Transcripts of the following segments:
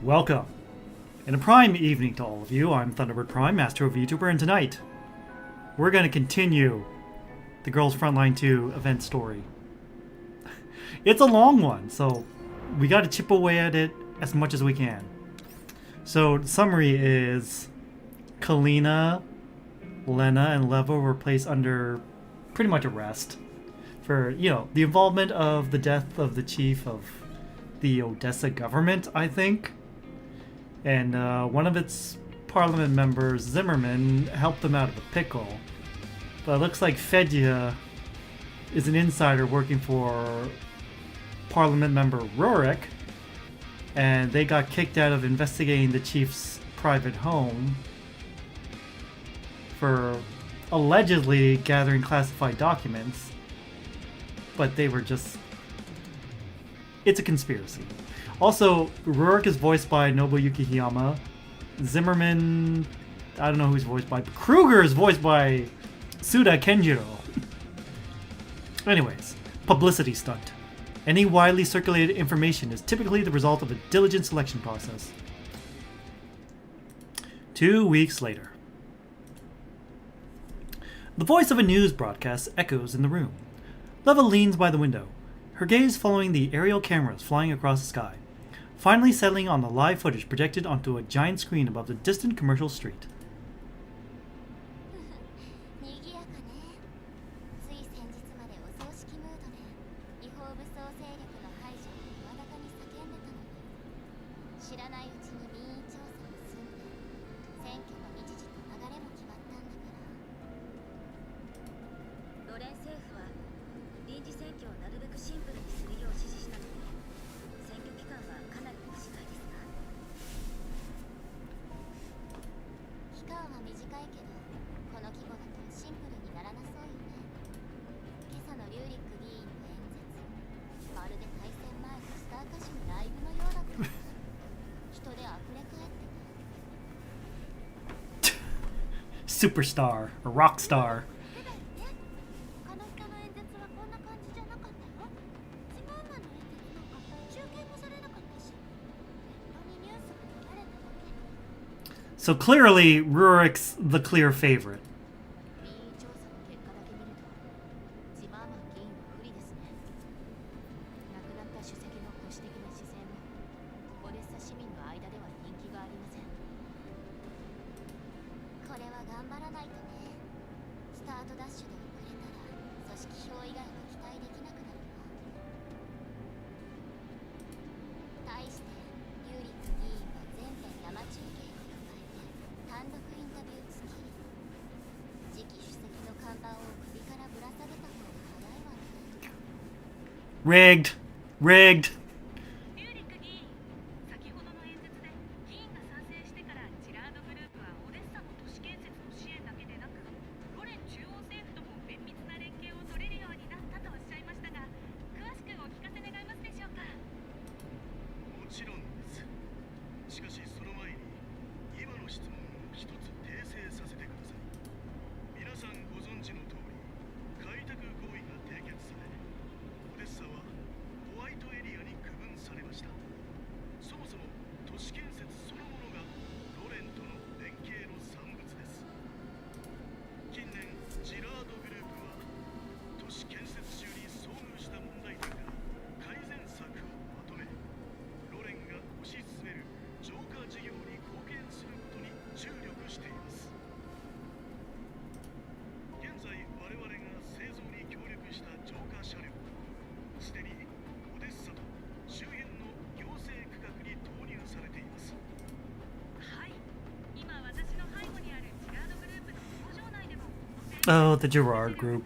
Welcome. And a prime evening to all of you. I'm Thunderbird Prime, Master of YouTuber, and tonight we're going to continue the Girls Frontline 2 event story. It's a long one, so we got to chip away at it as much as we can. So the summary is Kalina, Lena, and Leva were placed under pretty much arrest for, the involvement of the death of the chief of the Odessa government, I think. And one of its parliament members, Zimmerman, helped them out of a pickle. But it looks like Fedya is an insider working for parliament member Rurik, and they got kicked out of investigating the chief's private home for allegedly gathering classified documents. But they were just... It's a conspiracy. Also, Rurik is voiced by Nobuyuki Hiyama. Zimmerman, I don't know who he's voiced by, but Kruger is voiced by Suda Kenjiro. Anyways, publicity stunt. Any widely circulated information is typically the result of a diligent selection process. 2 weeks later. The voice of a news broadcast echoes in the room. Leva leans by the window, her gaze following the aerial cameras flying across the sky, finally settling on the live footage projected onto a giant screen above the distant commercial street. Superstar, or rock star. So clearly, Rurik's the clear favorite. Rigged. Rigged. Oh, the Gerard group.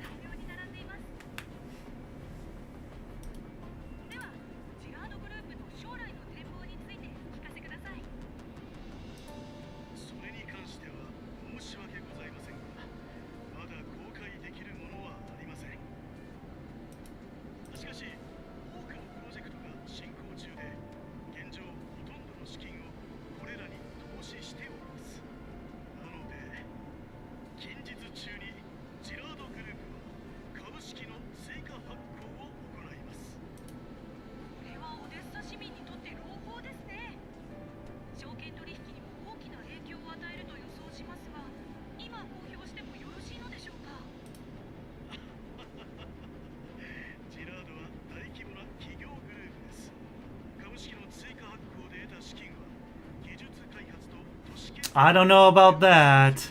I don't know about that.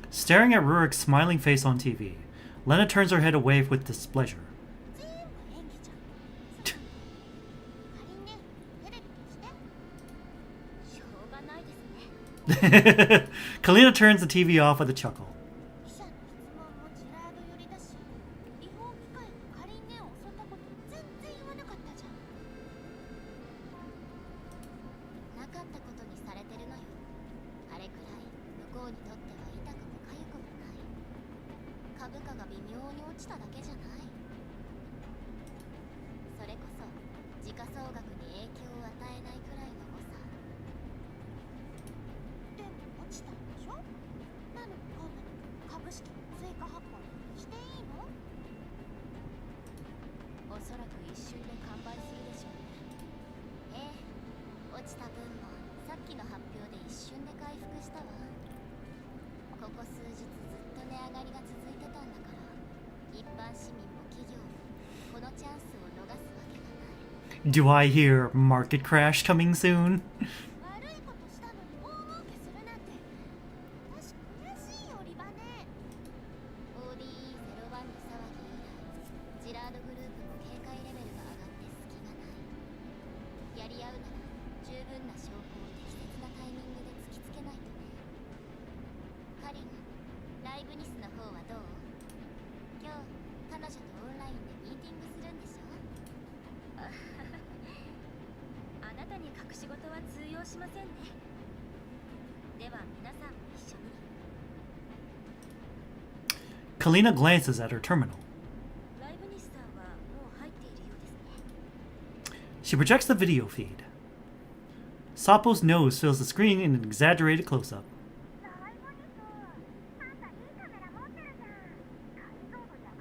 Staring at Rurik's smiling face on TV, Lena turns her head away with displeasure. Kalina turns the TV off with a chuckle. Do I hear market crash coming soon? Kalina glances at her terminal. She projects the video feed. Sapo's nose fills the screen in an exaggerated close-up.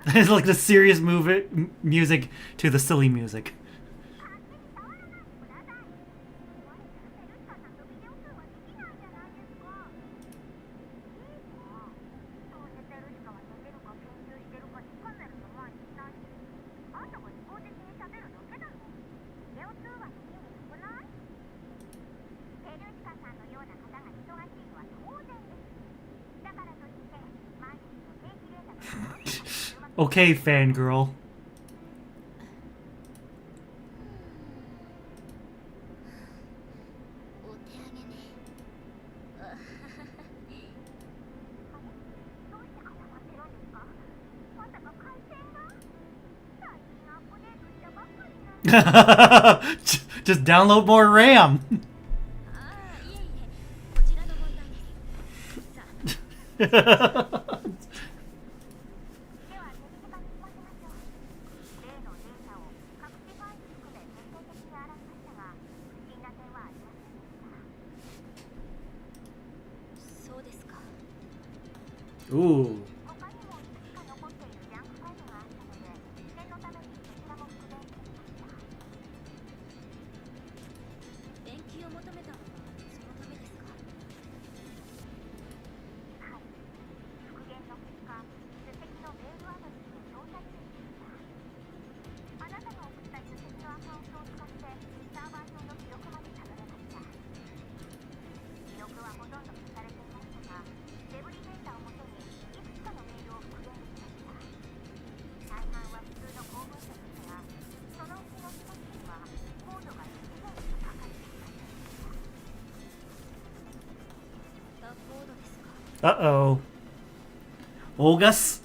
It's like the serious music to the silly music. Okay, fangirl. Just download more RAM. Ooh. Uh-oh. Olgas?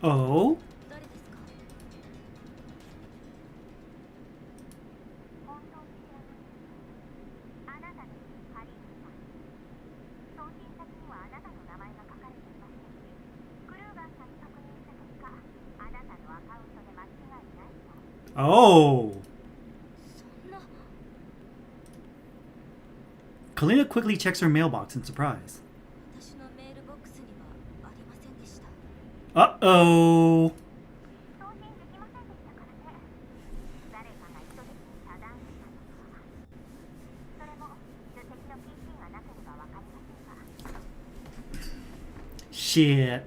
Oh? Oh. Kalina quickly checks her mailbox in surprise. Uh-oh. Shit.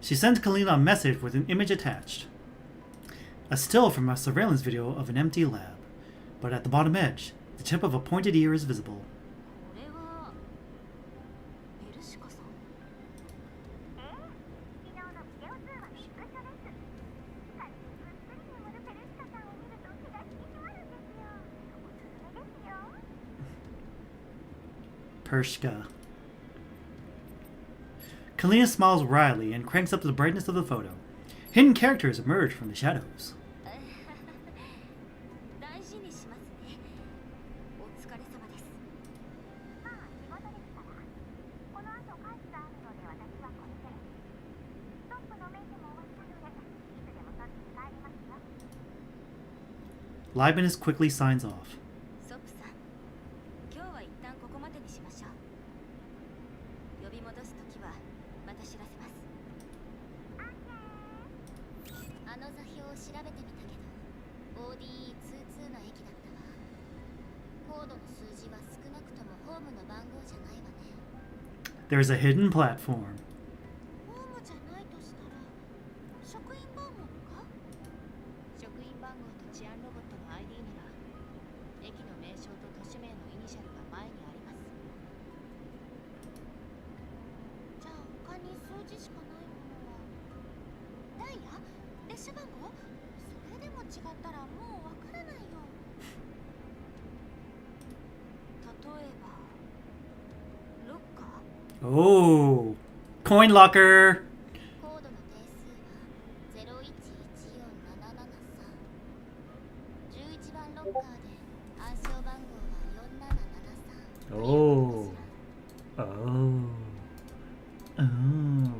She sends Kalina a message with an image attached. A still from a surveillance video of an empty lab, but at the bottom edge, the tip of a pointed ear is visible. Pershka. Kalina smiles wryly and cranks up the brightness of the photo. Hidden characters emerge from the shadows. Leibniz quickly signs off. There's a hidden platform. Oh, coin locker. Oh. Oh. Oh.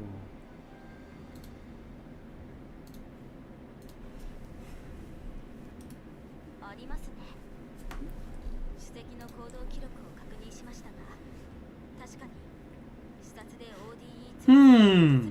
Hmm.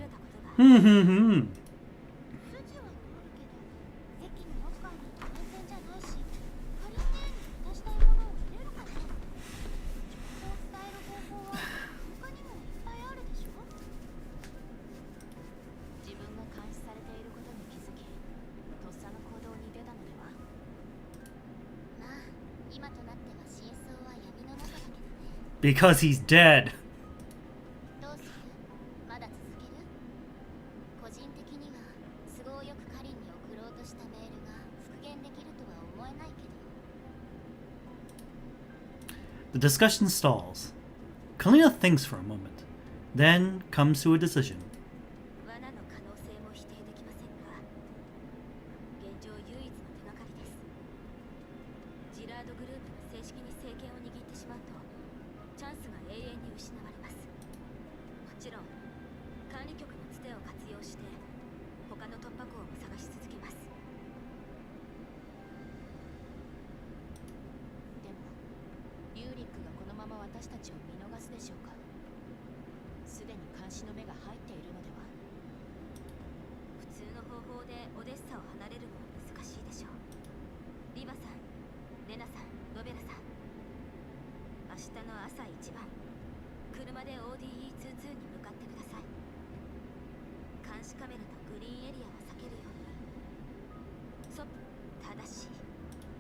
Because he's dead. The discussion stalls. Kalina thinks for a moment, then comes to a decision.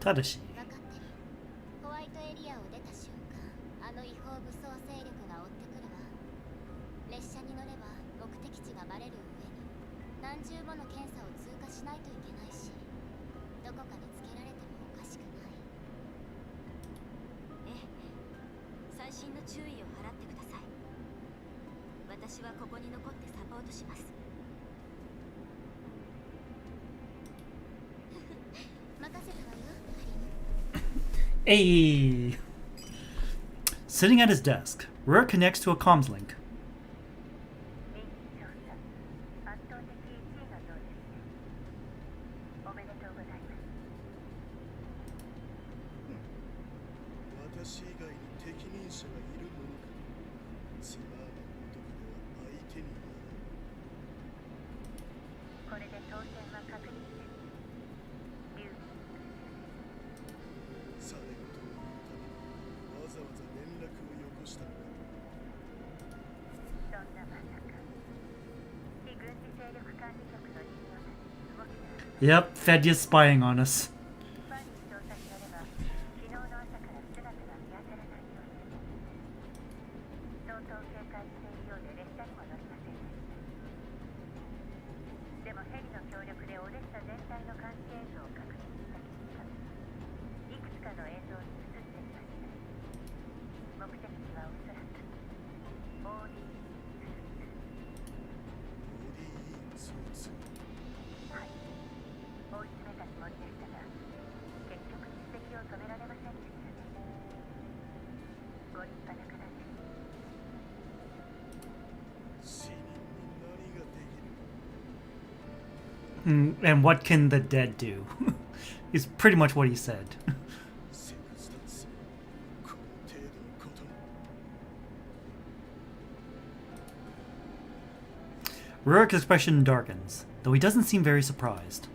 Tadashi. Hey! Sitting at his desk, Rurik connects to a comms link. Yep, Fedya's spying on us. And what can the dead do? Is pretty much what he said. Rurik's expression darkens, though he doesn't seem very surprised.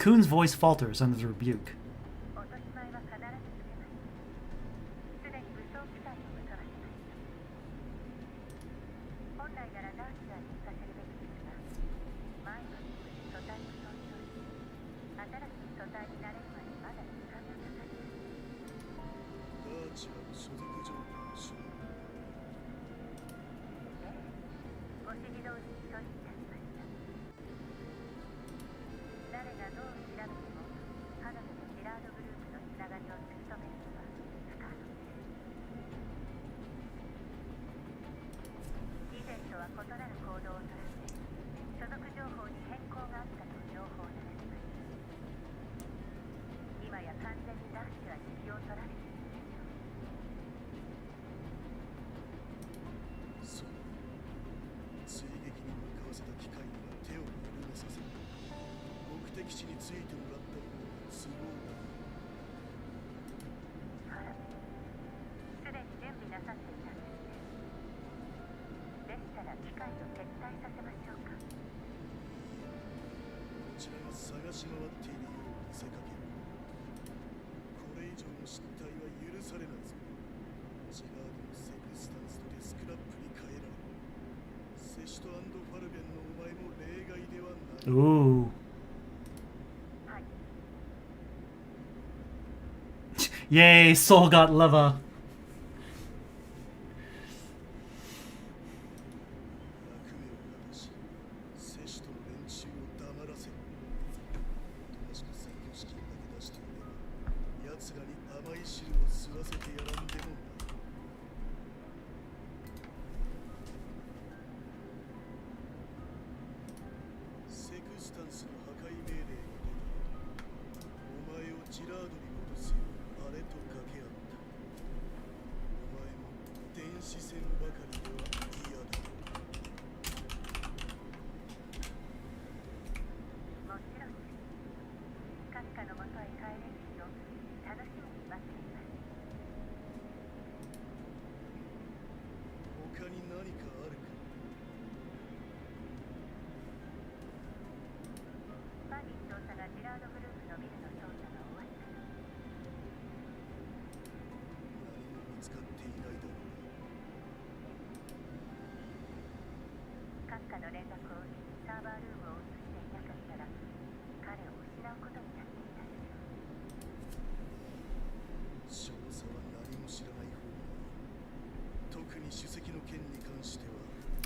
Cocoon's voice falters under the rebuke. Ooh. Yay, Soul got lava.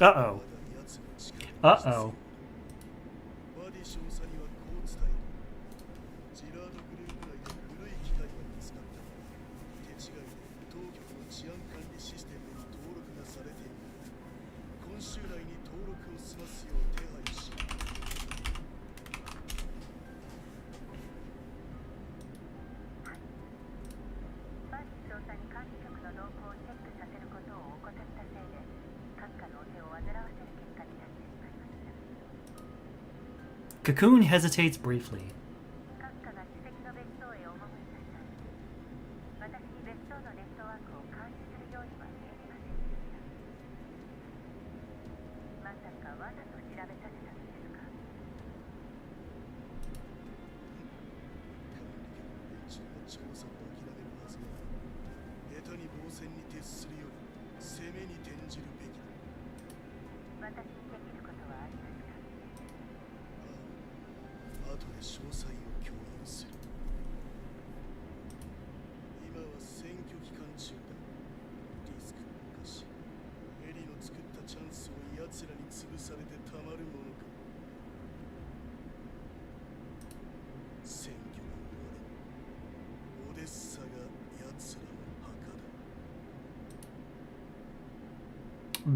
Uh-oh. Uh-oh. Cocoon hesitates briefly.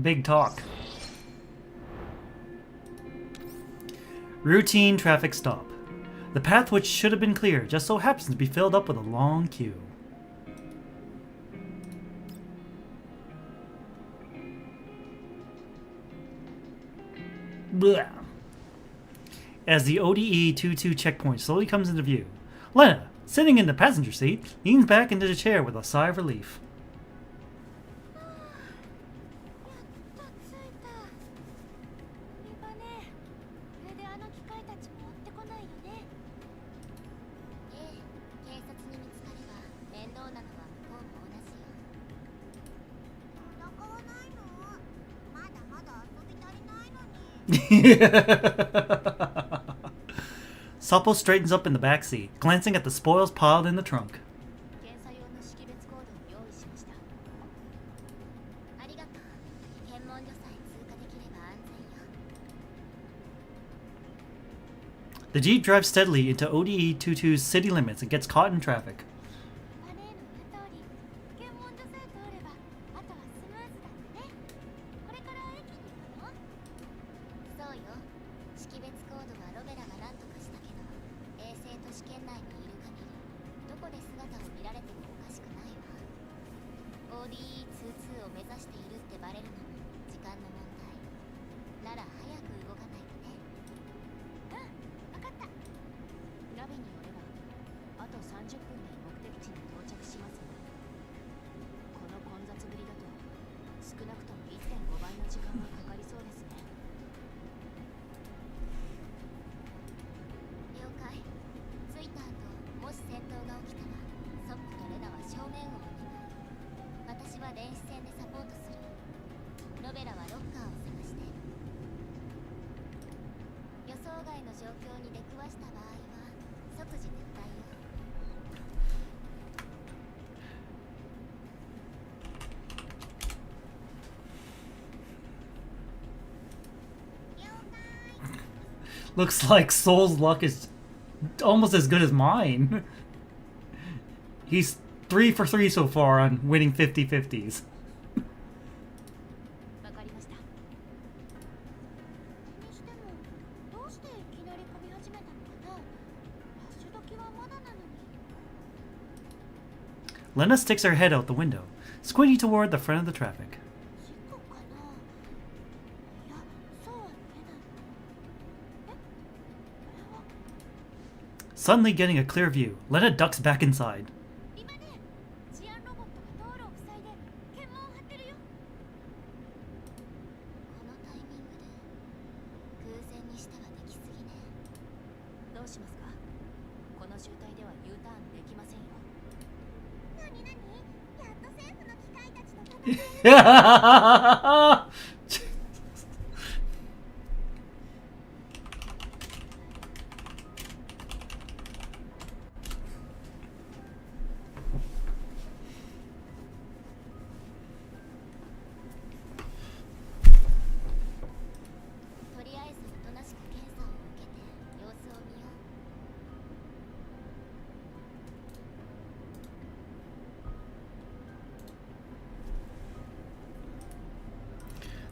Big talk. Routine traffic stop. The path which should have been clear just so happens to be filled up with a long queue. Blah. As the ODE-22 checkpoint slowly comes into view, Lena, sitting in the passenger seat, leans back into the chair with a sigh of relief. Supple straightens up in the back seat, glancing at the spoils piled in the trunk. The Jeep drives steadily into ODE-22's city limits and gets caught in traffic. Looks like Soul's luck is almost as good as mine. He's 3 for 3 so far on winning 50-50s. Lena sticks her head out the window, squinting toward the front of the traffic. Suddenly getting a clear view, Lena ducks back inside.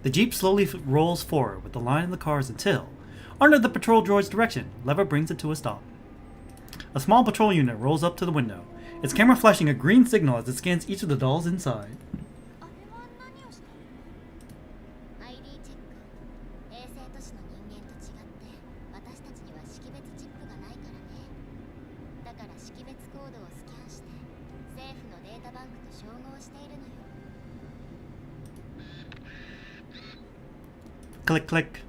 The jeep slowly rolls forward with the line of the cars until, under the patrol droid's direction, Leva brings it to a stop. A small patrol unit rolls up to the window, its camera flashing a green signal as it scans each of the dolls inside. Click, click.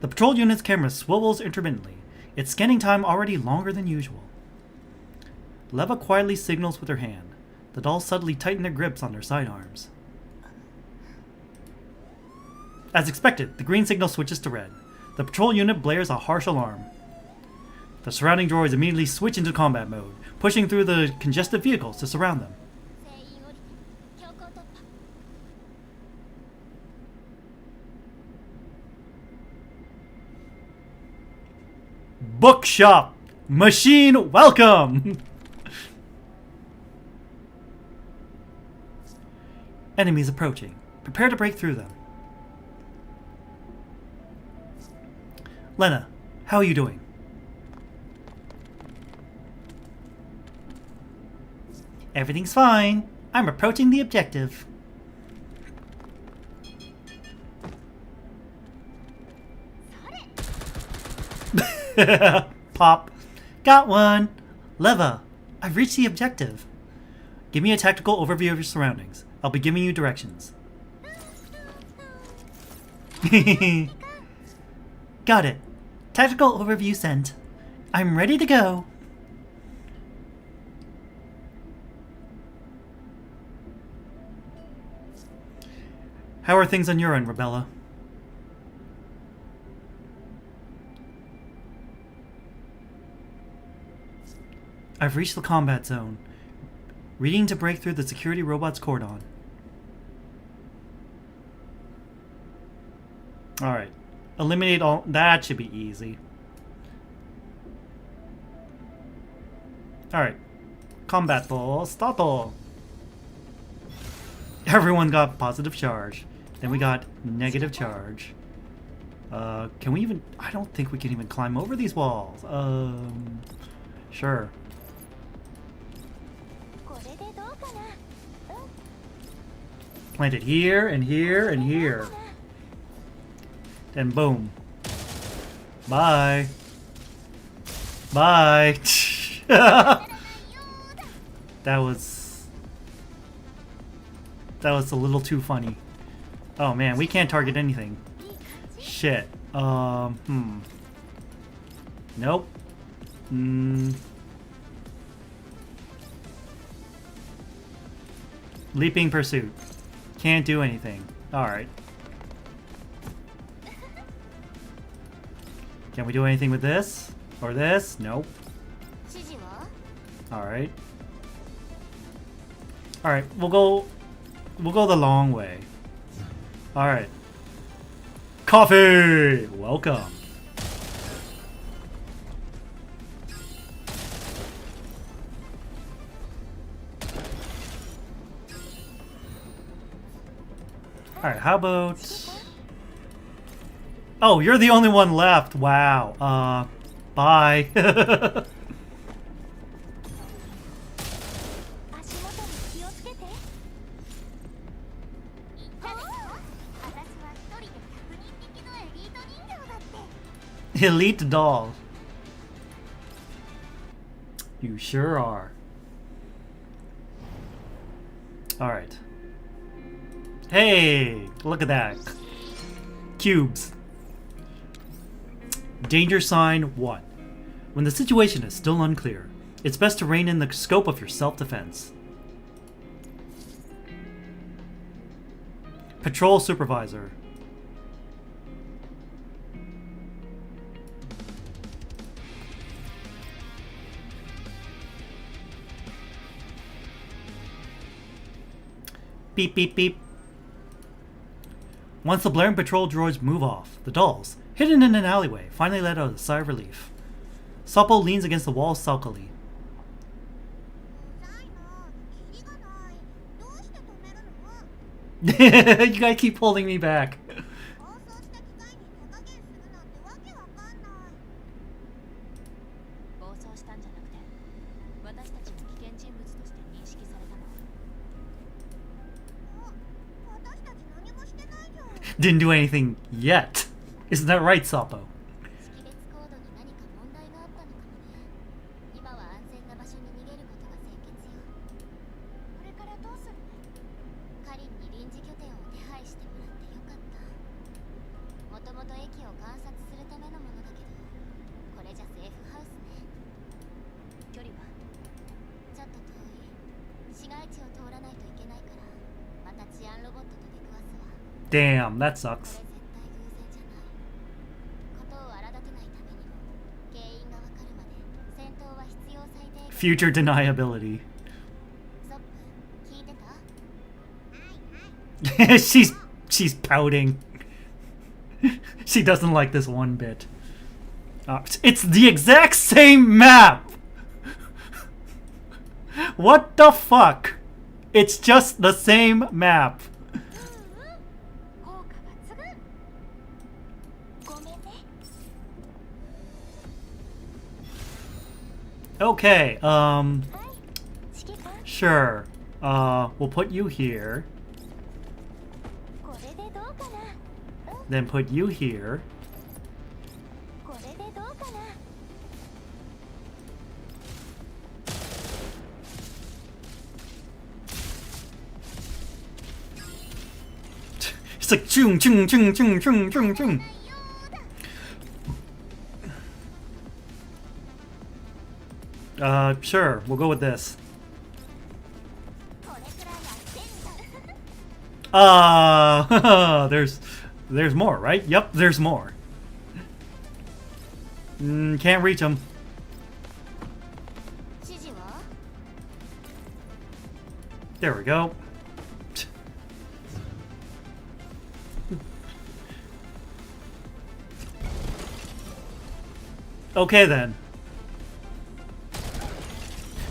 The patrol unit's camera swivels intermittently, its scanning time already longer than usual. Leva quietly signals with her hand. The dolls suddenly tighten their grips on their sidearms. As expected, the green signal switches to red. The patrol unit blares a harsh alarm. The surrounding droids immediately switch into combat mode, pushing through the congested vehicles to surround them. Bookshop! Machine welcome! Enemies approaching. Prepare to break through them. Lena, how are you doing? Everything's fine. I'm approaching the objective. Pop. Got one. Leva, I've reached the objective. Give me a tactical overview of your surroundings. I'll be giving you directions. Got it. Tactical overview sent. I'm ready to go. How are things on your end, Rebella? I've reached the combat zone. Reading to break through the security robot's cordon. Alright. Eliminate all... That should be easy. Alright. Combat stato. Everyone got positive charge. Then we got negative charge. Can we even... I don't think we can even climb over these walls. Sure. Plant it here, and here, and here. Then boom. Bye. Bye. That was a little too funny. Oh man, we can't target anything. Shit. Nope. Leaping pursuit. Can't do anything. Alright. Can we do anything with this? Or this? Nope. Alright. Alright, we'll go the long way. Alright. Coffee! Welcome. Alright, how about... Oh, you're the only one left. Wow. Bye. Elite doll. You sure are. Alright. Hey, look at that. Cubes. Danger sign 1. When the situation is still unclear, it's best to rein in the scope of your self-defense. Patrol supervisor. Beep, beep, beep. Once the blaring patrol droids move off, the dolls, hidden in an alleyway, finally let out a sigh of relief. Suppo leans against the wall sulkily. You guys keep holding me back. Didn't do anything yet. Isn't that right, Sapo? Damn, that sucks. Future deniability. she's pouting. She doesn't like this one bit. It's the exact same map. What the fuck? It's just the same map. Okay, sure. We'll put you here. Then put you here. It's like chung chung chung chung chung chung chung. Sure, we'll go with this. There's more, right? Yep, there's more. Can't reach them. There we go. Okay then.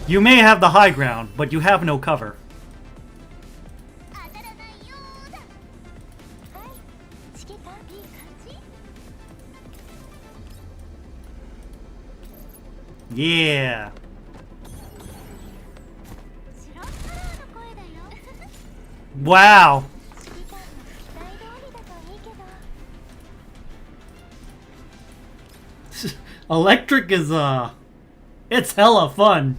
You may have the high ground, but you have no cover. Yeah. Wow. Electric is, it's hella fun.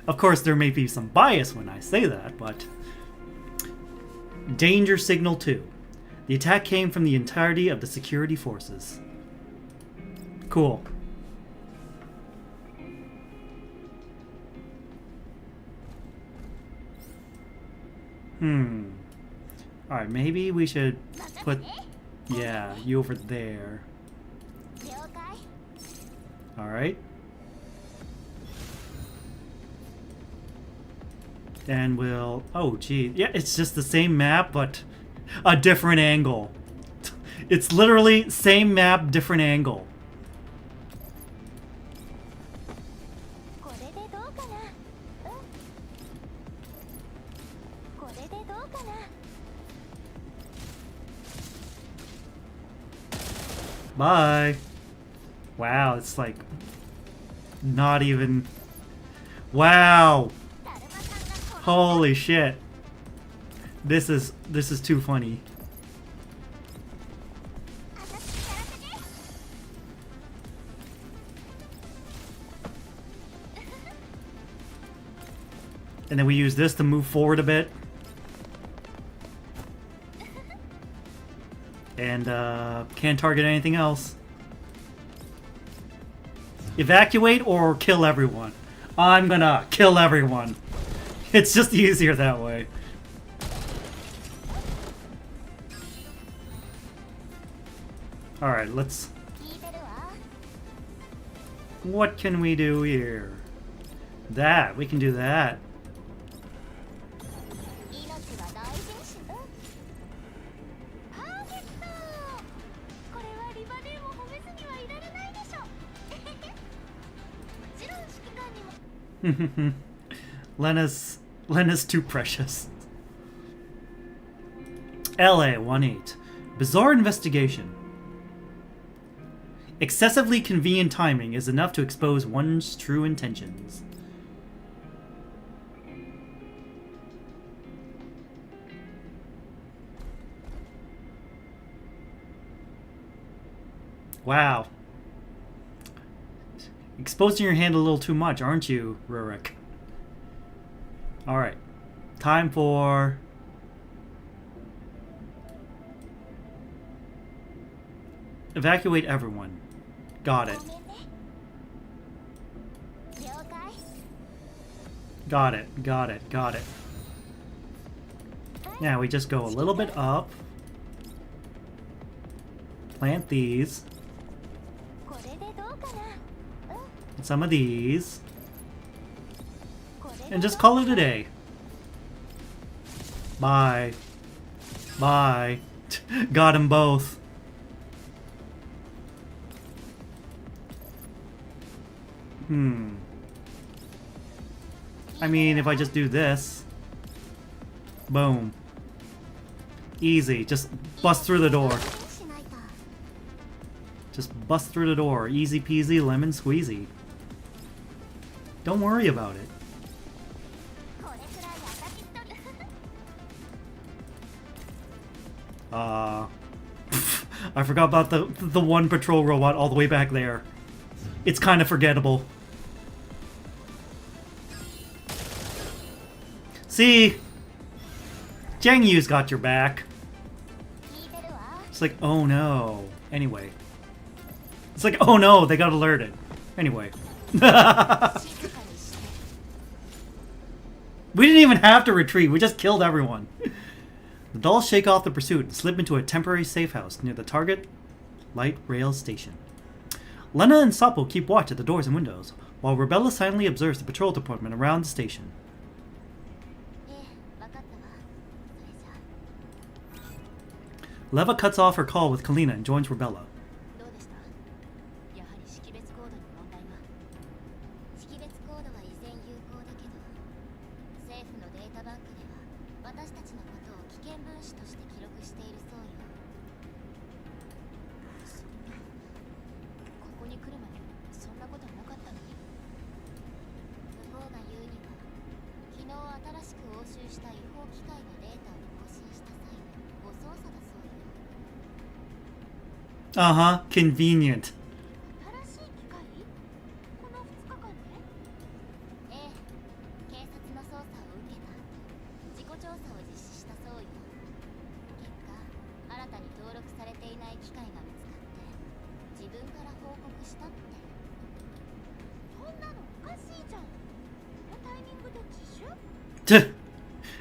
Of course, there may be some bias when I say that, but... Danger Signal 2. The attack came from the entirety of the security forces. Cool. Alright, maybe we should put... Yeah, you over there. Alright. And we'll... Oh, gee. Yeah, it's just the same map, but a different angle. It's literally same map, different angle. Bye. Wow, it's like... Not even... Wow! Holy shit. This is too funny. And then we use this to move forward a bit. And can't target anything else. Evacuate or kill everyone. I'm gonna kill everyone. It's just easier that way. Alright, let's... What can we do here? That. We can do that. Lena's too precious. LA-18. Bizarre investigation. Excessively convenient timing is enough to expose one's true intentions. Wow. Exposing your hand a little too much, aren't you, Rurik? Alright. Time for... evacuate everyone. Got it. Got it, got it, got it. Now we just go a little bit up. Plant these. And some of these. And just call it a day. Bye. Bye. Got them both. I mean, if I just do this. Boom. Easy. Just bust through the door. Just bust through the door. Easy peasy, lemon squeezy. Don't worry about it. I forgot about the one patrol robot all the way back there. It's kind of forgettable. See? Jiang Yu's got your back. It's like, oh no. Anyway. It's like, oh no, they got alerted. Anyway. We didn't even have to retreat, we just killed everyone. The dolls shake off the pursuit and slip into a temporary safe house near the target light rail station. Lena and Sapo keep watch at the doors and windows, while Rebella silently observes the patrol department around the station. Leva cuts off her call with Kalina and joins Rebella. Uh-huh, convenient.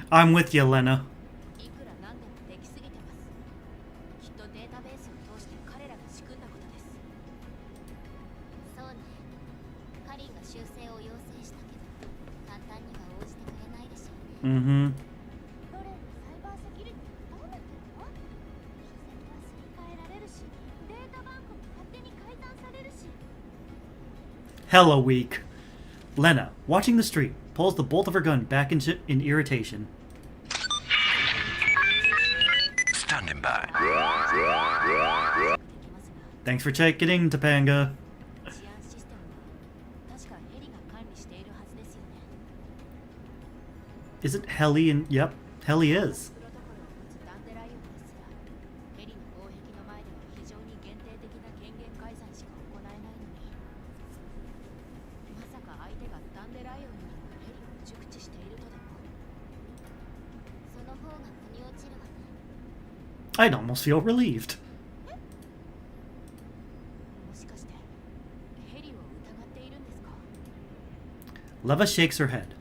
I'm with you, Lena. Mm-hmm. Hella weak. Lena, watching the street, pulls the bolt of her gun back in irritation. Standing by. Thanks for checking in, Topanga. Is it Helly and... Yep, Helly is. I'd almost feel relieved. Leva shakes her head.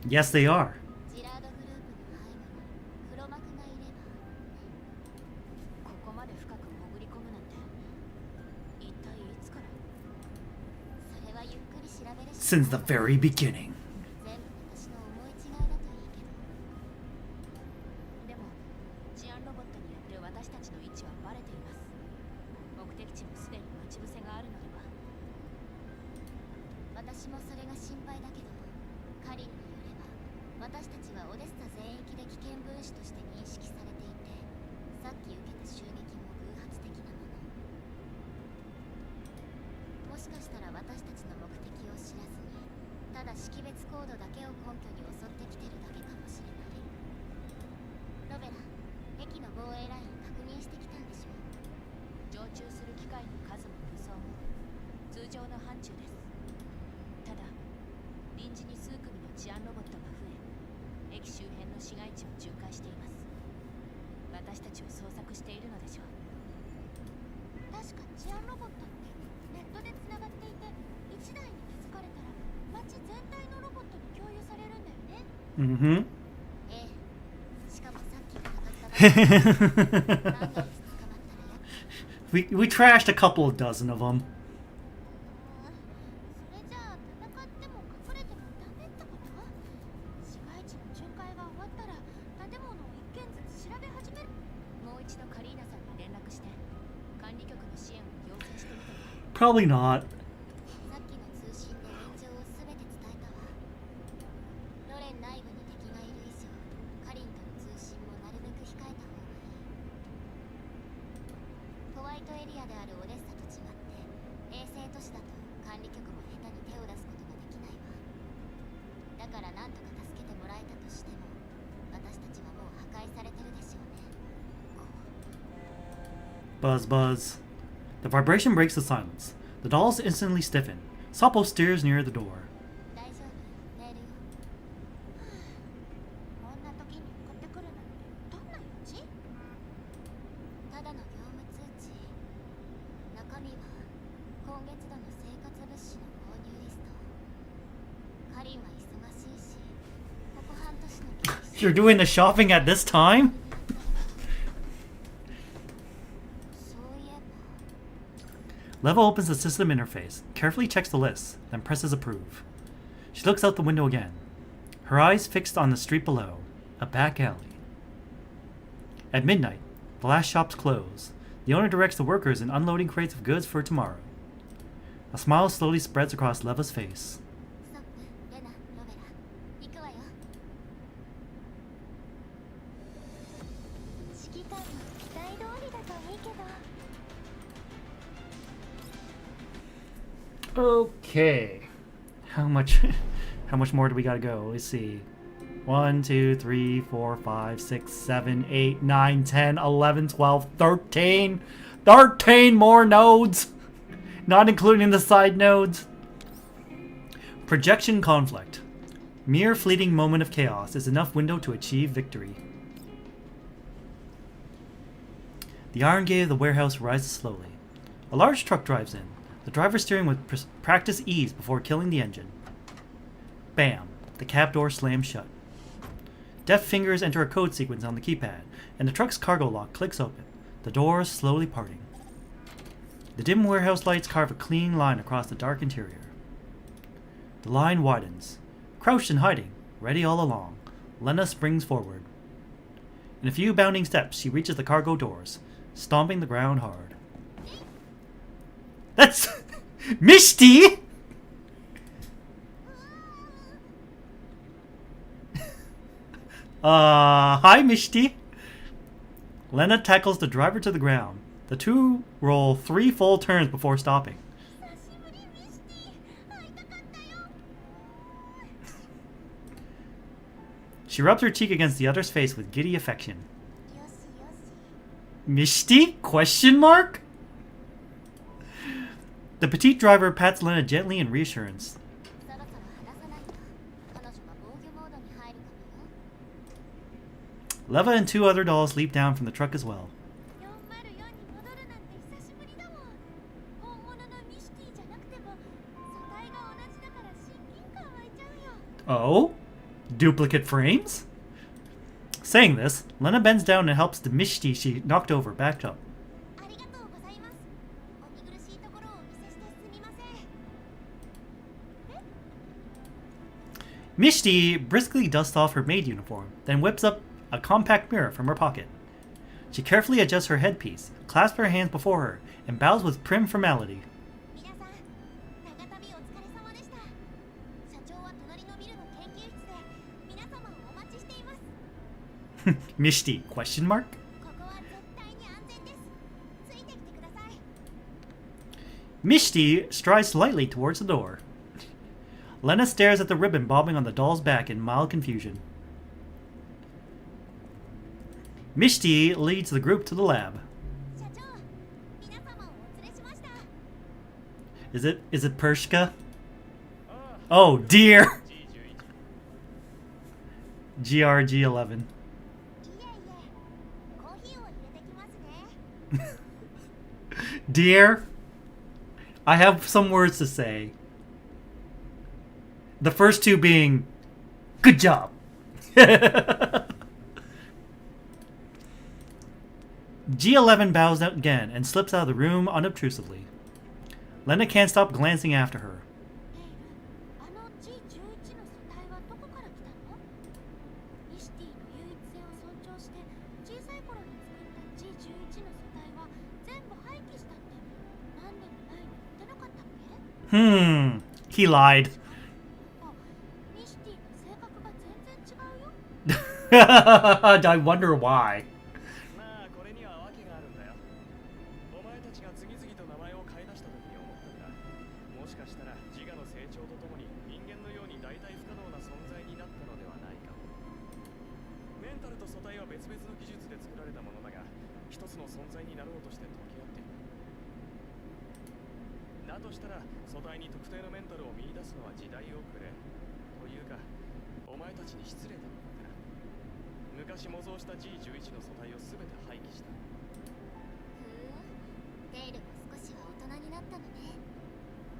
Yes, they are. Since the very beginning. 私たちはオデッサ全域で危険分子として認識されていて、さっき受けた襲撃も偶発的なもの。もしかしたら私たちの目的を知らずに、ただ識別コードだけを根拠に襲ってきてるだけかもしれない。ロベラ、駅の防衛ライン確認してきたんでしょう。常駐する機械の数も武装も通常の範疇です。ただ臨時に数組の治安ロボットが増え、駅周辺の市街地を巡回しています。私たちを捜索しているのでしょう。確か治安ロボットってネットでつながっていて、1台に気づかれたら街全体のロボットに共有されるんだよね。Mm-hmm. ええ。しかもさっき戦った万が一捕まったらよ。We trashed a couple of dozen of them. それじゃあ戦っても隠れてもダメってこと？市街地の巡回が終わったら建物を一軒ずつ調べ始める。もう一度カリーナさんに連絡して管理局の支援を要請してみてね。Probably not. さっきの通信で現状をすべて伝えたわ。ロレン内部に敵がいる以上、カリンとの通信もなるべく控えた方がいい。ホワイトエリアであるオデッサと違って衛星都市だと管理局も下手に手を出すことができないわ。だからなんとか助けてもらえたとしても、私たちはもう破壊されてるでしょうね。Buzz, buzz. The vibration breaks the silence. The dolls instantly stiffen. Sapo steers near the door. 大丈夫、メールよ。こんな時に送ってくるなんてどんな用事？ただの業務通知。中身は今月度の生活物資の購入リスト。カリンは忙しいし、ここ半年の経費。 You're doing the shopping at this time? そういえば。Leva opens the system interface, carefully checks the list, then presses approve. She looks out the window again, her eyes fixed on the street below, a back alley. At midnight, the last shops close. The owner directs the workers in unloading crates of goods for tomorrow. A smile slowly spreads across Leva's face. ストップ、レナ、ロベラ。行くわよ。指揮官の期待通りだといいけど。Okay. How much more do we gotta go? Let's see. 1, 2, 3, 4, 5, 6, 7, 8, 9, 10, 11, 12, 13. 13 more nodes! Not including the side nodes. Projection conflict. Mere fleeting moment of chaos is enough window to achieve victory. The iron gate of the warehouse rises slowly. A large truck drives in, the driver steering with practiced ease before killing the engine. Bam! The cab door slams shut. Deft fingers enter a code sequence on the keypad, and the truck's cargo lock clicks open, the doors slowly parting. The dim warehouse lights carve a clean line across the dark interior. The line widens. Crouched and hiding, ready all along, Lena springs forward. In a few bounding steps, she reaches the cargo doors, stomping the ground hard. That's Mishti! Hi, Mishti. Lena tackles the driver to the ground. The two roll 3 full turns before stopping. She rubs her cheek against the other's face with giddy affection. Mishti? Question mark? The petite driver pats Lena gently in reassurance. Leva and 2 other dolls leap down from the truck as well. Oh? Duplicate frames? Saying this, Lena bends down and helps the Mishti she knocked over back up. Mishti briskly dusts off her maid uniform, then whips up a compact mirror from her pocket. She carefully adjusts her headpiece, clasps her hands before her, and bows with prim formality. Mishti? Question mark? ここは絶対に安全です。ついてきてください。 Mishti strides lightly towards the door. Lena stares at the ribbon bobbing on the doll's back in mild confusion. Mishti leads the group to the lab. 社長、皆様をお連れしました。 Is it Pershka? Oh dear! GRG11. いえいえ、コーヒーを入れてきますね。 Dear, I have some words to say. The first two being, good job. G11 bows out again and slips out of the room unobtrusively. Lena can't stop glancing after her. あの G11 の素体はどこから来たの？ミシティの唯一性を尊重して小さい頃に作った G11 の素体は全部廃棄したって何年も前に言ってなかったっけ？ He lied. ミシティの性格が全然違うよ。 I wonder why. まあこれには訳があるんだよ。お前たちが次々と名前を変え出した時に思ったんだ。もしかしたら自我の成長とともに人間のように代替不可能な存在になったのではないか。メンタルと素体は別々の技術で作られたものだが、一つの存在になろうとして溶け合っている。だとしたら素体に特定のメンタルを見出すのは時代遅れというか、お前たちに失礼だろうってな。昔模造した G11 の素体を全て廃棄した。テイルも少しは大人になったのね。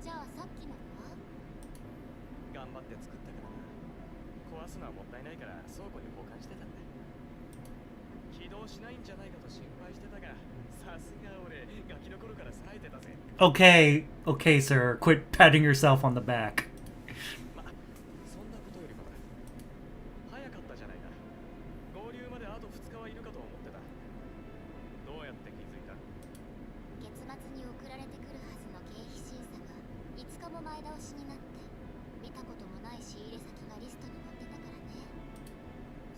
じゃあさっきのは？頑張って作ったからな。壊すのはもったいないから倉庫に保管してたんだ。起動しないんじゃないかと心配してたが、さすが俺ガキの頃から冴えてたぜ。 Okay, sir. Quit patting yourself on the back. ま、そんなことよりもだ。早かったじゃないか。合流まであと2日はいるかと思ってた。どうやって気づいた？月末に送られてくるはずの経費審査が5日も前倒しになって、見たこともない仕入れ先がリストに載ってたからね。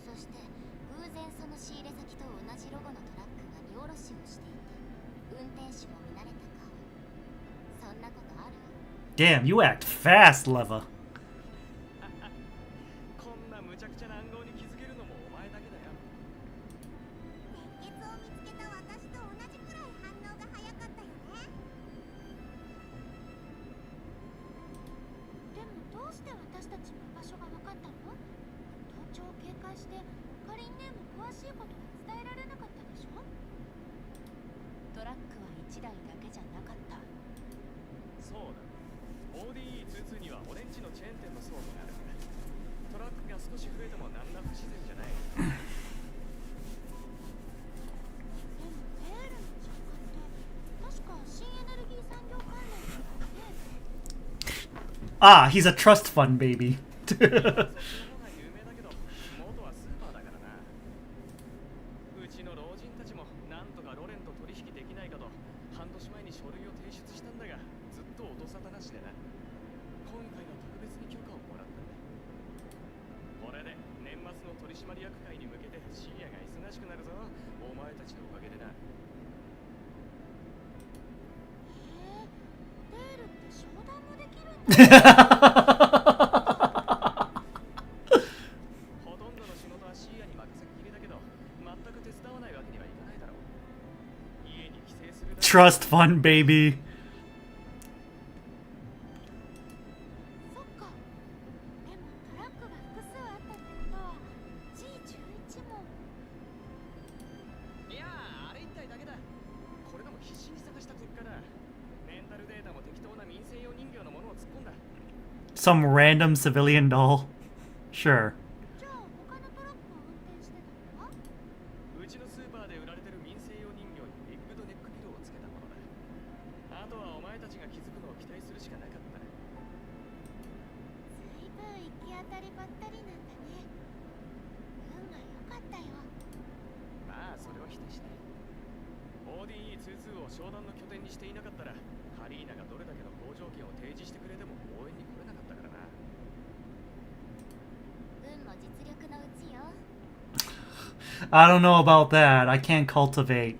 そして偶然その仕入れ先と同じロゴのトラックが荷下ろしをしていて、運転手も見慣れた顔。そんなことある？ Damn, you act fast, Leva. こんな無茶苦茶な暗号に気づけるのもお前だけだよ。熱血を見つけた私と同じくらい反応が早かったよね。でもどうして私たちの場所が分かったの？盗聴を警戒してカリンネーム詳しいことは伝えられなかったでしょ？トラックは1台だけじゃなかった。そうだ。ODE22 にはオレンジのチェーン店の倉庫があるんだ。トラックが少し増えても何ら不自然じゃない。でもテールの着火って確か新エネルギー産業関連だったよね。 Ah, he's a trust fund baby. そっちの方が有名だけど、元はスーパーだからな。うちの老人たちもなんとかロレンと取引できないかと半年前に書類を提出したんだが、ずっと音沙汰なしでな。今回は特別に許可をもらったんだ。これで年末の取締役会に向けて深夜が忙しくなるぞ。お前たちのおかげでな。テールって商談もできるんだ。ほとんどの仕事は深夜に任せっきりだけど、全く手伝わないわけにはいかないだろう。家に帰省するだけ。 Trust fund baby. そっか。でもトラックが複数あったってことは G11 も。いやー、あれ1体だけだ。これでも必死に探した結果だ。メンタルデータも適当な民生用人形のものを突っ込んだ。 Some random civilian doll. Sure. じゃあ他のトラックを運転してたのは？うちのスーパーで売られてる民生用人形にビッグドネックピローをつけたものだ。あとはお前たちが気づくのを期待するしかなかった。ずいぶん行き当たりばったりなんだね。運が良かったよ。まあそれは否定しない。ODE22 を商談の拠点にしていなかったら、カリーナがどれだけの搭乗券を提示してくれても応援に来れなかったからな。運も実力のうちよ。I don't know about that. I can't cultivate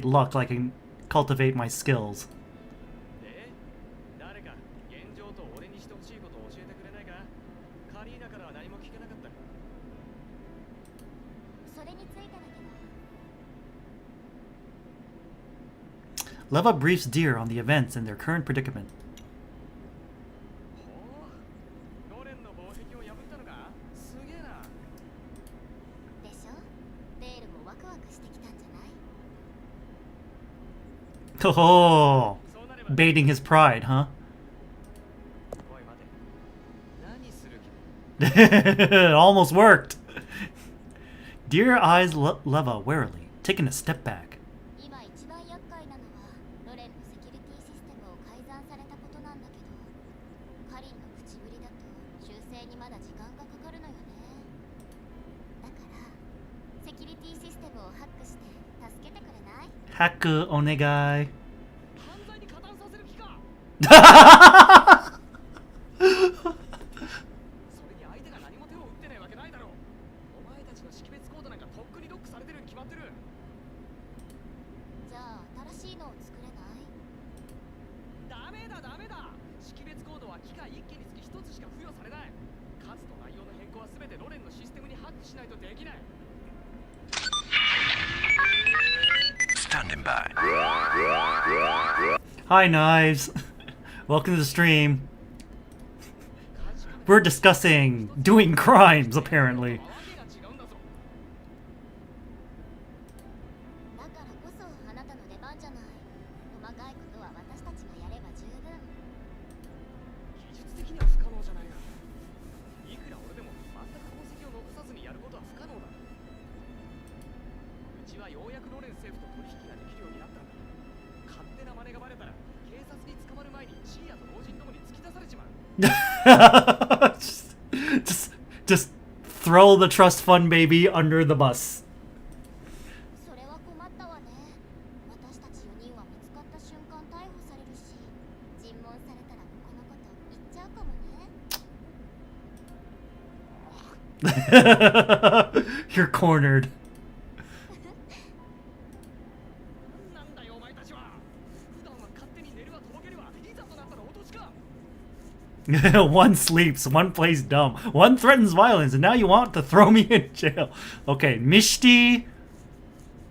luck like I can cultivate my skills. で、誰か現状と俺にしてほしいことを教えてくれないか？カリーナからは何も聞けなかった。それについてだけど、 Leva briefs Deer on the events and their current predicament. ほう、ロレンの防壁を破ったのか？すげえな。でしょ？デールもワクワクしてきたんじゃない？ Oh, そうなれば、 baiting his pride, huh? おい待て。何する気？ It almost worked. Deer eyes Leva warily, taking a step back. 今一番厄介なのはロレンのセキュリティシステムを改ざんされたことなんだけど、カリンの口ぶりだと修正にまだ時間がかかるのよね。だからセキュリティシステムをハックして助けてくれない？ Haku onegai. 犯罪に加担させる気か？それに相手が何も手を打ってないわけないだろう。お前たちの識別コードなんかとっくにロックされてるに決まってる。じゃあ新しいのを作れない？ダメだダメだ。識別コードは機械1機につき1つしか付与されない。数と内容の変更は全てロレンのシステムにハックしないとできない。 Standing by. Hi, Knives. Welcome to the stream. We're discussing doing crimes, apparently. だからこそあなたの出番じゃない。細かいことは私たちがやれば十分。技術的には不可能じゃないが、いくら俺でも全く痕跡を残さずにやることは不可能だ。うちはようやくロレン政府と取引ができるようになったんだ。勝手な真似がバレたら警察に捕まる前にシーヤと老人どもに突き出されちまう。just throw the trust fund baby under the bus. それは困ったわね。私たち4人は見つかった瞬間逮捕されるし、尋問されたらこのこと言っちゃうかもね。 You're cornered. なんだよお前たちは。普段は勝手に寝るわとぼけるわ。いざとなったら落としか。 One sleeps, one plays dumb, one threatens violence, and now you want to throw me in jail. Okay, Mishti.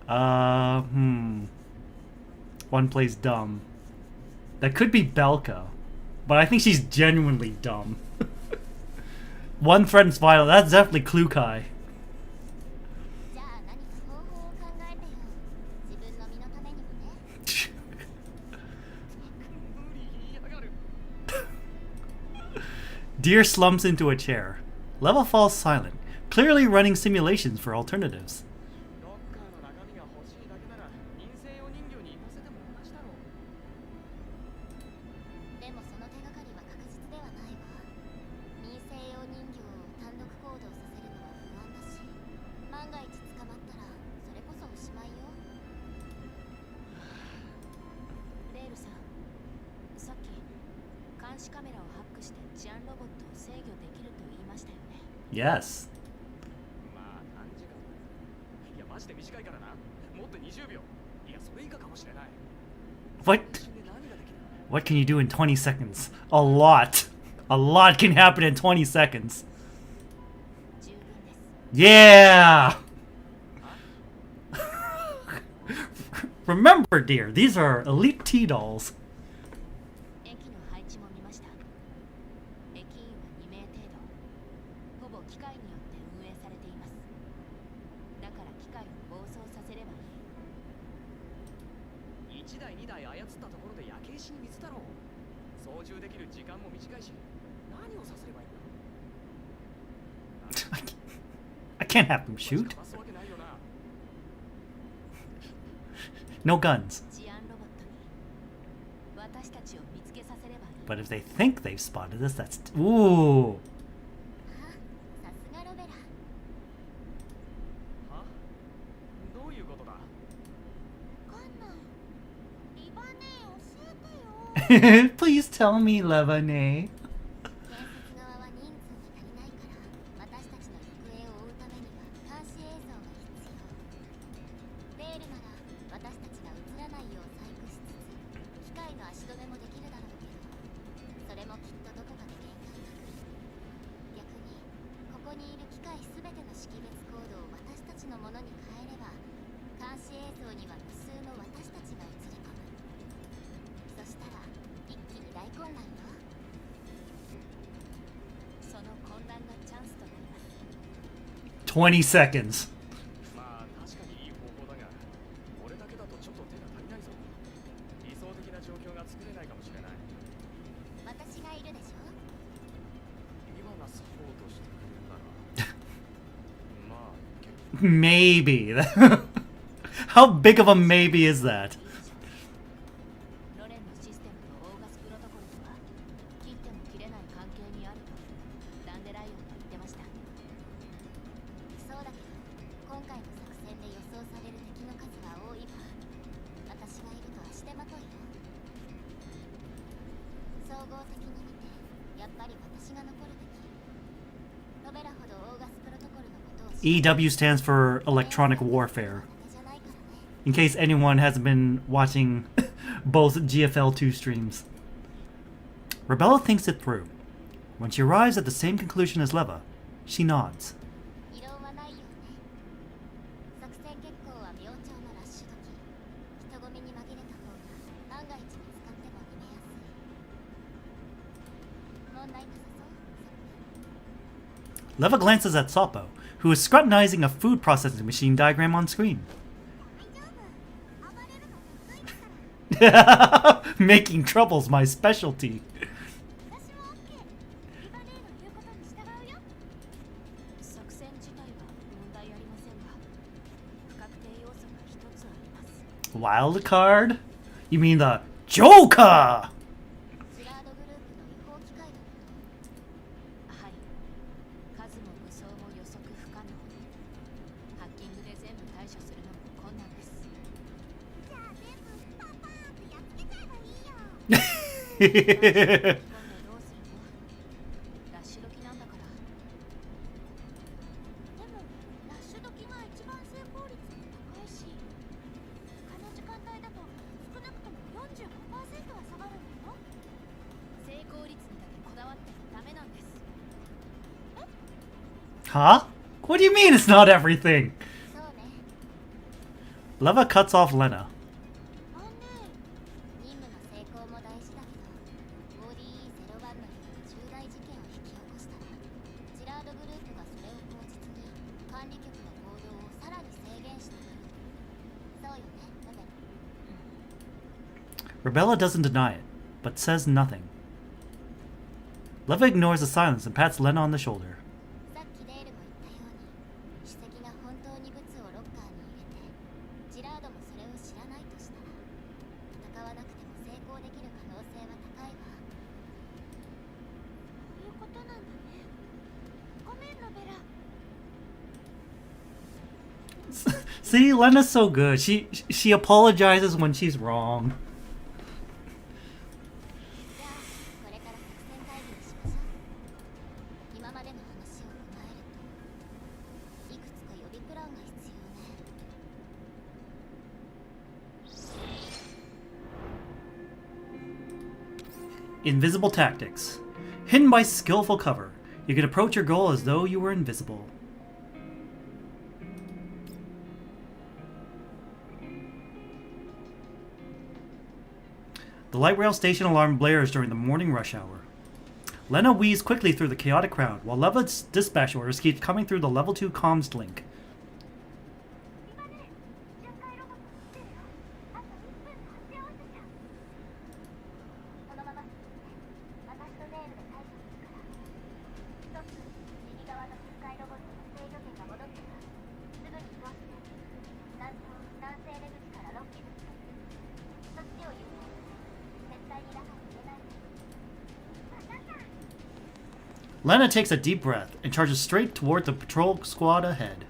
One plays dumb. That could be Belka, but I think she's genuinely dumb. One threatens violence. That's definitely Klukai. じゃあ何か方法を考えてよ。自分の身のためにもね。無理言いやがる。 Deer slumps into a chair. Leva falls silent, clearly running simulations for alternatives. ロッカーの中身が欲しいだけなら陰性用人形に行かせても同じだろう。でもその手がかりは確実ではないわ。民生用人形を単独行動させるのは不安だし、万が一捕まったらそれこそおしまいよ。レールさん、さっき監視カメラをハックして治安ロボットを制御できると言いましたよね。 Yes. まあ何時間だ。いやマジで短いからな。もっと20秒。いやそれ以下かもしれない。 What? 一瞬で何ができる？ What can you do in 20 seconds? A lot. A lot can happen in 20 seconds. 十分です。 Yeah! Remember, dear, these are elite T-dolls. 駅の配置も見ました。駅員は2名程度。ほぼ機械によって運営されています。だから機械を暴走させればいい。1台2台操ったところで焼け石に水だろう。操縦できる時間も短いし、何をさせればいいんだ。 I can't have them shoot. かわすわけないよな。 No guns. 治安ロボットに私たちを見つけさせればいい。 But if they think they've spotted us, that's... Ooh. あ、さすがロベラ。は？どういうことだ？わかんない。リバネ教えてよ。 Please tell me, Levane. 警察側は人数が足りないから、私たちの行方を追うためには識別コードを私たちのものに変えれば、監視映像には無数の私たちが映り込む。そしたら一気に大混乱よ。その混乱がチャンスとなります。20 seconds. まあ確かにいい方法だが、俺だけだとちょっと手が足りないぞ。理想的な状況が作れないかもしれない。私がいるでしょ。今がサポートしてくれるならまあ結構 Maybe. How big of a maybe is that? ロレンのシステムとオーガスプロトコルとは切っても切れない関係にあるとダンデライオンは言ってました。そうだけど今回の作戦で予想される敵の数が多いわ。私がいると足手まといよ。総合的に見てやっぱり私が残るべき。ロベラほどオーガスプロトコルのことを EW stands for electronic warfare. In case anyone hasn't been watching both GFL2 streams. Rebella thinks it through. When she arrives at the same conclusion as Leva, she nods. 異論はないよね。作戦決行は明朝のラッシュ時、人混みに紛れた方が万が一見つかっても逃げやすい。問題なさそう。 Leva glances at Sapo, who is scrutinizing a food processing machine diagram on screen. Making trouble's my specialty. 私も OK。リバネーの言うことに従うよ。作戦自体は問題ありませんが、不確定要素が一つあります。 Wild card? You mean the Joker? ジラードグループの違法機械のこと。はい。数も武装も予測不可能。ハッキングで全部対処するのも困難です。じゃあ全部パンパンってやっつけちゃえばいいよ。今度どうするの？ラッシュ時なんだから。でもラッシュ時が一番成功率も高いし、他の時間帯だと少なくとも 45% は下がるんだよ。成功率にだけこだわってダメなんです。 Huh? What do you mean it's not everything? そうね。 Leva cuts off Lena. 任務の成功も大事だけど、ODE01 のような重大事件を引き起こしたら、ジラードグループがそれを口実に管理局の行動をさらに制限してくる。そうよね、ロベ。 Rebella doesn't deny it, but says nothing. Leva ignores the silence and pats Lena on the shoulder. さっきデールも言ったように、主席が本当に物をロッカーに入れて、ジラードもそれを知らないとしたら、戦わなくても成功できる可能性は高いわ。そういうことなんだね。ごめん、ロベラ。 See, Lena's so good. She apologizes when she's wrong. じゃあ、これから作戦会議をしましょう。今までの話を踏まえると、いくつか予備プランが必要ね。 Invisible tactics. Hidden by skillful cover, you can approach your goal as though you were invisible. The light rail station alarm blares during the morning rush hour. Lena weaves quickly through the chaotic crowd, while Leva's dispatch orders keep coming through the level 2 comms link. 今ね、巡回ロボット来てるよ。あと1分で発表してちゃう。このまま進んで、私とデールで対処するから。一つ、右側の巡回ロボットの制御権が戻ってる。すぐに移動して、南西出口からロッキーズに。そっちを優先。絶対に中に入れないで。わかった。 Lena takes a deep breath and charges straight toward the patrol squad ahead.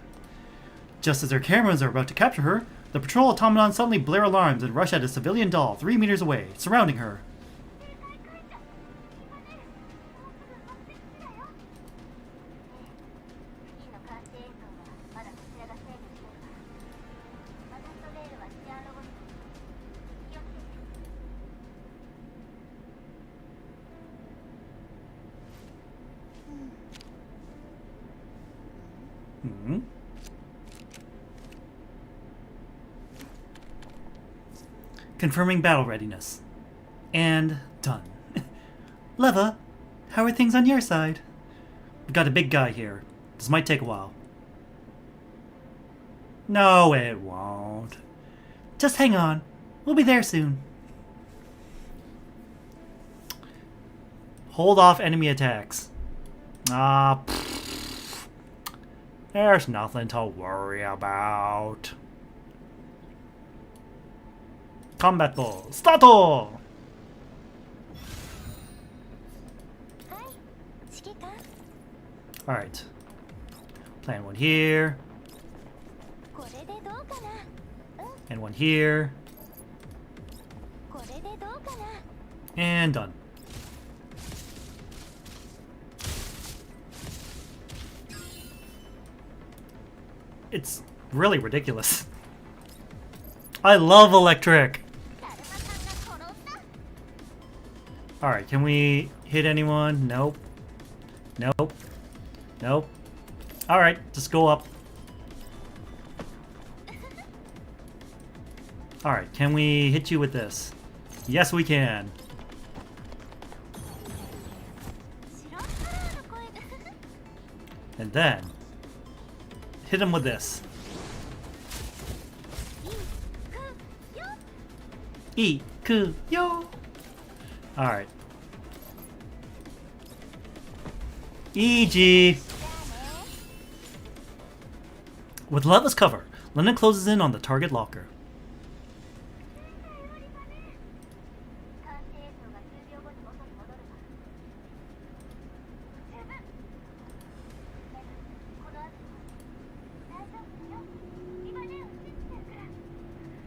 Just as their cameras are about to capture her, the patrol automaton suddenly blare alarms and rush at a civilian doll 3 meters away, surrounding her. うん。Confirming battle readiness. And done. Leva, how are things on your side? We've got a big guy here. This might take a while. No, it won't. Just hang on. We'll be there soon. Hold off enemy attacks. There's nothing to worry about. Combatto, stato! Alright. Plan one here. And one here. And done. It's really ridiculous. I love electric! Alright, can we hit anyone? Nope. Nope. Nope. Alright, just go up. Alright, can we hit you with this? Yes, we can. And then hit him with this. Yo. Alright. EG. With Leva's cover, Lena closes in on the target locker.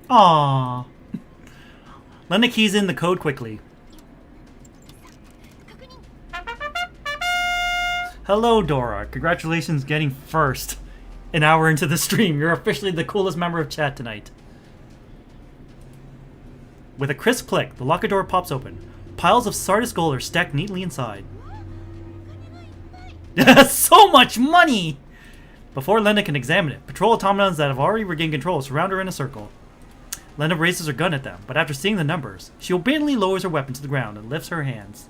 Aww. Lena keys in the code quickly. Hello, Dora. Congratulations getting first. An hour into the stream. You're officially the coolest member of chat tonight. With a crisp click, the locker door pops open. Piles of Sardis gold are stacked neatly inside. So much money! Before Lena can examine it, patrol automatons that have already regained control surround her in a circle. Lena raises her gun at them, but after seeing the numbers, she obediently lowers her weapon to the ground and lifts her hands.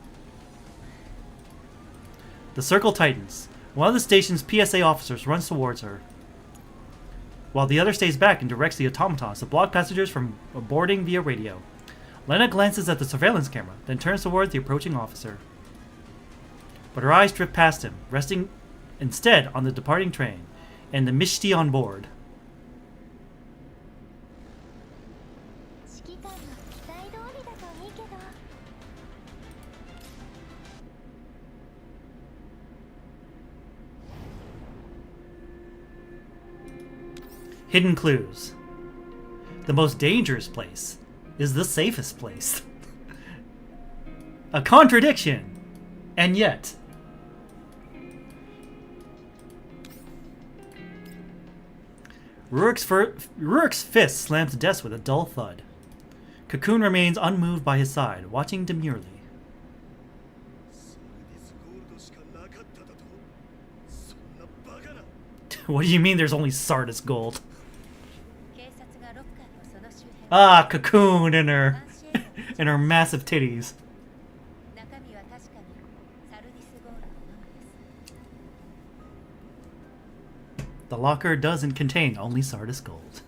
The circle tightens. One of the station's PSA officers runs towards her, while the other stays back and directs the automatons to block passengers from boarding via radio. Lena glances at the surveillance camera, then turns towards the approaching officer. But her eyes drift past him, resting instead on the departing train and the Mishti on board. Hidden clues. The most dangerous place is the safest place. A contradiction, and yet. Rurik's fist slams the desk with a dull thud. Cocoon remains unmoved by his side, watching demurely. What do you mean there's only Sardis gold? Ah, Cocoon and her and her massive titties. The locker doesn't contain only Sardis gold.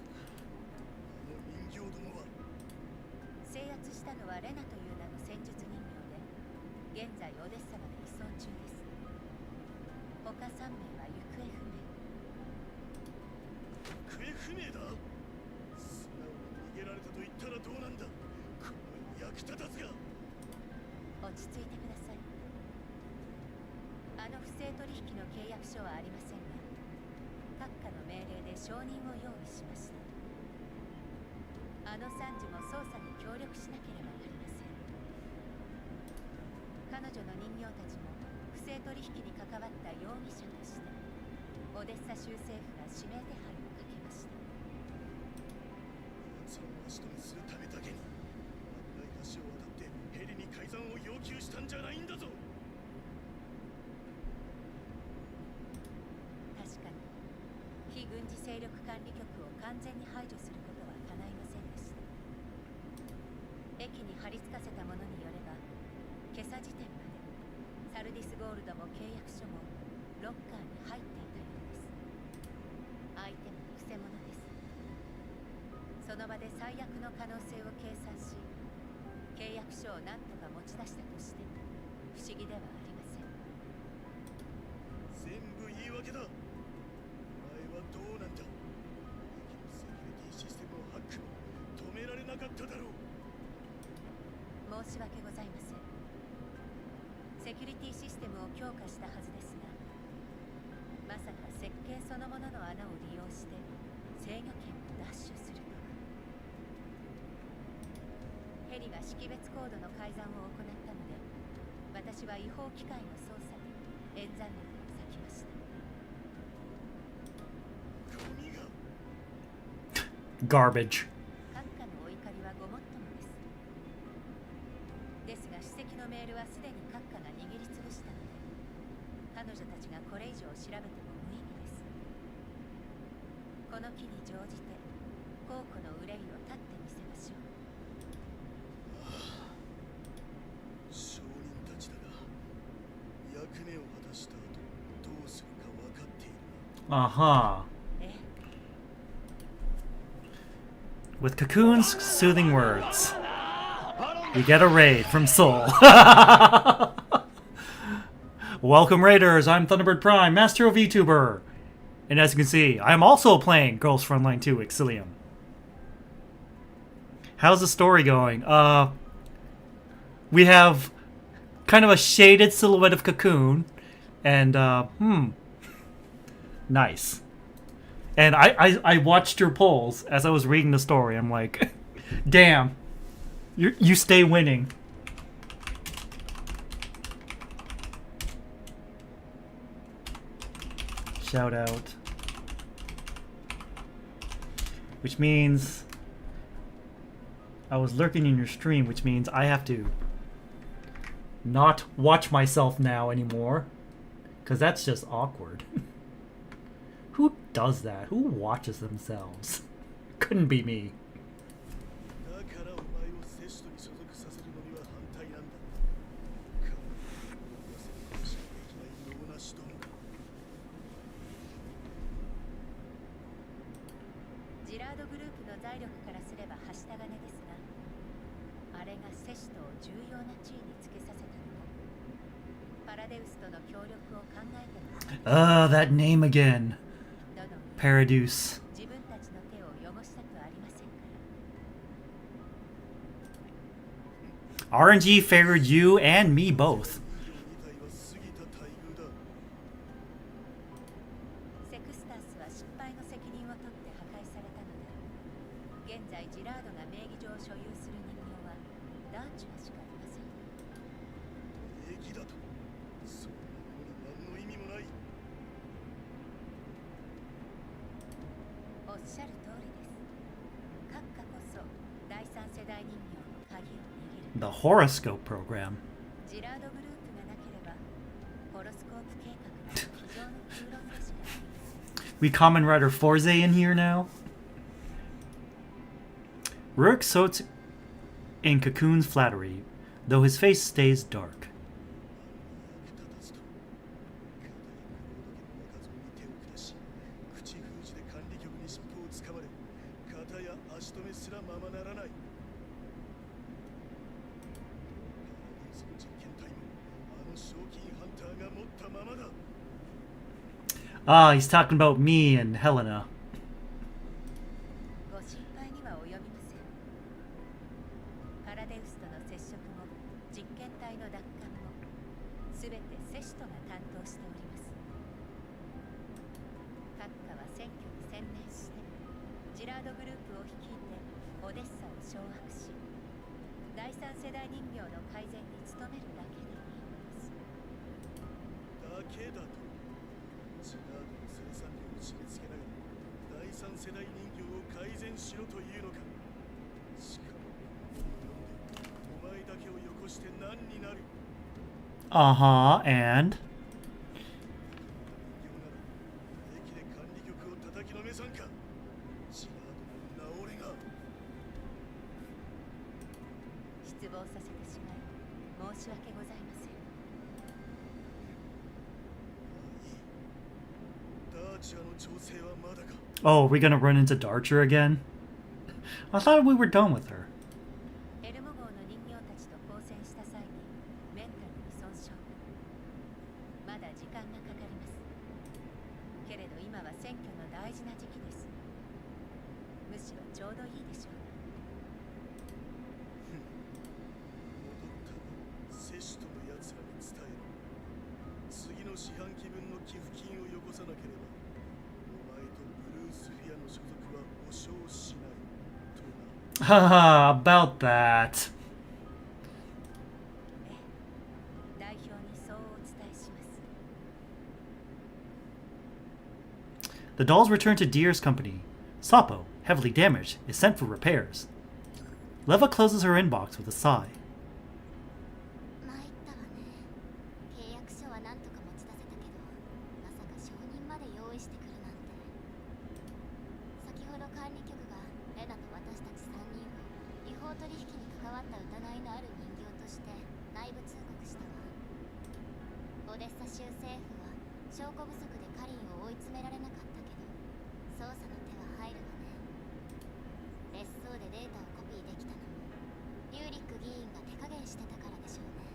勢力管理局を完全に排除することは叶いませんでした。駅に貼り付かせたものによれば、今朝時点までサルディスゴールドも契約書もロッカーに入っていたようです。相手もくせ者です。その場で最悪の可能性を計算し、契約書を何とか持ち出したとして不思議ではありません。全部言い訳だ。お前はどうなんだ。駅のセキュリティシステムのハックも止められなかっただろう。申し訳ございません。セキュリティシステムを強化したはずですが、まさか設計そのものの穴を利用して制御権を奪取するとは。ヘリが識別コードの改ざんを行ったので、私は違法機械の操作に演算力を割きました。ゴミが Garbage. 閣下のお怒りはごもっともです。ですが指摘のメールはすでに閣下が握りつぶしたので、彼女たちがこれ以上調べても無意味です。この機に乗じて公庫の憂いを断ってみせましょう。証人たちだが、役目を果たした後どうするか分かっているな。Uh-huh. ええ、 With Cocoon's soothing words, we get a raid from Seoul. Welcome, Raiders. I'm Thunderbird Prime, Master of VTuber. And as you can see, I am also playing Girls Frontline 2 Exilium. How's the story going? We have kind of a shaded silhouette of Cocoon. And, nice. And I watched your polls as I was reading the story. I'm like, damn, you stay winning. Shout out. Which means I was lurking in your stream, which means I have to not watch myself now anymore. Because that's just awkward. Who does that? Who watches themselves? Couldn't be me. だからお前をセシトに所属させるのには反対なんだ。彼女を痩せることしかできない脳なしどもか。ジラードグループの財力からすればはした金ですが、あれがセシトを重要な地位につけさせたのも、パラデウスとの協力を考えてます。That name again. どの Paradeus. 自分たちの手を汚したくありませんから。RNG favored you and me both. 2体は過ぎた待遇だ。セクスタースは失敗の責任を取って破壊されたので、現在ジラードが名義上所有する人形はダーチュラしかありません。名義だと。そんなものに何の意味もない。おっしゃる通りです。閣下こそ第三世代人形の鍵を握る。 The horoscope program. ジラードグループがなければ、ホロスコープ計画の机上の空論でしかありません。 We Kamen Rider Forze in here now. Rourke soaks in Cocoon's flattery, though his face stays dark. 役立たずと。片やクロード家の若造に手を下し、口封じで管理局に尻尾をつかまれ、片や足止めすらままならない。その実験体もあの賞金ハンターが持ったままだ。Ah, he's talking about me and Helena. ご心配には及びません。パラデウスとの接触も実験体の奪還も全てセシトが担当しております。閣下は選挙に専念してジラードグループを率いてオデッサを掌握し、第三世代人形の改善に努めるだけでいいのです。だけだと。ジラードの生産量を締め付けながら第三世代人形を改善しろというのか。しかもお前だけをよこして何になる。 Uh-huh, and 人形なら駅で管理局を叩きのめさんか。望させてしまい申し訳ございません。ダーチャーの調整はまだか。 Oh, are we gonna run into Darcher again? I thought we were done with her. エルモ号の人形たちと交戦した際にメンタルに損傷。まだ時間がかかります。けれど今は選挙の大事な時期です。むしろちょうどいいでしょう。戻ったらセシュとのやつらに伝えろ。次の四半期分の寄付金をよこさなければお前とブルースフィアの所属は保証しないとな。Haha, about that. 代表にそうお伝えします。 The dolls return to Deer's company. Sapo, heavily damaged, is sent for repairs. Leva closes her inbox with a sigh. 参ったわね。契約書はなんとか持ち出せたけど、まさか承認まで用意してくるなんて。先ほど管理局がレナと私たち3人を違法取引に関わった疑いのある人形として内部通告したわ。オデッサ州政府は証拠不足でカリンを追い詰められなかったけど、捜査の手は入るわね。別荘でデータをコピーできたのもリューリック議員が手加減してたからでしょうね。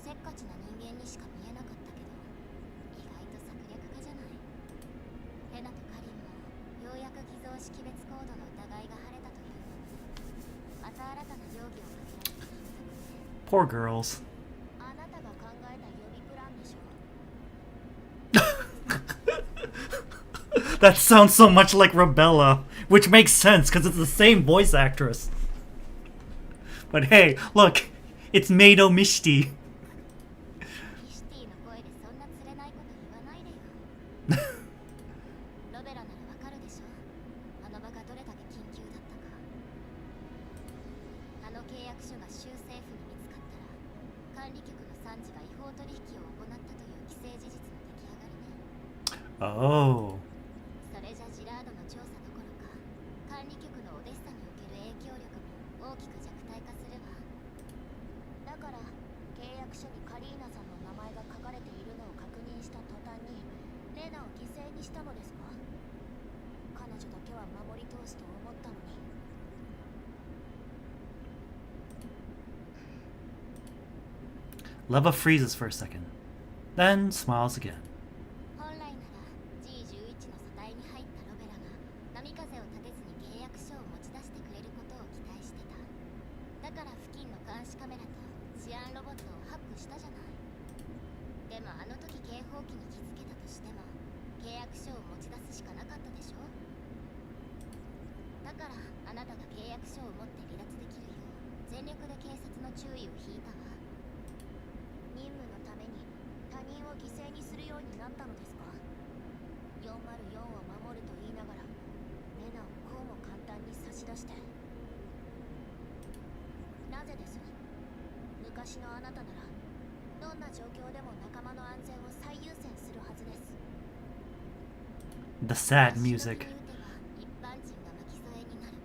せっかちな人間にしか見えなかったけど、意外と策略家じゃない。レナとカリンもようやく偽造識別コードの疑いが晴れたというのに、また新たな容疑をかけられているんだよね。Poor girls. あなたが考えた予備プランでしょ。 That sounds so much like Rebella, which makes sense because it's the same voice actress. But hey, look, it's Meido Mishti. ミシティの声でそんな釣れないこと言わないでよ。ロベラならわかるでしょ。あの場がどれだけ緊急だったか。あの契約書が州政府に見つかったら、管理局の参事が違法取引を行ったという既成事実の出来上がりね。 Oh. それじゃジラードの調査どころか、管理局のオデッサにおける影響力も大きく弱体化するわ。だから契約書にカリーナさんの名前が書かれているのを確認した途端にレナを犠牲にしたのですか。彼女だけは守り通すと思ったのに。 Leva freezes for a second, then smiles again. 本来なら G11 の素体に入ったロベラが波風を立てずに契約書を持ち出してくれることを期待してた。だから付近の監視カメラと治安ロボットをハックしたじゃない。でもあの時警報器に気づけたとしても契約書を持ち出すしかなかったでしょ。だからあなたが契約書を持って離脱できるよう全力で警察の注意を引いたわ。任務のために他人を犠牲にするようになったのですか。404を守ると言いながらレナをこうも簡単に差し出して。なぜです。昔のあなたならどんな状況でも仲間の安全を最優先するはずです。 The sad music. 一般人が巻き添えになる。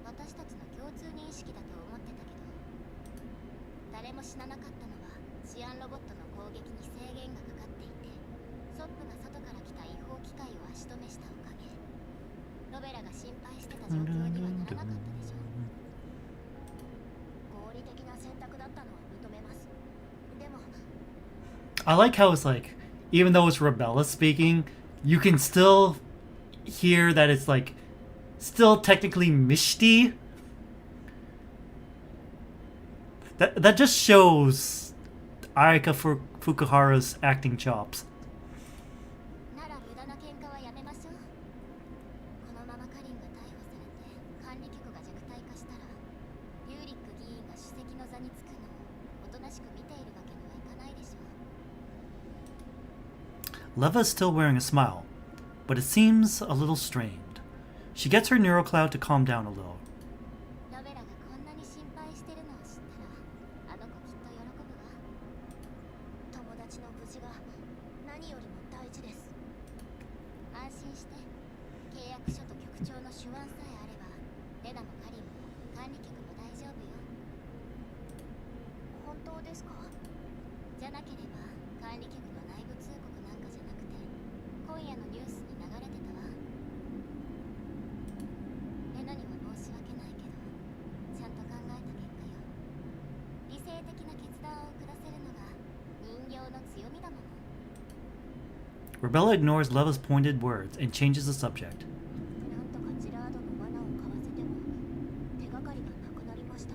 私たちの共通認識だと思ってたけど、誰も死ななかったのは治安ロボットの攻撃に制限がかかっていて、ソップが外から来た違法機械を足止めしたおかげ。ロベラが心配してた状況にはならなかったでしょ。合理的な選択だったのは認めます。でも I like how it's like, even though it's Rebella speaking, you can still hear that it's like still technically Mishti. That just shows Ayaka Fukuhara's acting chops. なら無駄な喧嘩はやめましょう。このままカリンが逮捕されて管理局が弱体化したら、リューリック議員が主席の座につくのをおとなしく見ているわけにはいかないでしょう。 Leva is still wearing a smile, but it seems a little strained. She gets her neurocloud to calm down a little. ロベラがこんなに心配してるのを知ったら、あの子きっと喜ぶわ。友達の無事が何よりも大事です。安心して、契約書と局長の手腕さえあれば、レナもカリンも管理局も大丈夫よ。当ですか？じゃなければ管理局の内部通告なんかじゃなくて今夜のニュースに流れてたわ。レナには申し訳ないけどちゃんと考えた結果よ。理性的な決断を下せるのが人形の強みだもの。 Rebella ignores Leva's pointed words and changes the subject. なんとかジラードの罠を買わせても手がかりがなくなりました。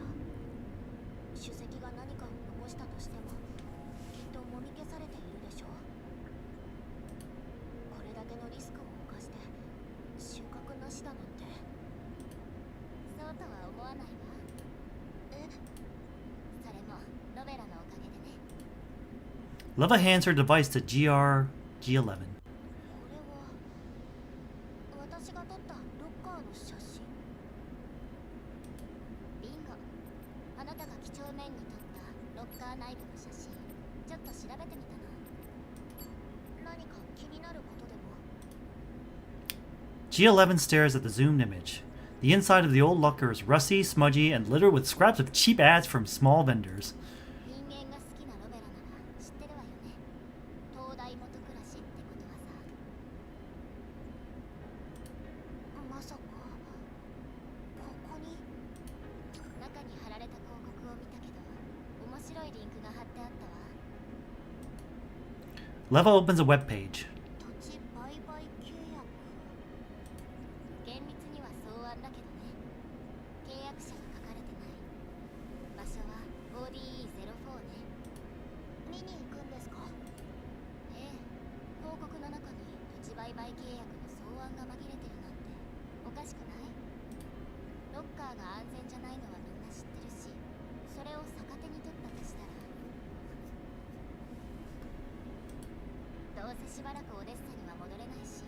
主席が何かを残したとしてもきっともみ消されているでしょう。これだけのリスクを冒して収穫なしだなんて。そうとは思わないわ。え、それもロベラのおかげでね。 Leva hands her device to G11. これは私が撮ったロッカーの写真。ビンゴ。あなたが几帳面に撮ったロッカー内部の写真ちょっと調べてみたの。何か気になることでも？ G11 stares at the zoomed image. The inside of the old locker is rusty, smudgy, and littered with scraps of cheap ads from small vendors. 人間が好きなロベラなら知ってるわよね。東大元暮らしってことはさ。まさかここに？中に貼られた広告を見たけど面白いリンクが貼ってあったわ。 Leva opens a web page. 土地売買契約。厳密には草案だけどね。契約者が書かれてない。場所は ODE04 ね。見に行くんですか？ええ。広告の中に土地売買契約の草案が紛れてるなんておかしくない？ロッカーが安全じゃないのはみんな知ってるし、それを逆手に取ったとしたら。どうせしばらくオデッサには戻れないし、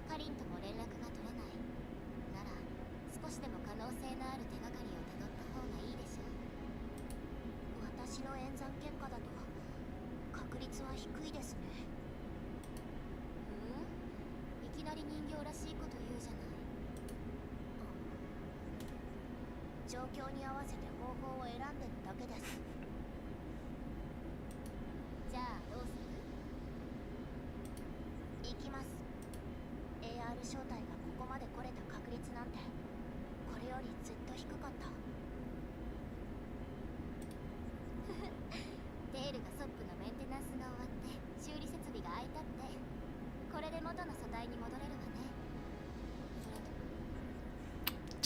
カリンとも連絡が取れないなら少しでも可能性のある手がかりをたどった方がいいでしょ。私の演算結果だと確率は低いですね。いきなり人形らしいこと言うじゃない。状況に合わせて方法を選んでるだけです。じゃあどうする？行きます。 AR 招待がここまで来れた確率なんてこれよりずっと低かった。テールがソップのメンテナンスが終わって修理設備が空いたって。これで元の素体に戻れるわね。そ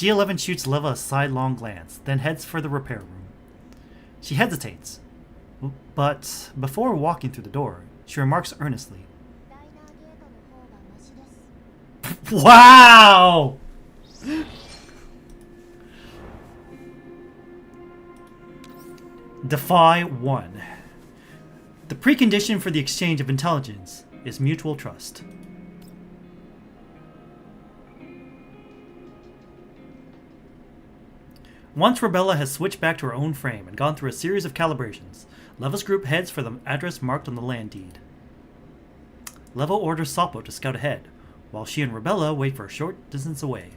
れと G11 shoots Leva a sidelong glance, then heads for the repair room. She hesitates, but before walking through the door, she remarks earnestly, ダイナーゲートの方がマシです。 Wow! Defy 1. The precondition for the exchange of intelligence is mutual trust. Once Rebella has switched back to her own frame and gone through a series of calibrations, Leva's group heads for the address marked on the land deed. Leva orders Sapo to scout ahead, while she and Rebella wait for a short distance away.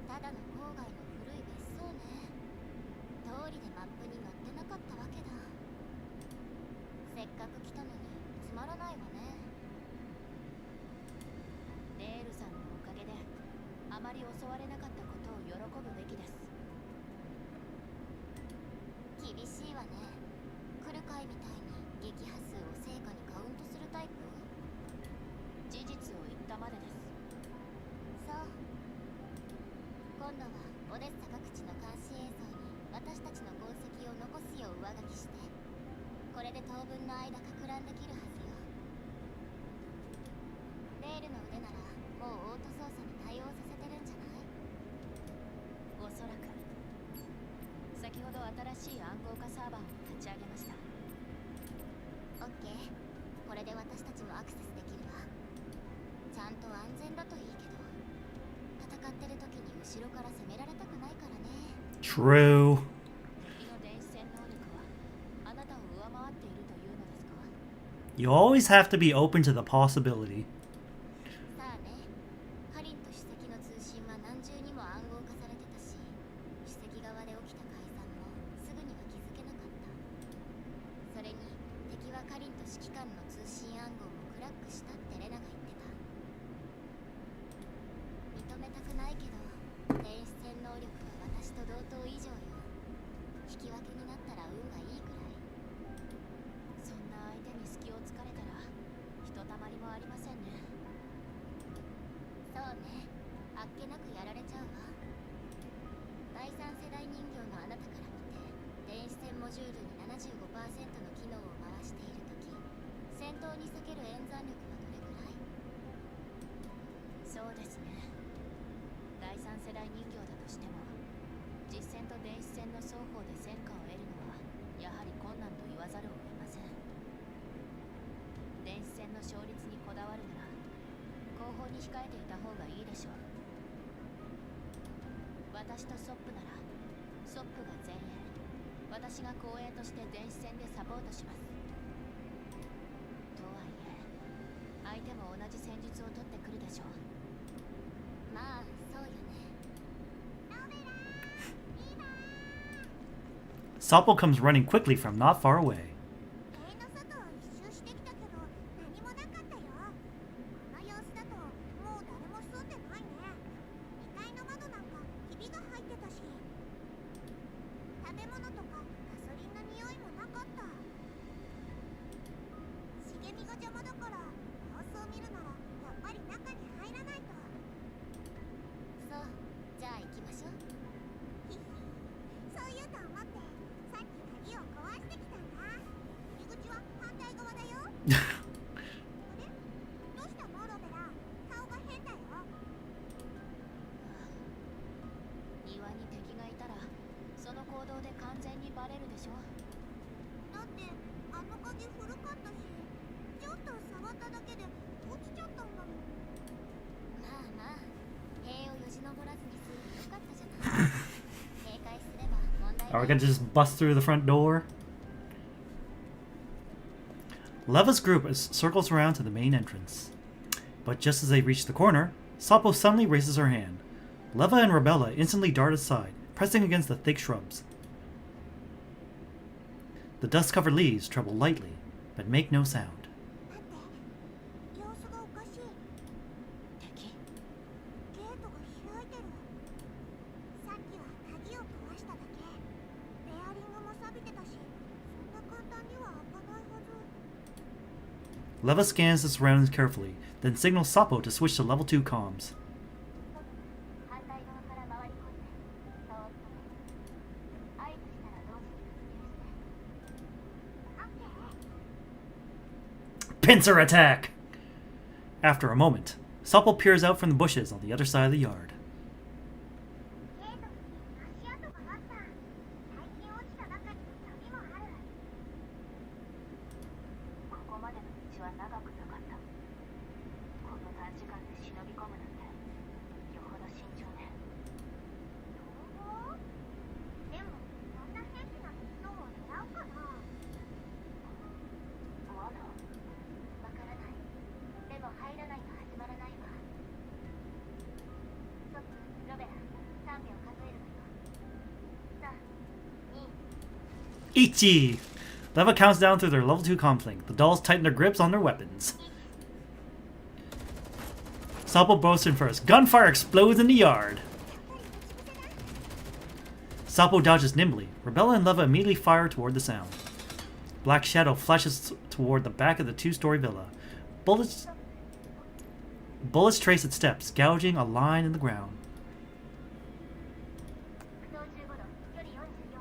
ただの郊外の古い別荘ね。通りでマップに載ってなかったわけだ。せっかく来たのにつまらないわね。レールさんのおかげであまり襲われなかったことを喜ぶべきです。厳しいわね。来る回みたいに撃破数を成果にカウントするタイプ？事実を言ったまでです。そう。今度はオデッサ各地の監視映像に私たちの痕跡を残すよう上書きして、これで当分の間かく乱できるはずよ。レールの腕ならもうオート操作に対応させてるんじゃない？おそらく。先ほど新しい暗号化サーバーを立ち上げました。オッケー。これで私たちもアクセスできるわ。ちゃんと安全だといいけど、戦ってる時に後ろから攻められたくないからね。 True. 敵の電子戦能力はあなたを上回っているというのですか？ You always have to be open to the possibility. さあね。カリンと主席の通信は何重にも暗号化されてたし、主席側で起きた改ざんもすぐには気づけなかった。リンと指揮官の通信暗号もクラックしたってレナが言ってた。認めたくないけど電子戦能力は私と同等以上よ。引き分けになったら運がいいくらい。そんな相手に隙を突かれたらひとたまりもありませんね。そうね、あっけなくやられちゃうわ。第三世代人形のあなたから見て、電子戦モジュールに 75% の機能を回しているとき、戦闘に避ける演算力はどれくらい？そうですね。第三世代人形だとしても、実戦と電子戦の双方で戦果を得るのはやはり困難と言わざるを得ません。電子戦の勝率にこだわるなら後方に控えていた方がいいでしょう。私とソップならソップが前衛、私が後衛として電子戦でサポートします。とはいえ相手も同じ戦術を取ってくるでしょう。まあそうよね。 Sopple comes running quickly from not far away. 塀の外を一周してきたけど何もなかったよ。この様子だともう誰も住んでないね。2階の窓なんかひびが入ってたし、食べ物とかガソリンの匂いもなかった。茂みが邪魔だから様子を見るならやっぱり中に入らないと。そう、じゃあ行きましょう。ひひ、そういうと思ってさっき鍵を壊してきたんだ。入り口は反対側だよ。あれ、どうしたのロベラ、顔が変だよ。庭に敵がいたらその行動で完全にバレるでしょ。だってあの鍵古かったし、ちょっと触っただけで落ちちゃったんだもん。まあまあ、塀をよじ登らずに済んでよかったじゃない。警戒すれば問題 Are we ない。 gonna just bust through the front door? Leva's group circles around to the main entrance. But just as they reach the corner, Sopple suddenly raises her hand. Leva and Rebella instantly dart aside, pressing against the thick shrubs. The dust-covered leaves tremble lightly, but make no sound. 待って、様子がおかしい。敵？ゲートが開いてる。さっきは鍵を壊しただけ。ベアリングも錆びてたし、そんな簡単には開かないはず。 Leva scans the surroundings carefully, then signals Soppo to switch to level 2 comms. 反対側から回り込んで、そーっとね。合図したら同時に突入して。オッケー。 Pincer attack! After a moment, Sopple peers out from the bushes on the other side of the yard. ゲートに足跡があった。最近落ちた中に錆もある。ここまでの道は長くなかった。この短時間で忍び込むなんてよほど慎重ね。でも、そんな兵器なのを狙うかな。まだわからない。でも入らないと始まらないわ。ソップ、ロベラ、3秒数えるわよ。3、2、 Ichi! Leva counts down through their level 2 comms link. The dolls tighten their grips on their weapons. Sopple bursts in first. Gunfire explodes in the yard. Soppo dodges nimbly. Rebella and Leva immediately fire toward the sound. Black shadow flashes toward the back of the two-story villa. Bullets trace its steps, gouging a line in the ground. 不動15度、距離44。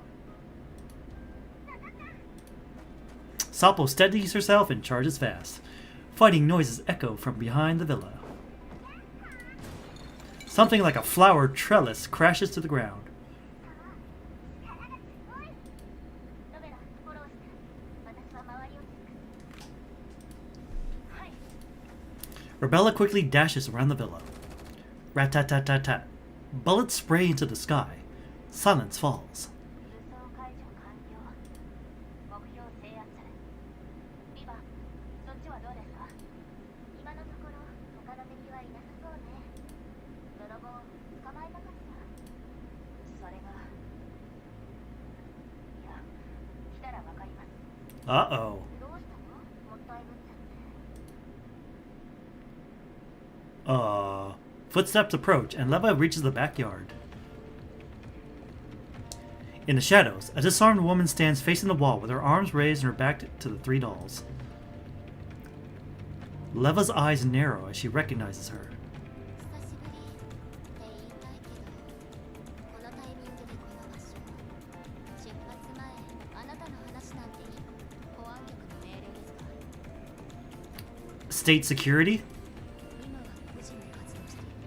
Soppo steadies herself and charges fast. Fighting noises echo from behind the villa. Something like a flower trellis crashes to the ground. 力がすごい。ロベラ、フォローして。私は周りをチェック。はい。 Rebella quickly dashes around the villa. Rat-tat-tat-tat-tat. Bullets spray into the sky. Silence falls. 武装解除完了。目標制圧。リバ、そっちはどうですか？今のところ他の敵はいなさそうね。泥棒を捕まえたかしら。それが。いや、来たらわかります。Uh-oh. どうしたの？ Footsteps approach, and Leva reaches the backyard. In the shadows, a disarmed woman stands facing the wall with her arms raised and her back to the three dolls. Leva's eyes narrow as she recognizes her. 久しぶりって言いたいけど、このタイミングでこの場所。出発前、あなたの話なんていい？保安局の命令ですか？ State security? 今は個人で活動している。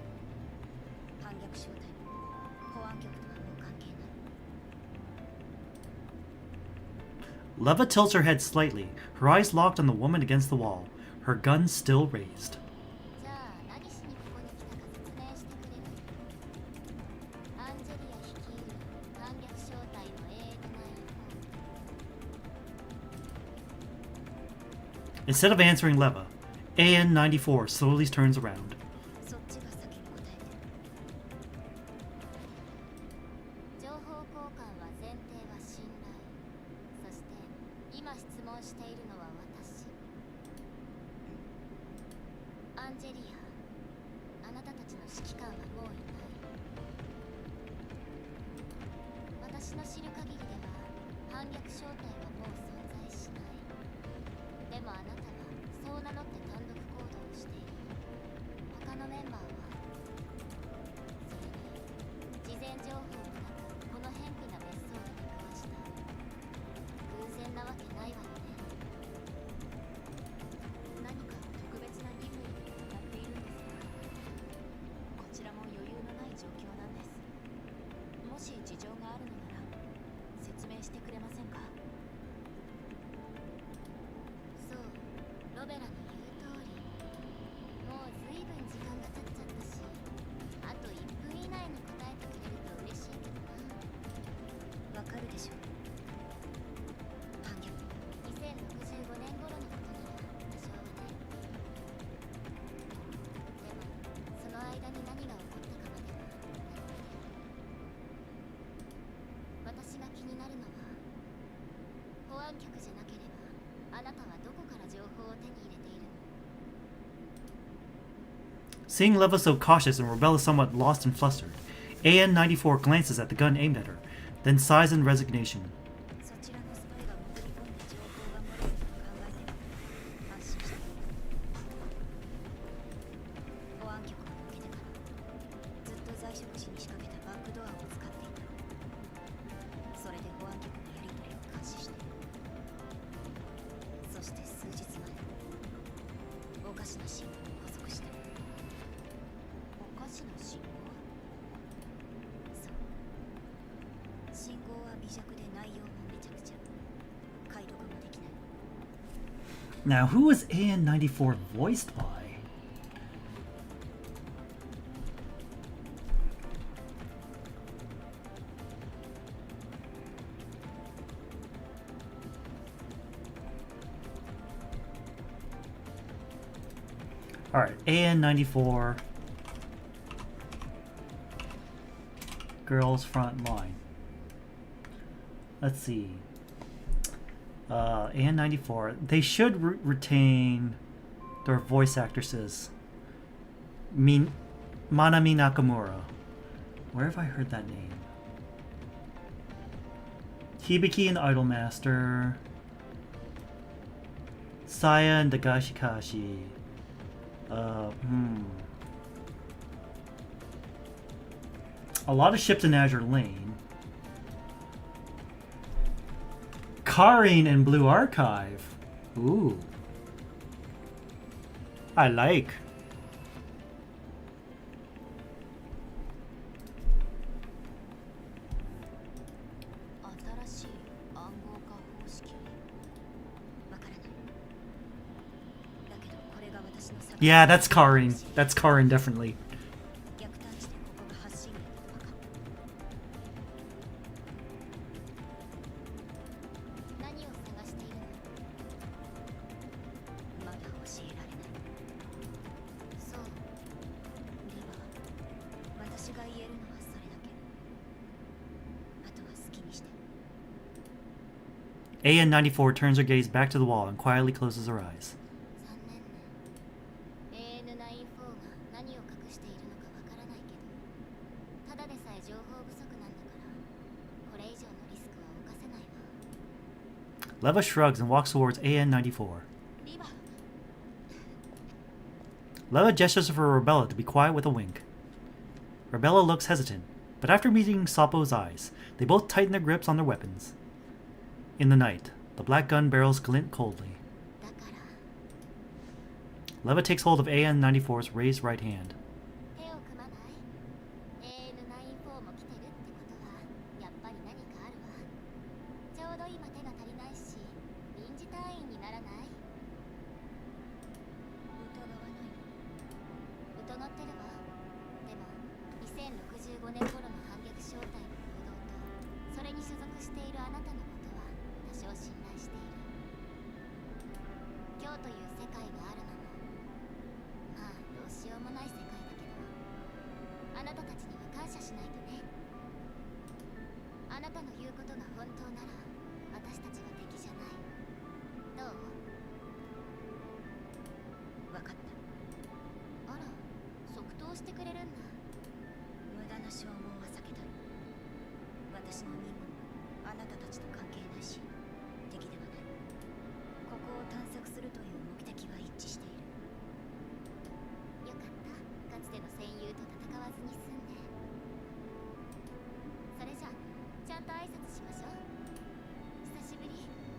反逆正体も保安局とはもう関係ない。 Leva tilts her head slightly, her eyes locked on the woman against the wall, her gun still raised. じゃあ何しにここに来たか説明してくれる？アンジェリア率いる反逆正体のAN94。 Instead of answering Leva, AN94 slowly turns around. そっちが先に答えて。情報交換は前提は信頼。そして今質問しているのは私。アンジェリア、あなたたちの指揮官はもういない。私の知る限りでは反逆正体はもう存在しない。でもあなたはそう名乗って単独行動をしている。他のメンバーはそれに事前情報もなくこの偏僻な別荘で出くわした。偶然なわけないわよね。何か特別な任務に当たっているんですか？こちらも余裕のない状況なんです。もし事情があるのなら説明してくれませんか？そう、ロベラの言う通り。もう随分時間が経っちゃったし、あと1分以内に答えてくれると嬉しいけどな。わかるでしょ？反逆。2065年頃のことなら多少はね。でもその間に何が起こったかまでは私が気になるのは、保安局じゃなければあなたはどこから情報を手に入れているの？ Seeing Leva so cautious and Rebella somewhat lost and flustered, AN94 glances at the gun aimed at her, then sighs in resignation. そちらのスパイが潜り込んで情報が漏れると考えても安心して。保安局が抜けてからずっと在職時に仕掛けたバックドアを使っていた。それで保安局のやり取りを監視して。そして数日前、おかしな信号を捕捉した。おかしな信号？そう。信号は微弱で内容もめちゃくちゃ。解読もできない。 Now, who was AN94 voiced by? Alright, AN94 Girls Frontline. Let's see. AN94. They should retain their voice actresses. Manami Nakamura. Where have I heard that name? Hibiki and Idolmaster. Saya and Dagashikashi. A lot of ships in Azure Lane. Karin in Blue Archive. Ooh. I like. Yeah, that's Karin. That's Karin, definitely. AN94 turns her gaze back to the wall and quietly closes her eyes. 残念ね。AN94 が何を Leva shrugs and walks towards AN-94. リバ Leva gestures for Rebella to be quiet with a wink. Rebella looks hesitant, but after meeting Sapo's eyes, they both tighten their grips on their weapons. In the night, the black gun barrels glint coldly. だから Leva takes hold of AN-94's raised right hand. 手を組まない AN-94 も来てるってことはやっぱり何かあるわちょうど今手が足りないし臨時隊員にならない疑わないの？疑ってるわでも2065年頃の反逆正体の行動とそれに所属しているあなたのことは多少信頼している今日という世界があるのもまあどうしようもない世界だけどあなたたちには感謝しないとねあなたの言うことが本当なら私たちは敵じゃないどう分かった。あら即答してくれるんだ無駄な消耗は避けたい。私の任務もあなたたちと関係ないし、敵ではない。ここを探索するという目的は一致している。よかったかつての戦友と戦わずに済んでそれじゃちゃんと挨拶しましょう久しぶり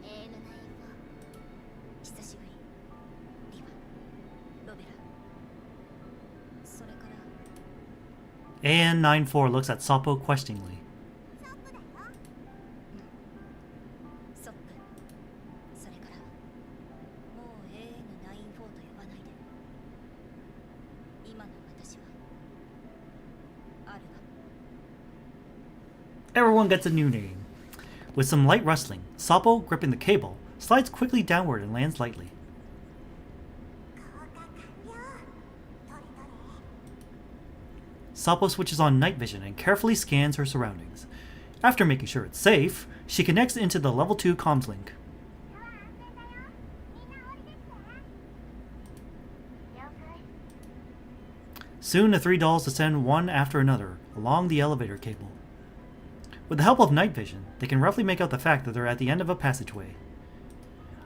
AN-94 久しぶり。リヴァ、ロベラ。それから AN-94 looks at Sapo questioningly. ソップ。それからもう AN-94 と呼ばないで。今の私はアルガ。 Everyone gets a new name. With some light rustling, Sapo, gripping the cable, slides quickly downward and lands lightly. Sapo switches on night vision and carefully scans her surroundings. After making sure it's safe, she connects into the level 2 comms link. Soon the three dolls descend one after another along the elevator cable. With the help of night vision, they can roughly make out the fact that they're at the end of a passageway.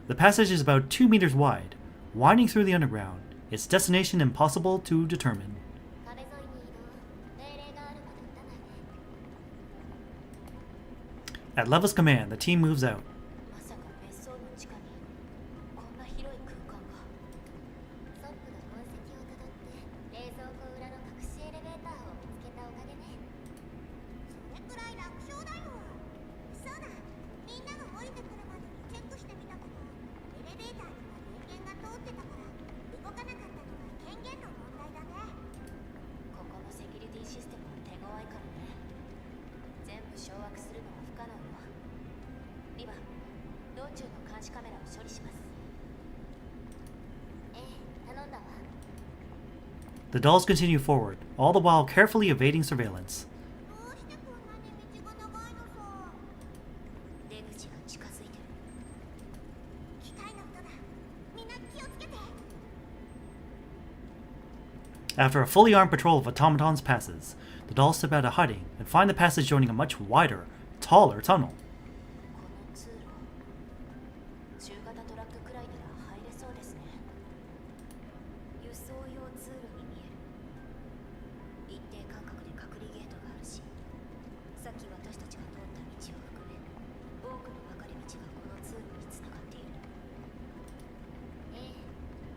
The passage is about 2 meters wide, winding through the underground, its destination impossible to determine. 壁沿いに移動命令があるまで撃たないで At Leva's command, the team moves out. まさか別荘の地下にこんな広い空間が。ソップの痕跡をたどって冷蔵庫裏の隠しエレベーターを見つけたおかげねそれくらい楽勝だよそうだみんなが降りてくるまでにチェックしてみたけどエレベーターには電源が通ってたから動かなかったのは権限の問題だねここのセキュリティシステムは手強いからね。全部掌握するのは不可能よ。リヴァ、道中の監視カメラを処理します。ええ頼んだわ The dolls continue forward, all the while carefully evading surveillance. どうしてこんなに道が長いのさ出口が近づいてる。機械の音だみんな気をつけて After a fully armed patrol of automatons passes, the dolls step out of hiding and find the passage joining a much wider, taller tunnel. この通路、中型トラックくらいなら入れそうですね。輸送用通路に見える。一定間隔で隔離ゲートがあるし、さっき私たちが通った道を含め、多くの分かれ道がこの通路につながっている。ええ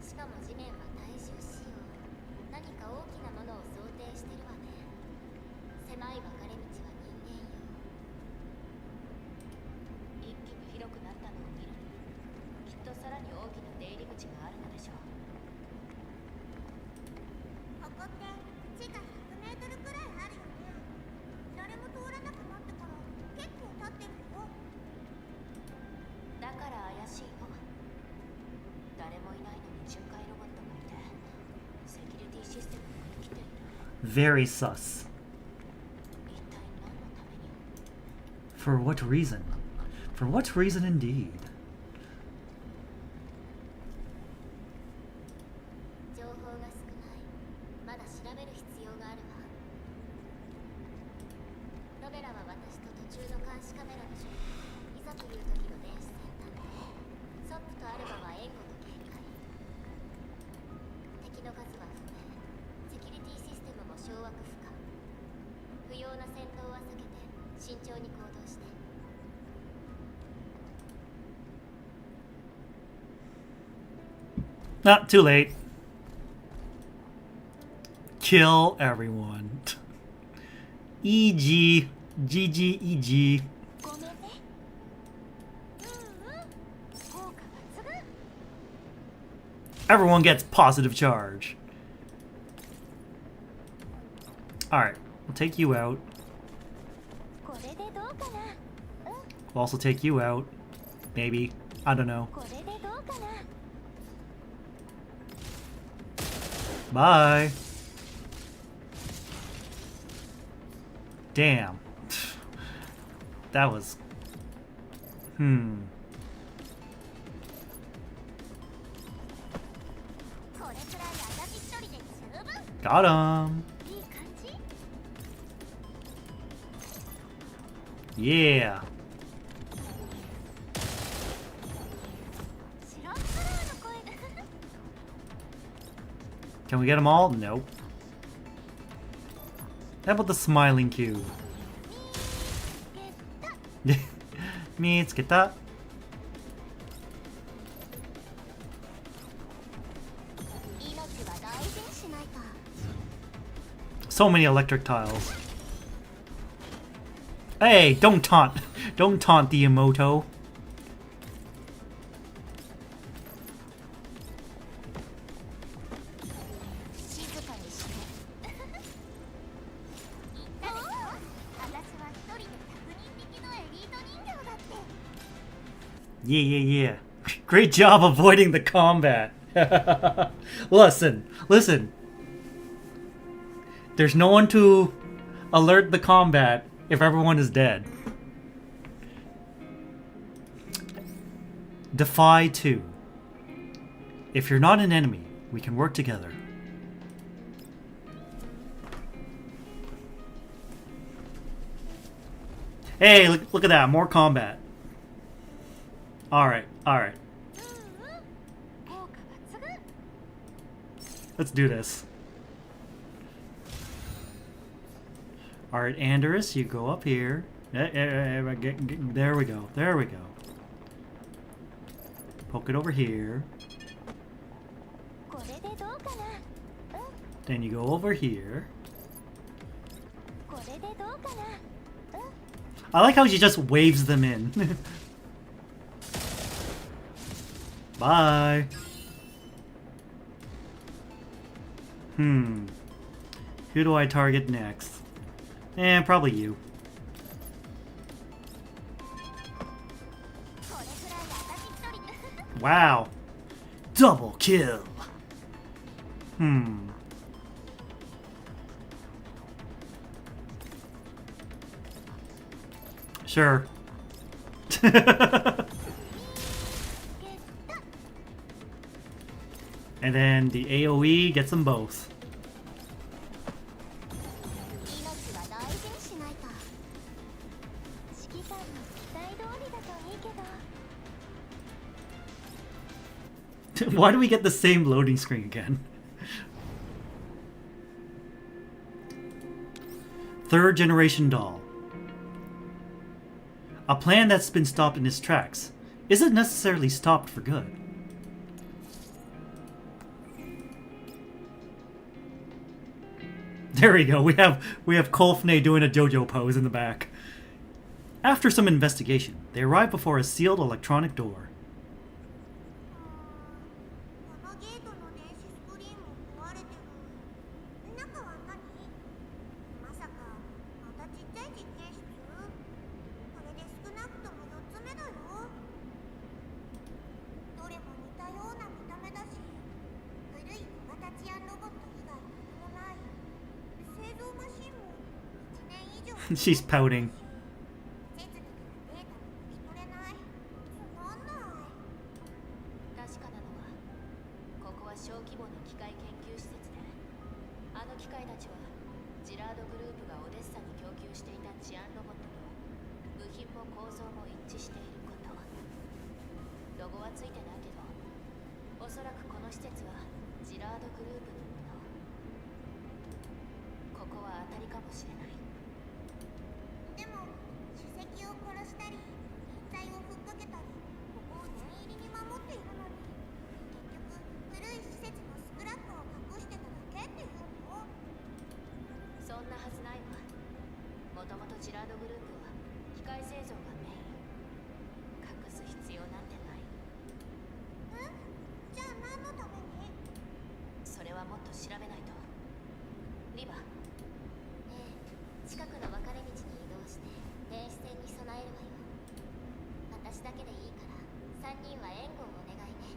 しかも地面は体重仕様何か大きなものを想定してるわね狭い分かれ道は人間用一気に広くなったのを見るに、きっとさらに大きな出入り口があるのでしょう。ここって地下100メートルくらいあるよね誰も通らなくなってから結構経ってるよだから怪しいの。誰もいないのに巡回ロボットがいて、セキュリティシステムも生きている。 Very sus. 一体何のために。 For what reason? For what reason indeed? 情報が少ないまだ調べる必要があるわロベラは私と途中の監視カメラの処理いざという時の電子先端で Not too late. Kill everyone. EG. GG EG. ごめんね。効果抜群。 Everyone gets positive charge. Alright, we'll take you out. これでどうかな。We'll also take you out. Maybe. I don't know. これでどうかな。 Bye. Damn. That was...これくらい私一人で十分。 Got him. いい感じ。 Yeah. 白カラーの声が。 Can we get them all? Nope. How about the smiling cube? 見つけた. 命は大事にしないと。 So many electric tiles. Hey, don't taunt. Don't taunt the Emoto. 静かにして。言ったでしょ。私は一人で100人匹のエリート人形だって。 Yeah. Great job avoiding the combat. Listen. There's no one to alert the combat if everyone is dead. Defy 2. If you're not an enemy, we can work together. Hey, look at that. More combat. Alright. 効果抜群。 Let's do this. Alright, Andrus, you go up here. There we go. Poke it over here. これでどうかな。 Then you go over here. これでどうかな。 I like how she just waves them in. Bye. Who do I target next? Probably you. これくらい私一人で。 Wow. Double kill. Sure. And then the AoE gets them both. 命は大事にしないと。指揮官の期待通りだといいけど。 Why do we get the same loading screen again? Third generation doll. A plan that's been stopped in its tracks isn't necessarily stopped for good. There we go. We have Kolfne doing a JoJo pose in the back. After some investigation, they arrive before a sealed electronic door. このゲートの電子スクリーンも壊れてる。中は何？まさかまたちっちゃい実験室？これで少なくとも4つ目だよ。どれも似たような見た目だし、古い小型治安ロボット以外何もない。製造マシンも1年以上。She's pouting. 設備からデータも読み取れない。つまんない。確かなのはここは小規模な機械研究施設で、あの機械たちはジラードグループがオデッサに供給していた治安ロボットと部品も構造も一致していること。ロゴはついてないけど、おそらくこの施設はジラードグループのもの。ここは当たりかもしれない。でも主席を殺したり人材をふっかけたりここを念入りに守っているのに結局古いドグループは機械製造がメイン。隠す必要なんてない。じゃあ何のために？それはもっと調べないと。リバ、ええ、近くの分かれ道に移動して電子戦に備えるわよ。私だけでいいから3人は援護をお願いね。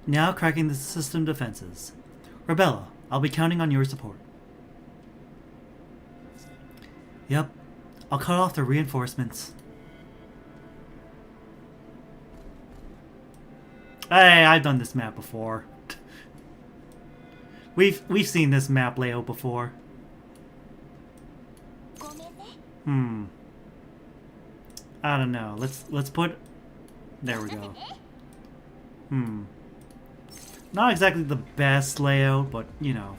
Now cracking the system defenses. Rebella, I'll be counting on your support. Yep, I'll cut off the reinforcements. Hey, I've done this map before. We've seen this map layout before. ごめんね。 I don't know. Let's put. There we go. Not exactly the best layout, but you know.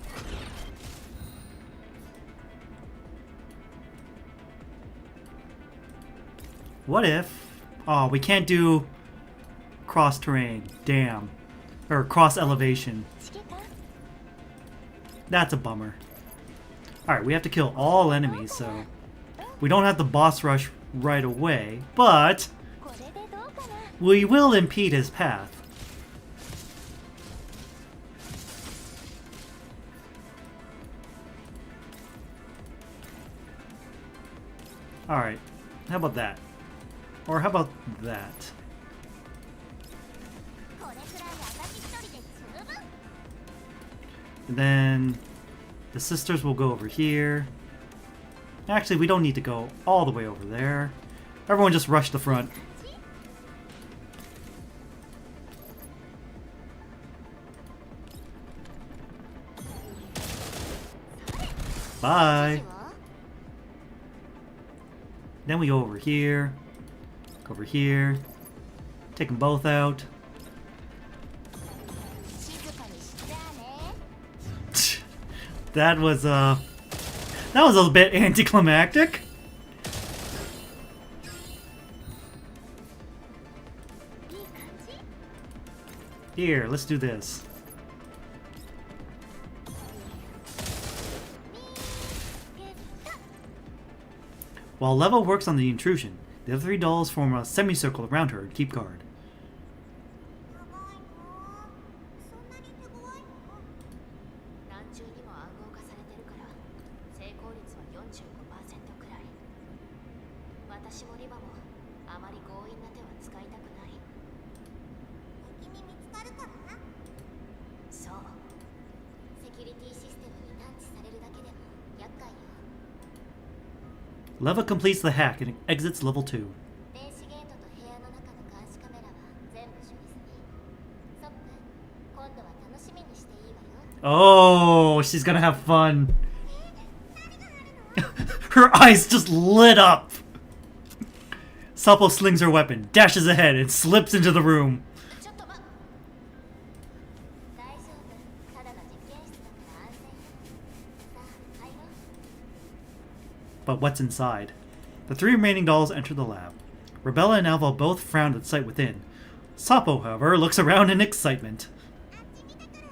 What if? Oh, we can't do cross terrain. Damn. Or cross elevation. チケか？ That's a bummer. Alright, we have to kill all enemies, so we don't have the boss rush right away, but これでどうかな？ we will impede his path. Alright, how about that? Or how about that? これくらい私一人で十分。 And then the sisters will go over here. Actually, we don't need to go all the way over there. Everyone just rush the front. Bye. Then we go over here. Go over here. Take them both out. 静かにしちゃあね。 That was a bit anticlimactic. いい感じ？ Here, let's do this. While Leva works on the intrusion, the other three dolls form a semicircle around her and keep guard. 長いの？そんなに手強いの？何重にも暗号化されてるから成功率は 45% くらい。私もリバもあまり強引な手は使いたくない。敵に見つかるかな？そう。セキュリティシステムに探知されるだけでも厄介よ。 Leva completes the hack and exits level 2. 電子ゲートと部屋の中の監視カメラは全部処理済み。ソップ、今度は楽しみにしていいわよ。 Oh, she's gonna have fun. Her eyes just lit up. Sapo slings her weapon, dashes ahead, and slips into the room. ちょっと待っ。大丈夫。ただの実験室だから安全よ。さあ、入ろう。 But what's inside? The three remaining dolls enter the lab. Rebella and Alva both frown at the sight within. Sapo, however, looks around in excitement. あっち見てくる。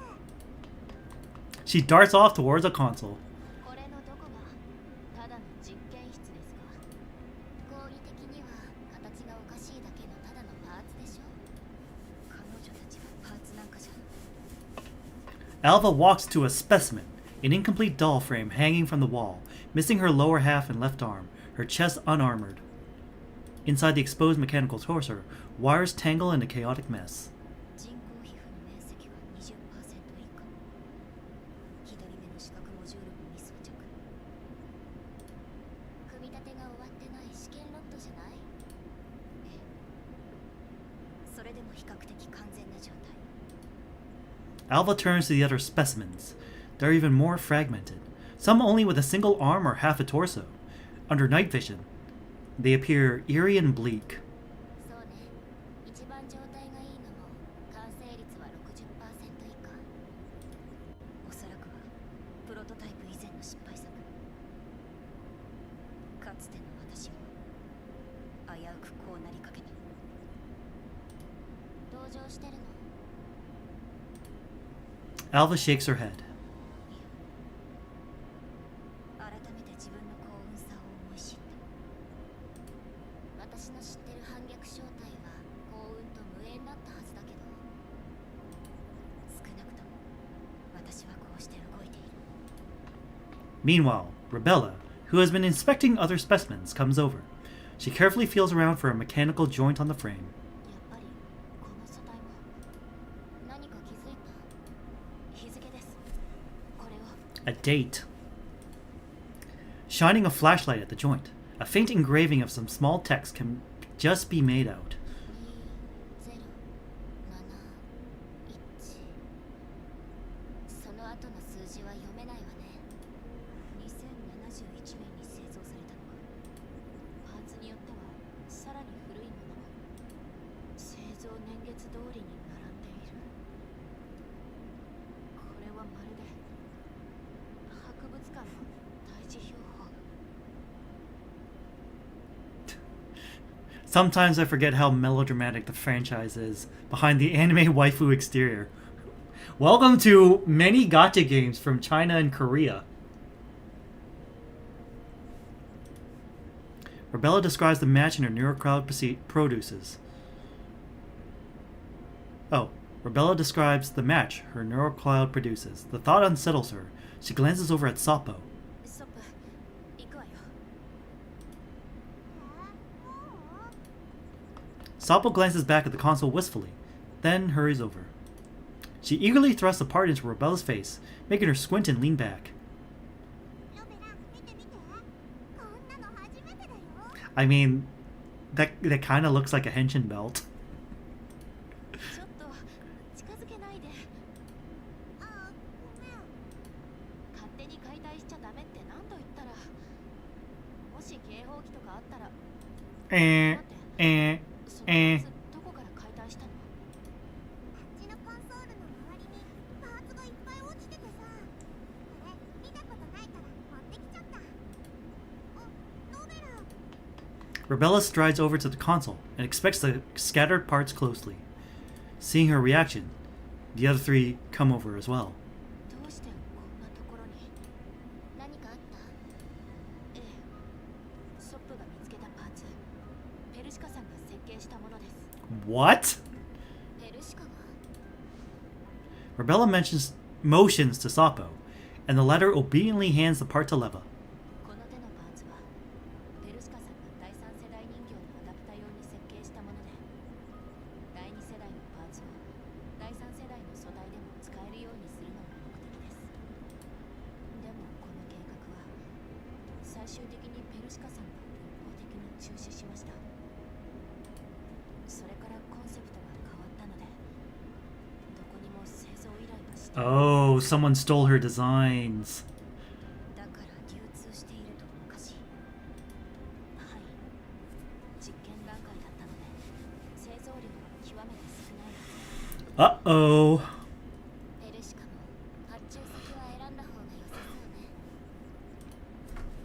She darts off towards a console. これのどこがただの実験室ですか？合理的には形がおかしいだけのただのパーツでしょ。彼女たちはパーツなんかじゃ。 Alva walks to a specimen, an incomplete doll frame hanging from the wall, missing her lower half and left arm, her chest unarmored. Inside the exposed mechanical torso, wires tangle in a chaotic mess. 人工皮膚の面積は 20% 以下。左目の視覚モジュールも未装着。組み立てが終わってない試験ロットじゃない？ええ。それでも比較的完全な状態。 Alva turns to the other specimens. They're even more fragmented, some only with a single arm or half a torso. Under night vision, they appear eerie and bleak. そうね。一番状態がいいのも完成率は 60% 以下。おそらくはプロトタイプ以前の失敗作。かつての私も危うくこうなりかけた。情してるの？ Alva shakes her head. 改めて自分の幸運さを思い知った。私の知ってる反逆正体は幸運と無縁だったはずだけど、少なくとも私はこうして動いている。 Meanwhile, Rebella, who has been inspecting other specimens, comes over. She carefully feels around for a mechanical joint on the frame. やっぱりこの素体も何か気づいた？日付です。これを。 A date. Shining a flashlight at the joint, a faint engraving of some small text can just be made out. 2071。その後の数字は読めないわね。2071年に製造されたのか。パーツによってはさらに古いものも製造年月通りに並んでいる。これはまるで博物館の大事標本。 Sometimes I forget how melodramatic the franchise is behind the anime waifu exterior. Welcome to many gacha games from China and Korea. Rebella describes the match in her neurocloud produces. Oh, Rebella describes the match her neurocloud produces. The thought unsettles her. She glances over at Sapo. ストップ。行くわよ。 Sapo glances back at the console wistfully, then hurries over. She eagerly thrusts a part into Rebella's face, making her squint and lean back. ロベラ、見て見て。こんなの初めてだよ。 I mean, that kind of looks like a henshin belt. ちょっと近づけないで。ああ、ごめん。勝手に解体しちゃダメって何度言ったら。もし警報器とかあったら。 Eh, 待って。 eh, その eh. パーツどこから解体したの？あっちのコンソールの周りにパーツがいっぱい落ちててさ。これ見たことないから持ってきちゃった。あ、ロベラ。 Rebella strides over to the console and inspects the scattered parts closely. Seeing her reaction, the other three come over as well. どうしてこんなところに？何かあった？ええ。ソップが見つけたパーツ。ペルシカさんが設計したものです。 What? ペルシカが？ Rebella motions to Sapo, and the latter obediently hands the part to Leva. この手のパーツはペルシカさんが第3世代人形のアダプタ用に設計したもので、第2世代のパーツを第3世代の素材でも使えるようにするのが目的です。でもこの計画は最終的にペルシカさんが一方的に中止しました。それからコンセプトが変わったので、どこにも製造依頼はしていない。 Oh, someone stole her designs. だから流通しているとおかしい。はい。実験段階だったので、製造量は極めて少ないはず。 Uh-oh. ペルシカも発注先は選んだ方が良さそうね。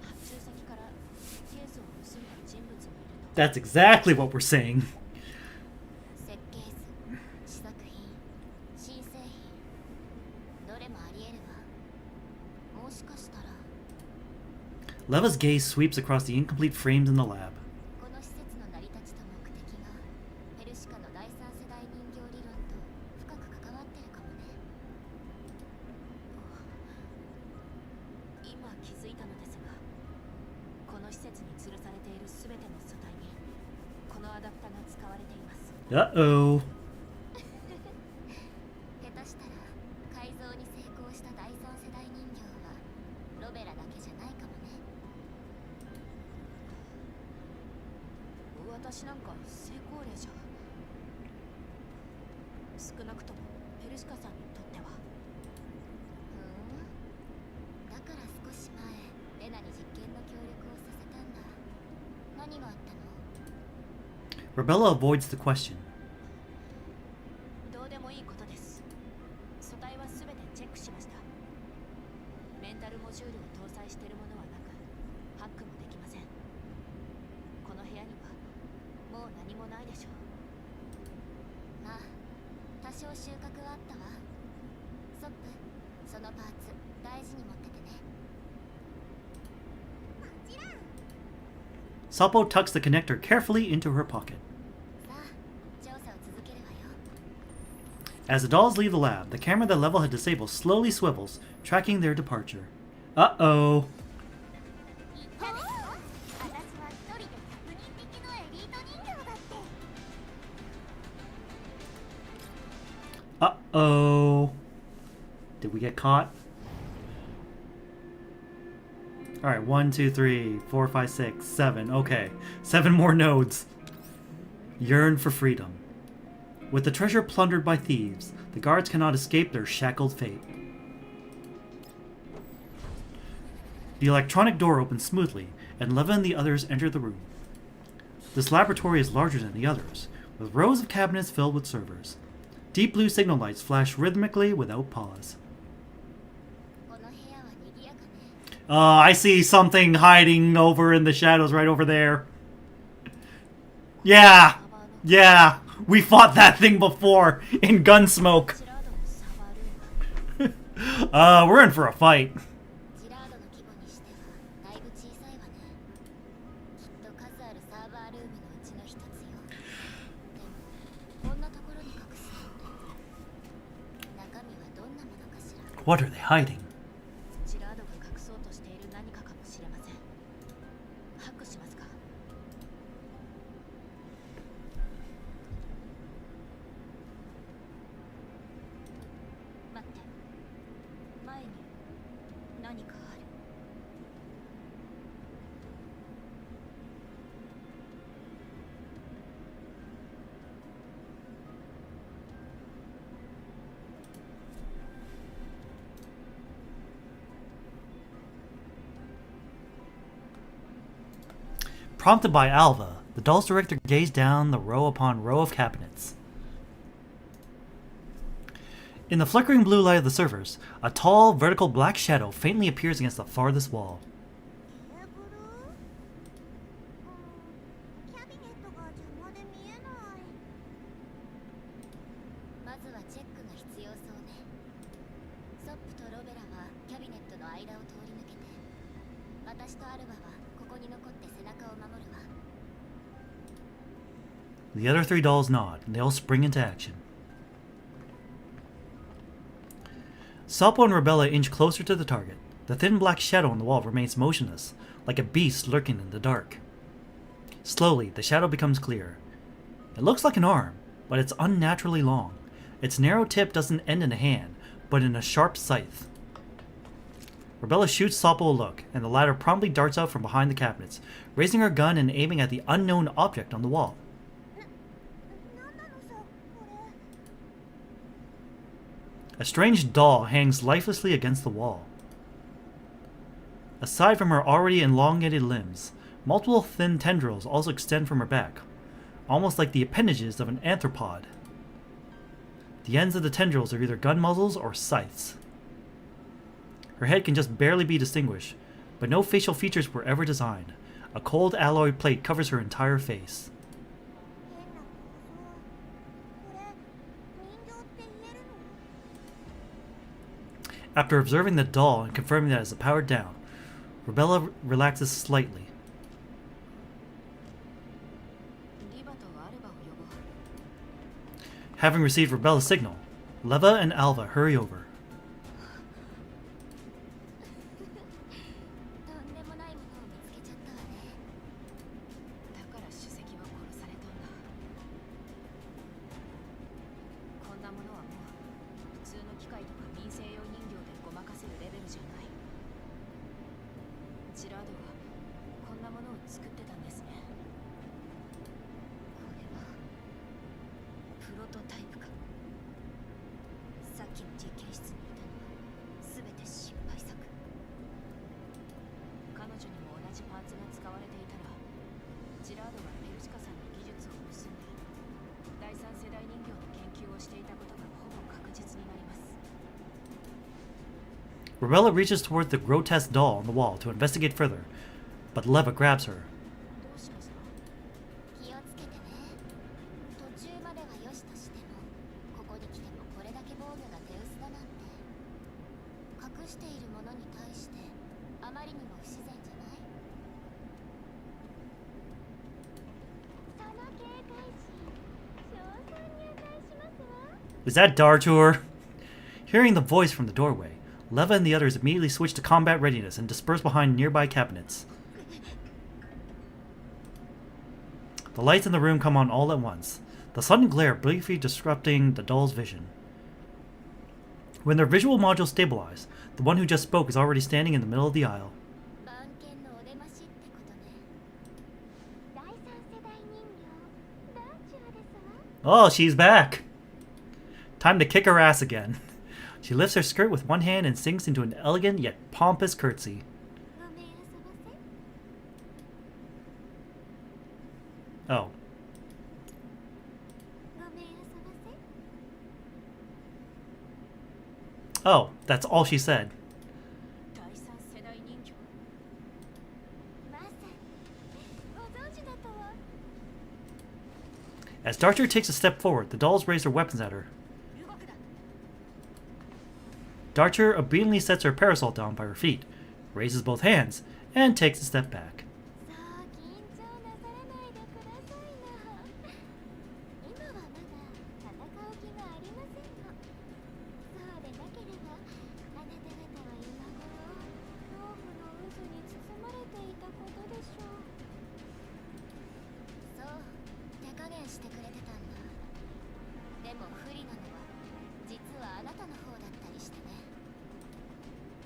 発注先からケースを盗んだ人物もいると。 That's exactly what we're saying. 設計図、試作品、新製品、どれもあり得るわ。もしかしたら Leva's gaze sweeps across the incomplete frames in the lab. この施設の成り立ちと目的がペルシカの第三世代人形理論と深く関わってるかもね。今気づいたのですが、この施設に吊るされているすべての素体にこのアダプタが使われています。 Uh-oh. 下手したら改造に成功した第三世代人形はロベラだけじゃないかもね。私なんか成功例じゃ。少なくともペルシカさんにとっては。だから少し前レナに実験の協力をさせたんだ。何があったの？ Rebella avoids the question. どうでもいいことです。素体はすべてチェックしました。メンタルモジュールを搭載しているものはなく、ハックもできません。この部屋にはもう何もないでしょう。まあ少収穫はあったわ。ソップ、そのパーツ大事に持っててね。もちろん。 Sapo tucks the connector carefully into her pocket. さあ、調査を続けるわよ。 As the dolls leave the lab, the camera that Level had disabled slowly swivels, tracking their departure. Uh-oh. 言ったでしょ、私は一人で100人匹のエリート人形だって。 Uh-oh. Did we get caught? Alright, 1, 2, 3, 4, 5, 6, 7. Okay. 7 more nodes. Yearn for freedom. With the treasure plundered by thieves, the guards cannot escape their shackled fate. The electronic door opens smoothly, and Leva and the others enter the room. This laboratory is larger than the others, with rows of cabinets filled with servers. Deep blue signal lights flash rhythmically without pause. この部屋は賑やかね。 I see something hiding over in the shadows right over there. Yeah! Yeah! We fought that thing before in Gunsmoke. ジラードのサーバールーム。 We're in for a fight. ジラードの規模にしてはだいぶ小さいわね。きっと数あるサーバールームのうちの一つよ。でもこんなところに隠すなんて、中身はどんなものかしら。 What are they hiding? ジラードが隠そうとしている何かかもしれません。ハックしますか？待って、前に何かある。 Prompted by Alva, the doll's director gazed down the row upon row of cabinets. In the flickering blue light of the servers, a tall, vertical black shadow faintly appears against the farthest wall. テーブル？キャビネットが邪魔で見えない。まずはチェックが必要そうね。ソップとロベラはキャビネットの間を通り抜けて、私とアルバはここに残って背中を守るわ。 The other 3 dolls nod, and they all spring into action. Sapo and Rebella inch closer to the target. The thin black shadow on the wall remains motionless, like a beast lurking in the dark. Slowly, the shadow becomes clear. It looks like an arm, but it's unnaturally long. Its narrow tip doesn't end in a hand, but in a sharp scythe. Rebella shoots Sapo a look, and the latter promptly darts out from behind the cabinets, raising her gun and aiming at the unknown object on the wall. なんなのさ、これ。 A strange doll hangs lifelessly against the wall. Aside from her already elongated limbs, multiple thin tendrils also extend from her back, almost like the appendages of an arthropod. The ends of the tendrils are either gun muzzles or scythes. Her head can just barely be distinguished, but no facial features were ever designed. A cold alloy plate covers her entire face. 変な構造。これ、人形って言えるの？ After observing the doll and confirming that it is powered down, Rebella relaxes slightly. リバとアルバを呼ぼう。 Having received Rebella's signal, Leva and Alva hurry over. とんでもないものを見つけちゃったわね。だから主席は殺されたんだ。こんなものはもう普通の機械とか民生用人形でごまかせるレベルじゃない。ジラードはこんなものを作ってたんですね。これはプロトタイプか。さっきの実験室にいたのは全て失敗作。彼女にも同じパーツが使われていたら、ジラードがペルチカさんの技術を盗んで第三世代人形の研究をしていたことがほぼ確実になります。 Rebella reaches toward the grotesque doll on the wall to investigate further, but Leva grabs her. どうしました？気をつけてね。途中まではよしとしても、ここに来てしているものに対してあまりにも不自然じゃない？その警戒心、賞賛に値しますわ。 Is that Dartur? Hearing the voice from the doorway, Leva and the others immediately switch to combat readiness and disperse behind nearby cabinets. The lights in the room come on all at once, the sudden glare briefly disrupting the doll's vision. When their visual modules stabilize, the one who just spoke is already standing in the middle of the aisle. 番犬のお出ましってことね。第三世代人形、ダーチューですわ。 Oh, she's back! Time to kick her ass again. She lifts her skirt with one hand and sinks into an elegant yet pompous curtsy. ごめんあそばせ。 Oh. ごめんあそばせ。 Oh, that's all she said. 第三世代人形。まさにご存知だとは。 As Darcher takes a step forward, the dolls raise their weapons at her. 動くな。 Darcher obediently sets her parasol down by her feet, raises both hands, and takes a step back. さあ緊張なさらないでくださいな。今はまだ戦う気がありませんの。そうでなければあなた方は今頃恐怖の渦に包まれていたことでしょう。そう手加減してくれてたんだ。でも不利なのは実はあなたの方だったりしてね。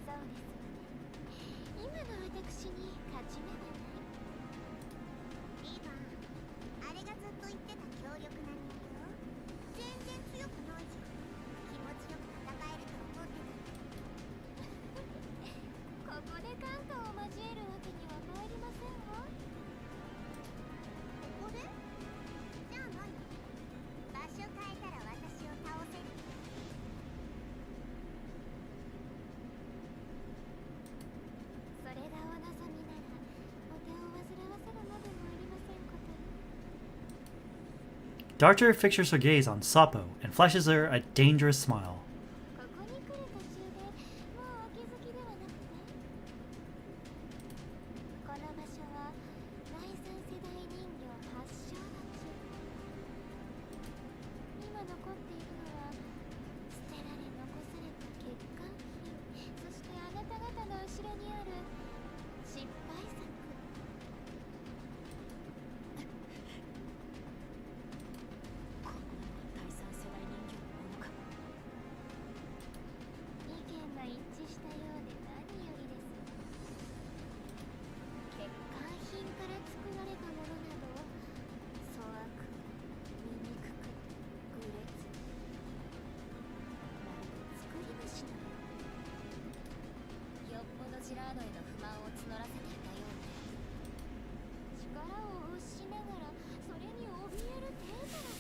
そうですわね。今の私に勝ち目はない。今あれがずっと言ってた強力な人形、全然強くないじゃん。気持ちよく戦えると思ってた。ここでカンタを交えるわけには参りませんわ。ここで？じゃあないの。場所変えたら私を倒せる。それがお望みならお手を煩わせるまでもありませんことよ。 Darcher fixes her gaze on Sapo and flashes her a dangerous smile. ここに来る途中でもうお気づきではなくて、この場所は第三世代人形発祥の地。今残っているのは捨てられ残された欠陥品、そしてあなた方の後ろにある失敗作。こんなのが第三世代人形のものか。意見が一致したようで何よりです。欠陥品から作られたものなど粗悪、醜く、愚劣、まるで作り主のよう。よっぽどジラードへの不満を募らせていたようで、力を欲しながらそれに怯える程度だ。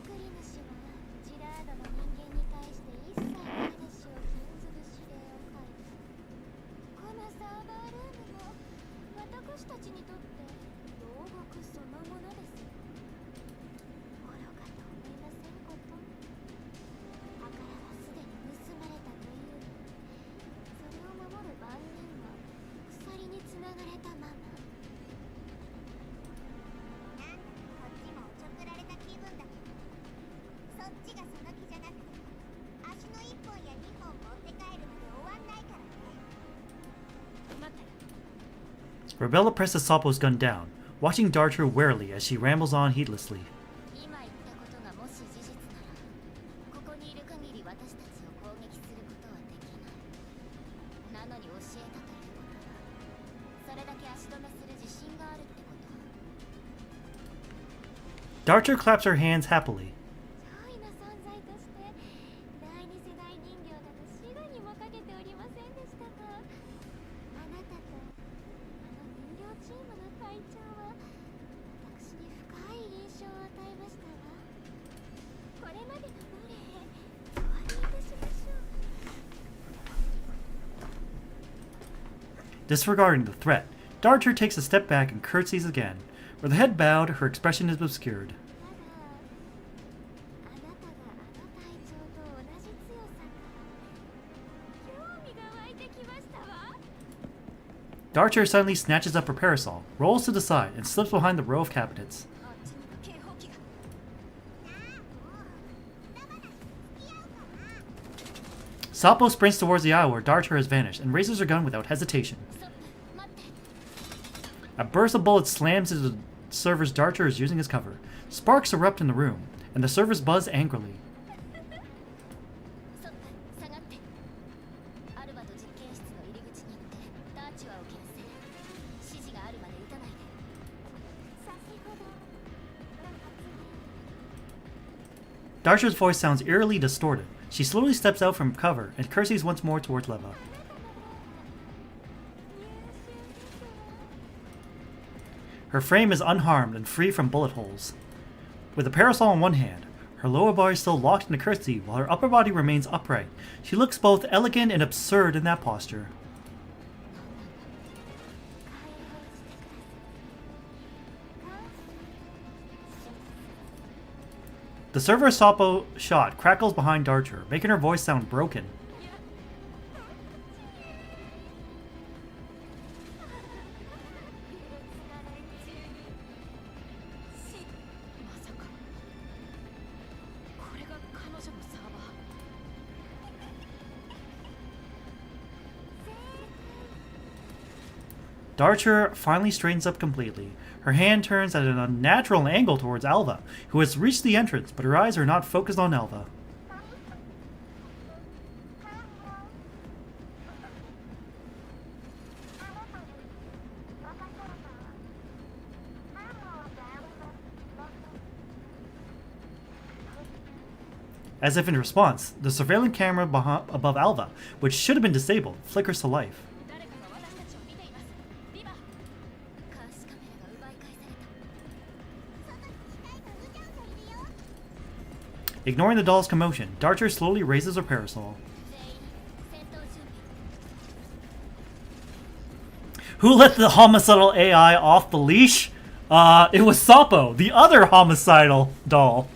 作り主はジラードの人間に対して一切の話を禁ずる指令を書いた。このサーバールームも私たちにとって牢獄そのものです。愚かと思いませんこと。宝はすでに盗まれたというのに、それを守る番人は鎖につながれたまま。なんだかこっちもおちょくられた気分だけど、そっちがその気じゃなくて足の1本や2本持って帰るまで終わんないからね。待って。 Rebella presses Sapo's gun down, watching Darcher warily as she rambles on heedlessly. 今言ったことがもし事実なら、ここにいる限り私たちを攻撃することはできない。なのに教えたということは、それだけ足止めする自信があるってこと。 Darcher claps her hands happily. 脅威の存在として第二世代人形だとシガにもかけておりませんでしたが、あなたとあの人形チームの会長は私に深い印象を与えましたわ。これまでの無礼終わりいたしましょう。 Disregarding the threat, Darcher takes a step back and curtsies again. With her head bowed, her expression is obscured. ただあなたがあの隊長と同じ強 Darcher suddenly snatches up her parasol, rolls to the side, and slips behind the row of cabinets. あっちには警報器が。 Sapo sprints towards the aisle where Darcher has vanished and raises her gun without hesitation. 待って A burst of bullets slams into the servers Darcher is using as cover. Sparks erupt in the room, and the servers buzz angrily. そ下がってアルバと実験室の入り口に行ってダーチュアを牽制指示があるまで撃たないで先ほど Darcher's voice sounds eerily distorted. She slowly steps out from cover and curtsies once more towards Leva. Her frame is unharmed and free from bullet holes. With a parasol in one hand, her lower body still locked in a curtsy while her upper body remains upright. She looks both elegant and absurd in that posture. The server Sapo shot crackles behind Darcher, making her voice sound broken. Darcher finally straightens up completely. Her hand turns at an unnatural angle towards Alva, who has reached the entrance, but her eyes are not focused on Alva. As if in response, the surveillance camera above Alva, which should have been disabled, flickers to life. 誰かが私たちを見ていますリバ監視カメラが奪い返された外に機械がうじゃうじゃいるよ Ignoring the doll's commotion, Darcher slowly raises her parasol. 全員戦闘準備 Who let the homicidal AI off the leash? It was Sapo, the other homicidal doll.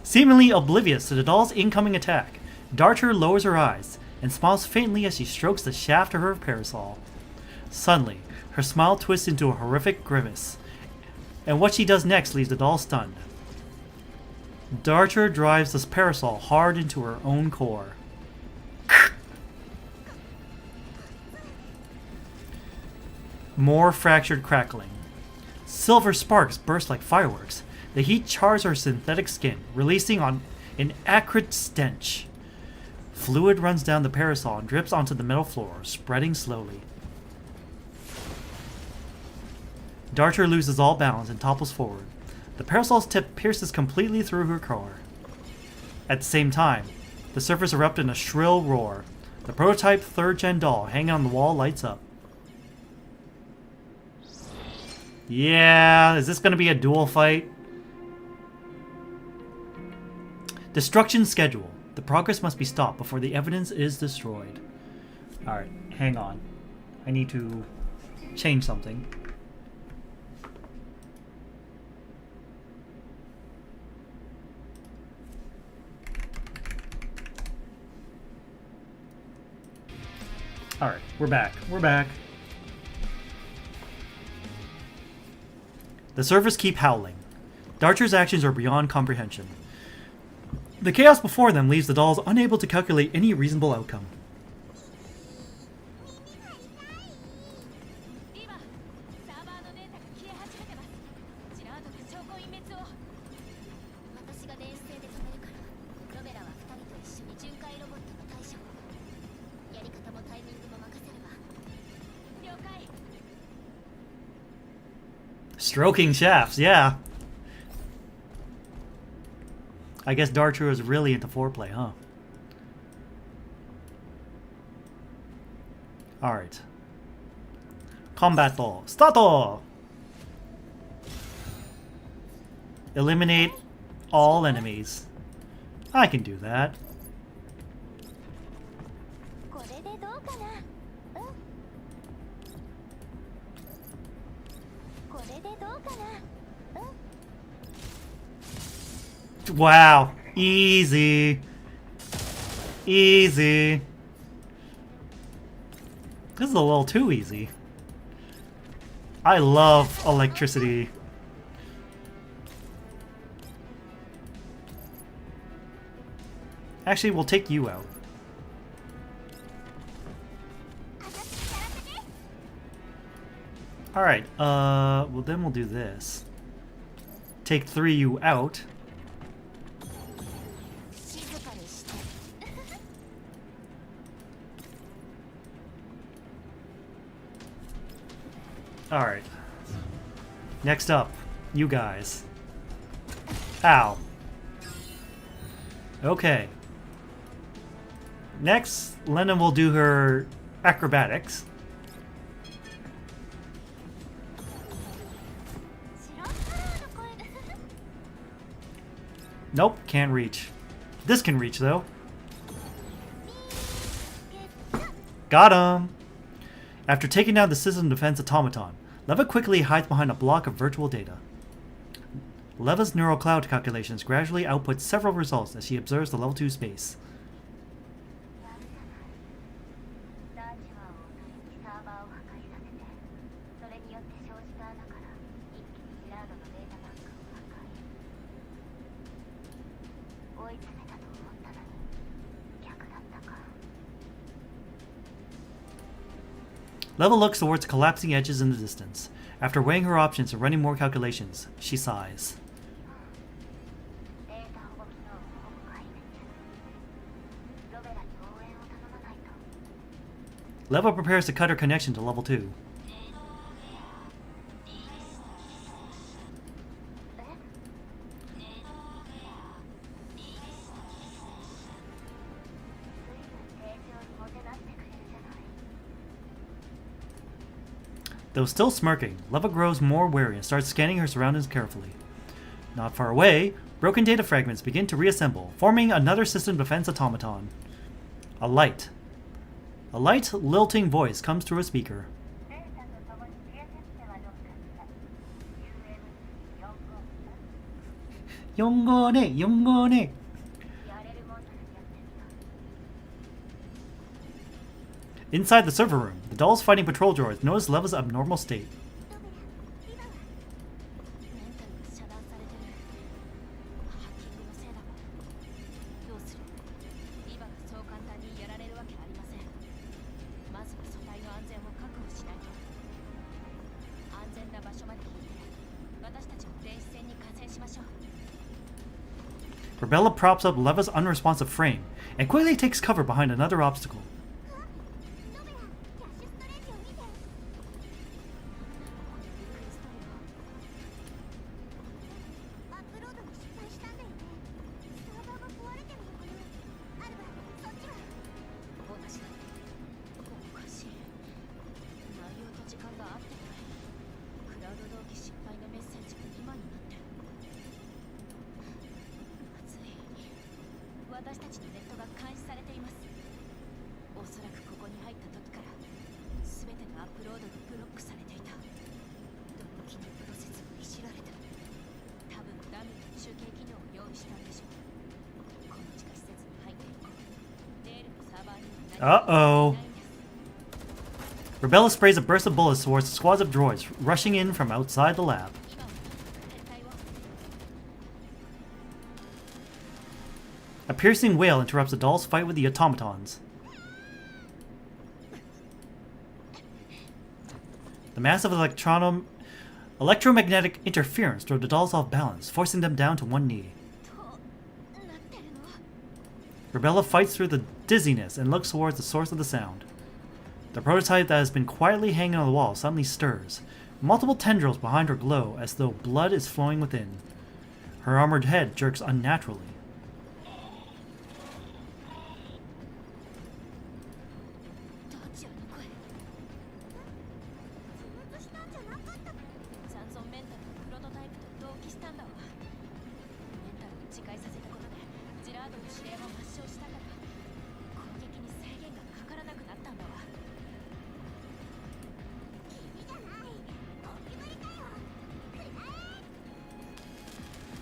Seemingly oblivious to the doll's incoming attack, Darcher lowers her eyes and smiles faintly as she strokes the shaft of her parasol. Suddenly, her smile twists into a horrific grimace, and what she does next leaves the doll stunned. Darcher drives this parasol hard into her own core. More fractured crackling. Silver sparks burst like fireworks. The heat chars her synthetic skin, releasing on an acrid stench. Fluid runs down the parasol and drips onto the metal floor, spreading slowly. Darcher loses all balance and topples forward. The parasol's tip pierces completely through her core. At the same time, the surface erupts in a shrill roar. The prototype 3rd-gen doll hanging on the wall lights up. Yeah, is this going to be a duel fight? Destruction schedule. The progress must be stopped before the evidence is destroyed. Alright, hang on. I need to change something. Alright, we're back. We're back. The servers keep howling. Darcher's actions are beyond comprehension. The chaos before them leaves the dolls unable to calculate any reasonable outcome. リバサーバーのデータが消え始めてますジラードが証拠隠滅を私が電子制で止めるからロベラは2人と一緒に巡回ロボットの対処をやり方もタイミングも任せれば了解 Stroking shafts, yeah. I guess Darcher is really into foreplay, huh? Alright. Combat doll. Start! Eliminate all enemies. I can do that. これでどうかなこれでどうかな Wow. Easy. Easy. This is a little too easy. I love electricity. Actually, we'll take you out. Alright, well then we'll do this. Take 3 you out. Alright. Next up, you guys. Ow. Okay. Next, Lena will do her acrobatics. Nope, can't reach. This can reach, though. Got him! After taking down the system defense automaton, Leva quickly hides behind a block of virtual data. Leva's neural cloud calculations gradually output several results as she observes the level 2 space. Leva looks towards the collapsing edges in the distance. After weighing her options and running more calculations, she sighs. Leva prepares to cut her connection to level 2. Though still smirking, Leva grows more wary and starts scanning her surroundings carefully. Not far away, broken data fragments begin to reassemble, forming another system defense automaton. A light, lilting voice comes through a speaker. Yongone, Yongone. Inside the server room, the dolls fighting patrol droids notice Leva's abnormal state. Rebella props up Leva's unresponsive frame and quickly takes cover behind another obstacle. Uh-oh. Rebella sprays a burst of bullets towards the squads of droids rushing in from outside the lab. A piercing wail interrupts the doll's fight with the automatons. The massive electromagnetic interference throws the dolls off balance, forcing them down to one knee. Rebella fights through the dizziness and looks towards the source of the sound. The prototype that has been quietly hanging on the wall suddenly stirs. Multiple tendrils behind her glow as though blood is flowing within. Her armored head jerks unnaturally.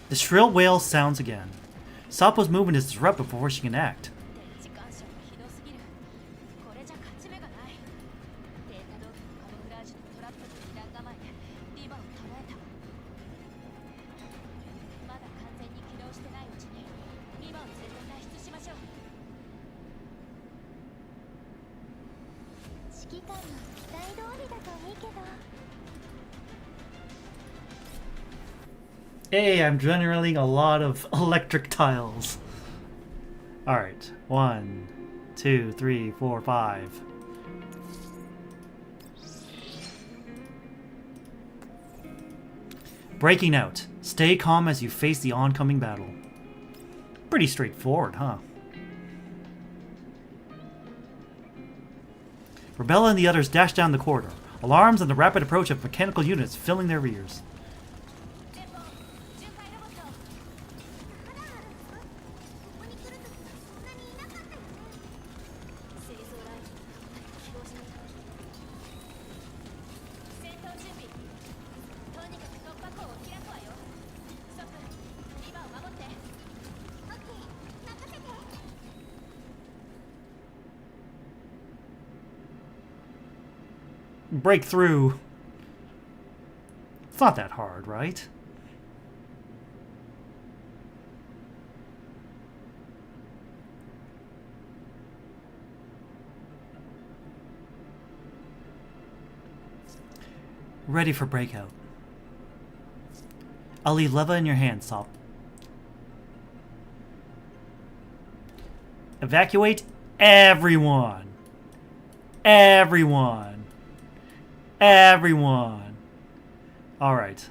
The shrill wail sounds again. Sapo's movement is disrupted before she can act. 揮官の期待通りだといいけど。 Hey, I'm generating a lot of electric tiles. Alright. 1, 2, 3, 4, 5. Breaking out. Stay calm as you face the oncoming battle. Pretty straightforward, huh? Rebella and the others dash down the corridor. Alarms and the rapid approach of mechanical units filling their rears. Break through. It's not that hard, right? Ready for breakout. I'll leave Leva in your hands, Sop. Evacuate everyone. Everyone. Everyone. All right.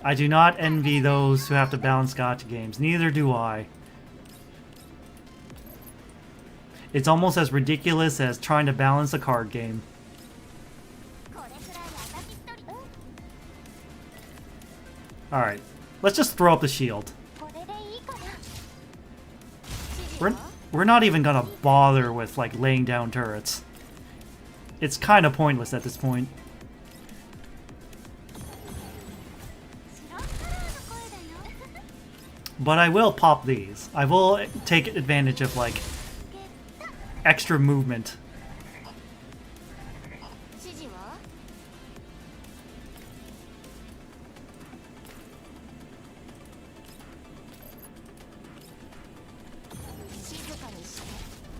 I do not envy those who have to balance gacha games. Neither do I. It's almost as ridiculous as trying to balance a card game. Alright. Let's just throw up the shield. We're not even gonna bother with, like, laying down turrets. It's kind of pointless at this point. But I will pop these. I will take advantage of, like, extra movement.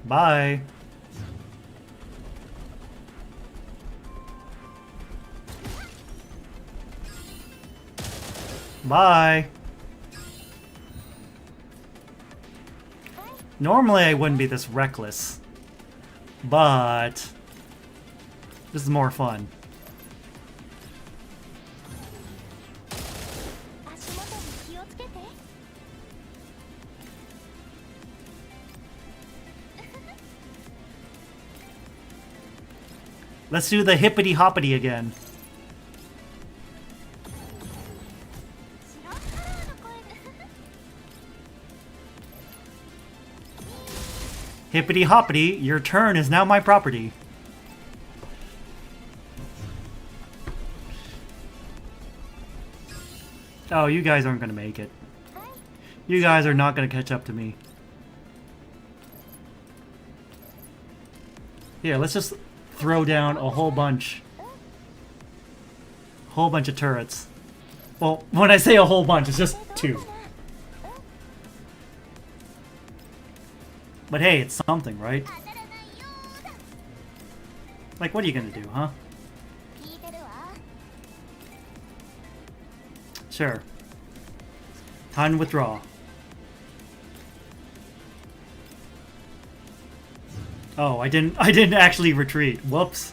Bye. Bye. Normally I wouldn't be this reckless, but this is more fun. Let's do the hippity hoppity again. Hippity hoppity, your turn is now my property. Oh, you guys aren't gonna make it. You guys are not gonna catch up to me. Yeah, let's just throw down a whole bunch of turrets. Well, when I say a whole bunch, it's just 2. But hey, it's something, right? Like, what are you gonna do, huh? Sure. Time to withdraw. Oh, I didn't actually retreat. Whoops.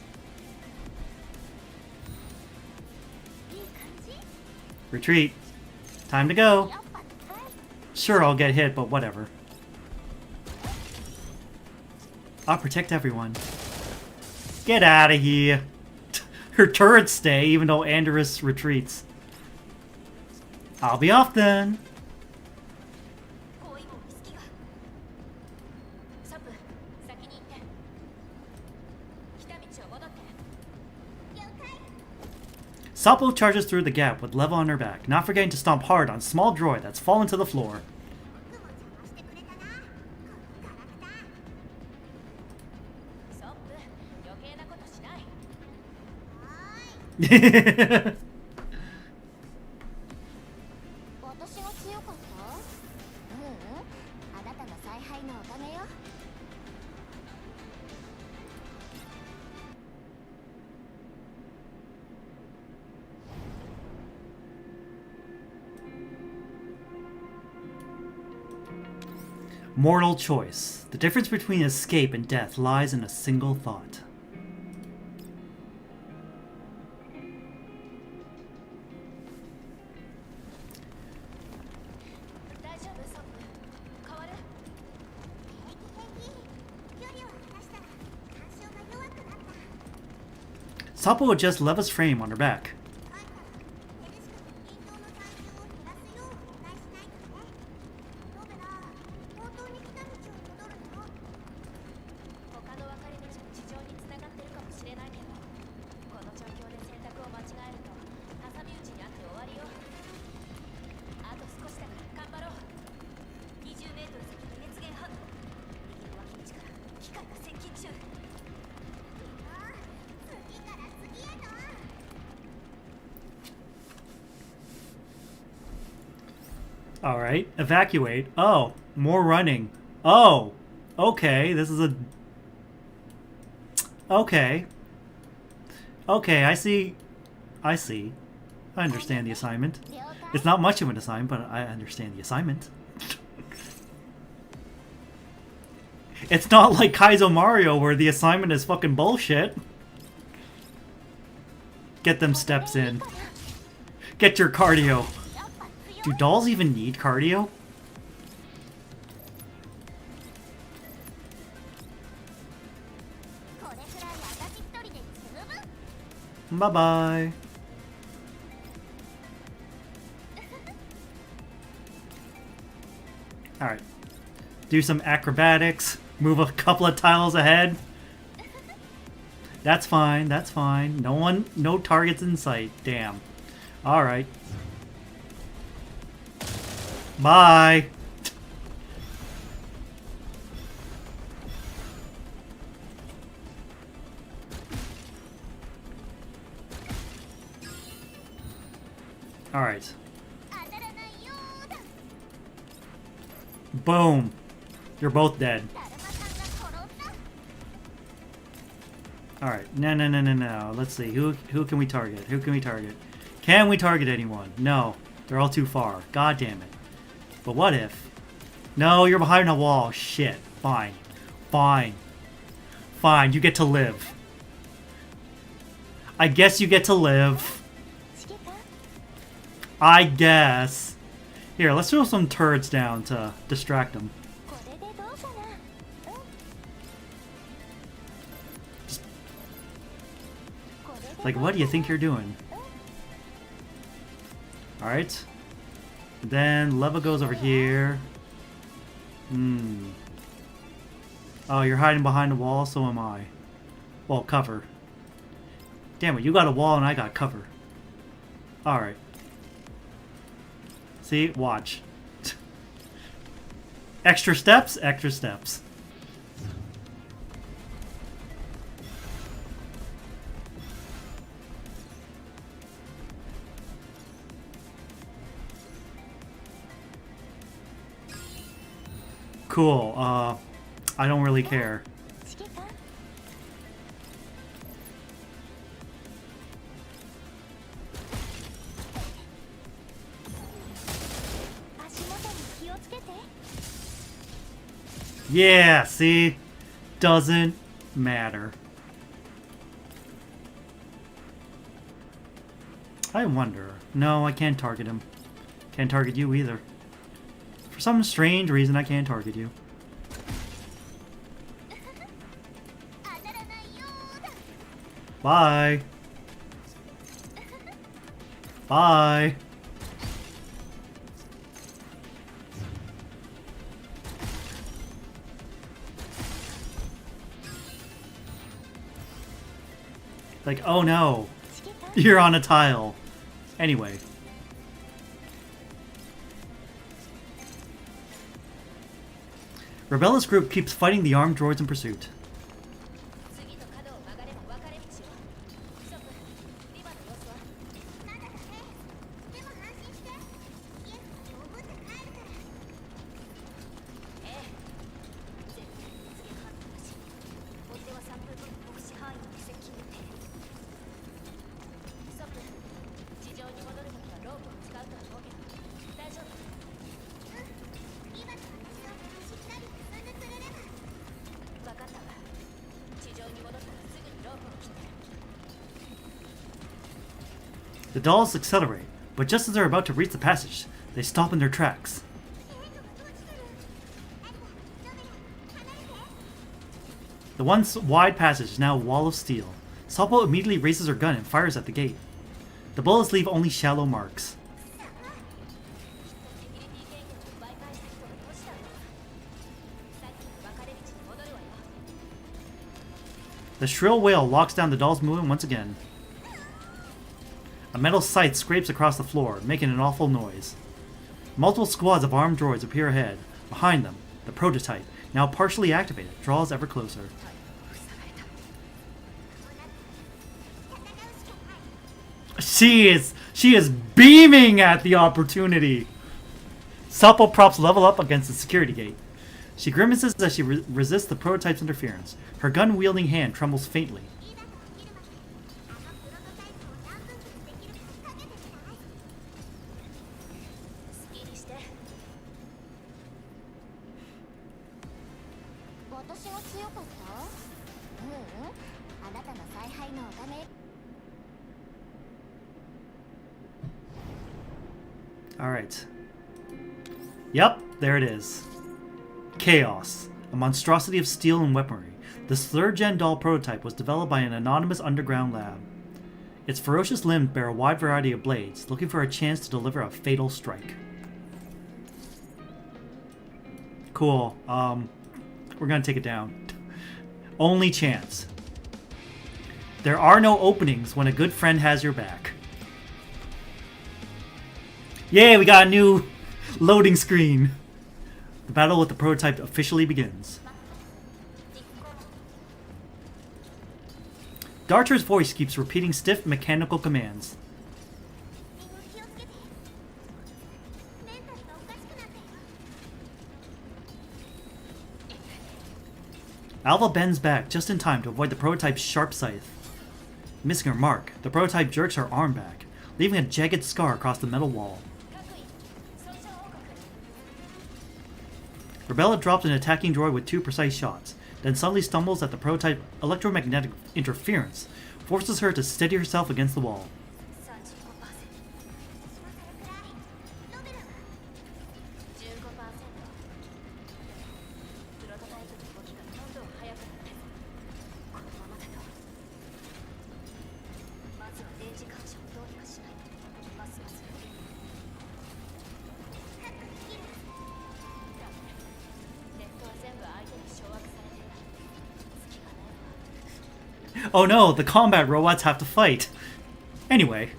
Retreat. Time to go. Sure, I'll get hit, but whatever. I'll protect everyone. Get out of here. Her turrets stay, even though Andorus retreats. I'll be off then. Sapo charges through the gap with Leva on her back, not forgetting to stomp hard on small droid that's fallen to the floor. Mortal choice. The difference between escape and death lies in a single thought. Sapo would just Leva's frame on her back. Alright, evacuate. Oh, more running. Oh, okay, this is a... Okay. Okay, I see. I see. I understand the assignment. It's not much of an assignment, but I understand the assignment. It's not like Kaizo Mario where the assignment is fucking bullshit. Get them steps in. Get your cardio. Do dolls even need cardio? Bye-bye. Alright. Do some acrobatics. Move a couple of tiles ahead. That's fine, that's fine. No targets in sight. Damn. Alright. Bye. Alright. Boom. You're both dead. Alright. No. Let's see. Who can we target? Who can we target? Can we target anyone? No. They're all too far. God damn it. But what if? No, you're behind a wall. Shit. Fine. Fine. Fine. You get to live. I guess you get to live. I guess. Here, let's throw some turrets down to distract them. Like, what do you think you're doing? Alright. Then Leva goes over here. Oh, you're hiding behind a wall, so am I. Well, cover. Damn it, you got a wall and I got cover. Alright. See? Watch. Extra steps? Extra steps. Cool. I don't really care. Yeah, see? Doesn't matter. I wonder. No, I can't target him. Can't target you either. For some strange reason, I can't target you. Bye. Bye. Like, oh no. You're on a tile. Anyway. Rebellious group keeps fighting the armed droids in pursuit. The dolls accelerate, but just as they're about to reach the passage, they stop in their tracks. The once wide passage is now a wall of steel. Sapo immediately raises her gun and fires at the gate. The bullets leave only shallow marks. The shrill wail locks down the doll's movement once again. A metal scythe scrapes across the floor, making an awful noise. Multiple squads of armed droids appear ahead. Behind them, the prototype, now partially activated, draws ever closer. She is beaming at the opportunity. Sapo props level up against the security gate. She grimaces as she resists the prototype's interference. Her gun-wielding hand trembles faintly. Alright. Yep, there it is. Chaos, a monstrosity of steel and weaponry. This third-gen doll prototype was developed by an anonymous underground lab. Its ferocious limbs bear a wide variety of blades, looking for a chance to deliver a fatal strike. Cool. We're gonna take it down. Only chance. There are no openings when a good friend has your back. Yay, we got a new loading screen. The battle with the prototype officially begins. Darcher's voice keeps repeating stiff mechanical commands. Alva bends back just in time to avoid the prototype's sharp scythe. Missing her mark, the prototype jerks her arm back, leaving a jagged scar across the metal wall. Rebella drops an attacking droid with 2 precise shots, then suddenly stumbles at the prototype electromagnetic interference, forces her to steady herself against the wall. Oh no, the combat robots have to fight. Anyway.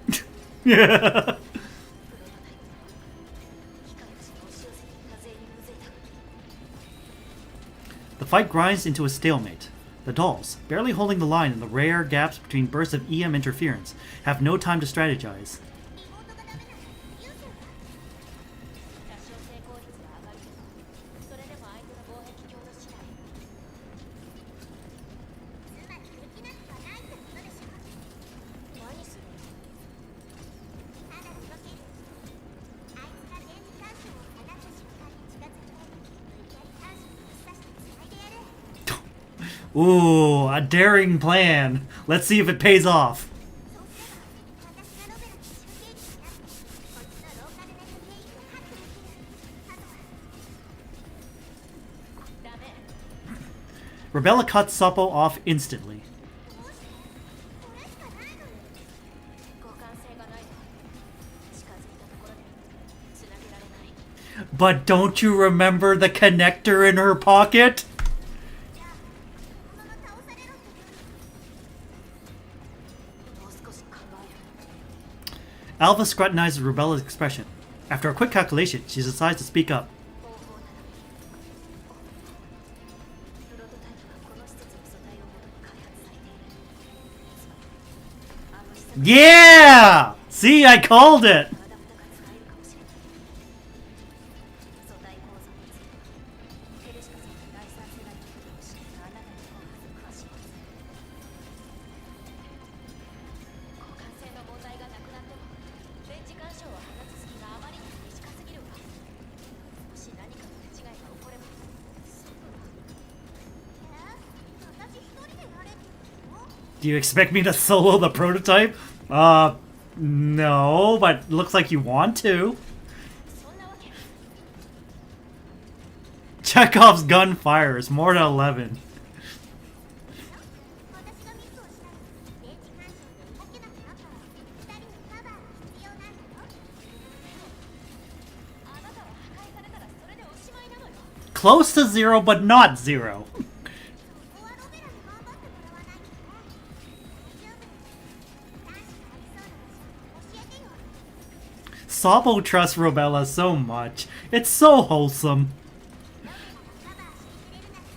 The fight grinds into a stalemate. The dolls, barely holding the line in the rare gaps between bursts of EM interference, have no time to strategize. Ooh, a daring plan. Let's see if it pays off. Rebella cuts Sapo off instantly. But don't you remember the connector in her pocket? Alva scrutinizes Rebella's expression. After a quick calculation, she decides to speak up. Yeah! See, I called it! Do you expect me to solo the prototype? No, but looks like you want to. そんなわけ Chekhov's gun fires more than 11. 私がミスをしたら電池干渉で動けなくなったら2人のカバーが必要なんだろあなたは破壊されたらそれでおしまいなのよ Close to 0, but not 0. そこはロベラに頑張ってもらわないとね大丈夫男子がありそうな場所教えてよ Soppo trusts Robella so much. It's so wholesome. ロベラがカバーしてくれるなら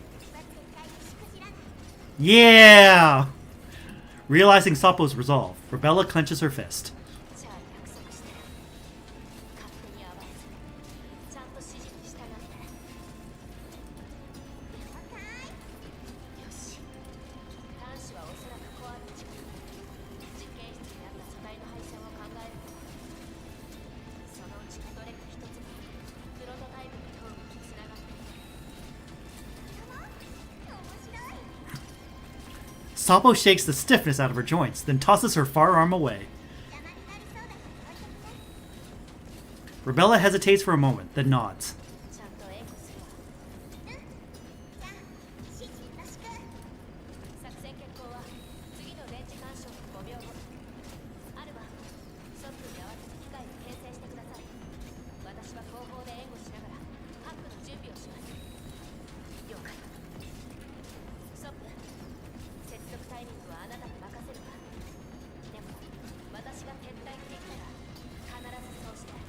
うちは絶対にしくじらない Yeah! Realizing Soppo's resolve, Robella clenches her fist. じゃあ約束して勝手に暴れずちゃんと指示に従って了解よし端子はおそらくコアの近く実験室にあった素体の配線を考えるとそのうちのどれか一つがプロトタイプの頭部につながっている面白い Soppo shakes the stiffness out of her joints, then tosses her firearm away. 邪魔になりそうだから置いとくね Robella hesitates for a moment, then nods. ちゃんと援護するわじゃあ指示よろしく作戦決行は次の電池干渉の5秒後アルバソップに合わせて機械を編成してください私は後方で援護しながらハックの準備をします了解ソップ接続タイミングはあなたに任せるわでも私が撤退できたら必ずそうして分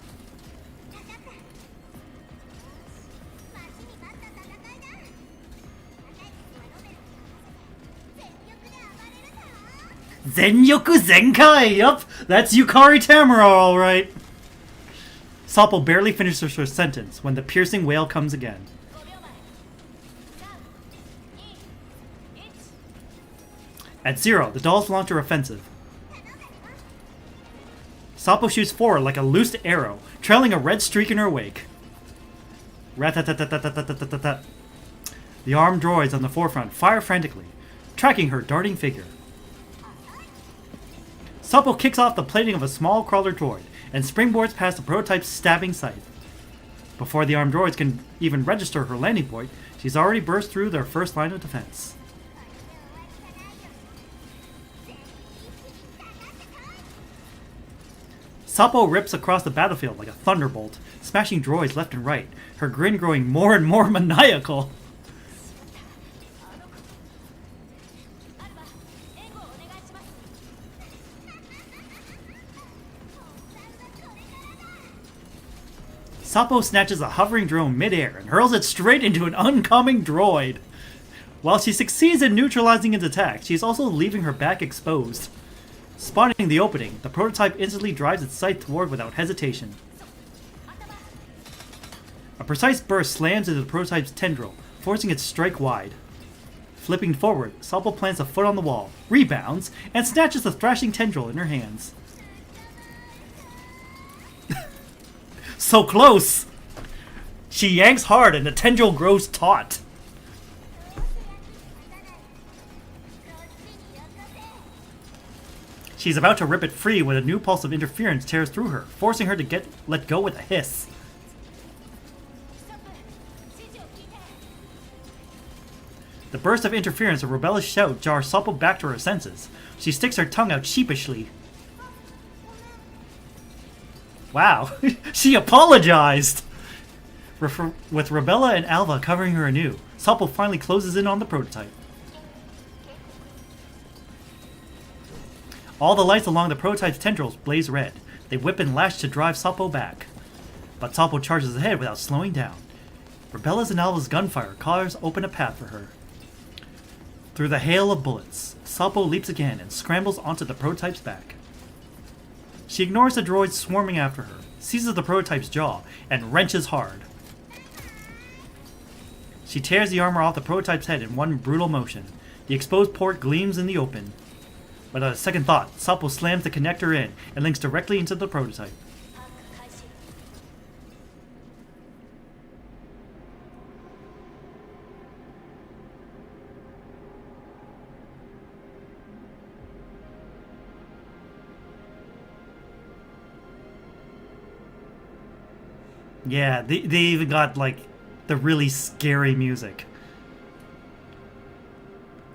かったよし待ちに待った戦いだ高いはロベルに任せて全力で暴れるぞ Zenyoku Zenkai! Yup, that's Yukari Tamura, alright. Soppo barely finishes her sentence when the piercing wail comes again. 5秒前3 2 1 At 0, the dolls launch her offensive. Soppo shoots forward like a loosed arrow, trailing a red streak in her wake. Rat-tat-tat-tat-tat-tat-tat-tat. The armed droids on the forefront fire frantically, tracking her darting figure. Soppo kicks off the plating of a small crawler droid and springboards past the prototype's stabbing scythe. Before the armed droids can even register her landing point, she's already burst through their first line of defense. Soppo rips across the battlefield like a thunderbolt, smashing droids left and right, her grin growing more and more maniacal. アルバ援護をお願いします Soppo snatches a hovering drone midair and hurls it straight into an oncoming droid. While she succeeds in neutralizing its attack, she is also leaving her back exposed. Spotting the opening, the prototype instantly drives its sight toward without hesitation. A precise burst slams into the prototype's tendril, forcing it to strike wide. Flipping forward, Soppo plants a foot on the wall, rebounds, and snatches the thrashing tendril in her hands. So close! She yanks hard and the tendril grows taut. She's about to rip it free when a new pulse of interference tears through her, forcing her to let go with a hiss. ストップ指示を聞いて The burst of interference and rebellious shout jars Soppo back to her senses. She sticks her tongue out sheepishly. Wow, she apologized! With Rebella and Alva covering her anew, Soppo finally closes in on the prototype. All the lights along the prototype's tendrils blaze red. They whip and lash to drive Soppo back. But Soppo charges ahead without slowing down. Rebella's and Alva's gunfire carves open a path for her. Through the hail of bullets, Soppo leaps again and scrambles onto the prototype's back. She ignores the droids swarming after her, seizes the prototype's jaw, and wrenches hard. She tears the armor off the prototype's head in one brutal motion. The exposed port gleams in the open. Without a second thought, Soppo slams the connector in and links directly into the prototype. ハック開始 「Yeah, they even got like the really scary music.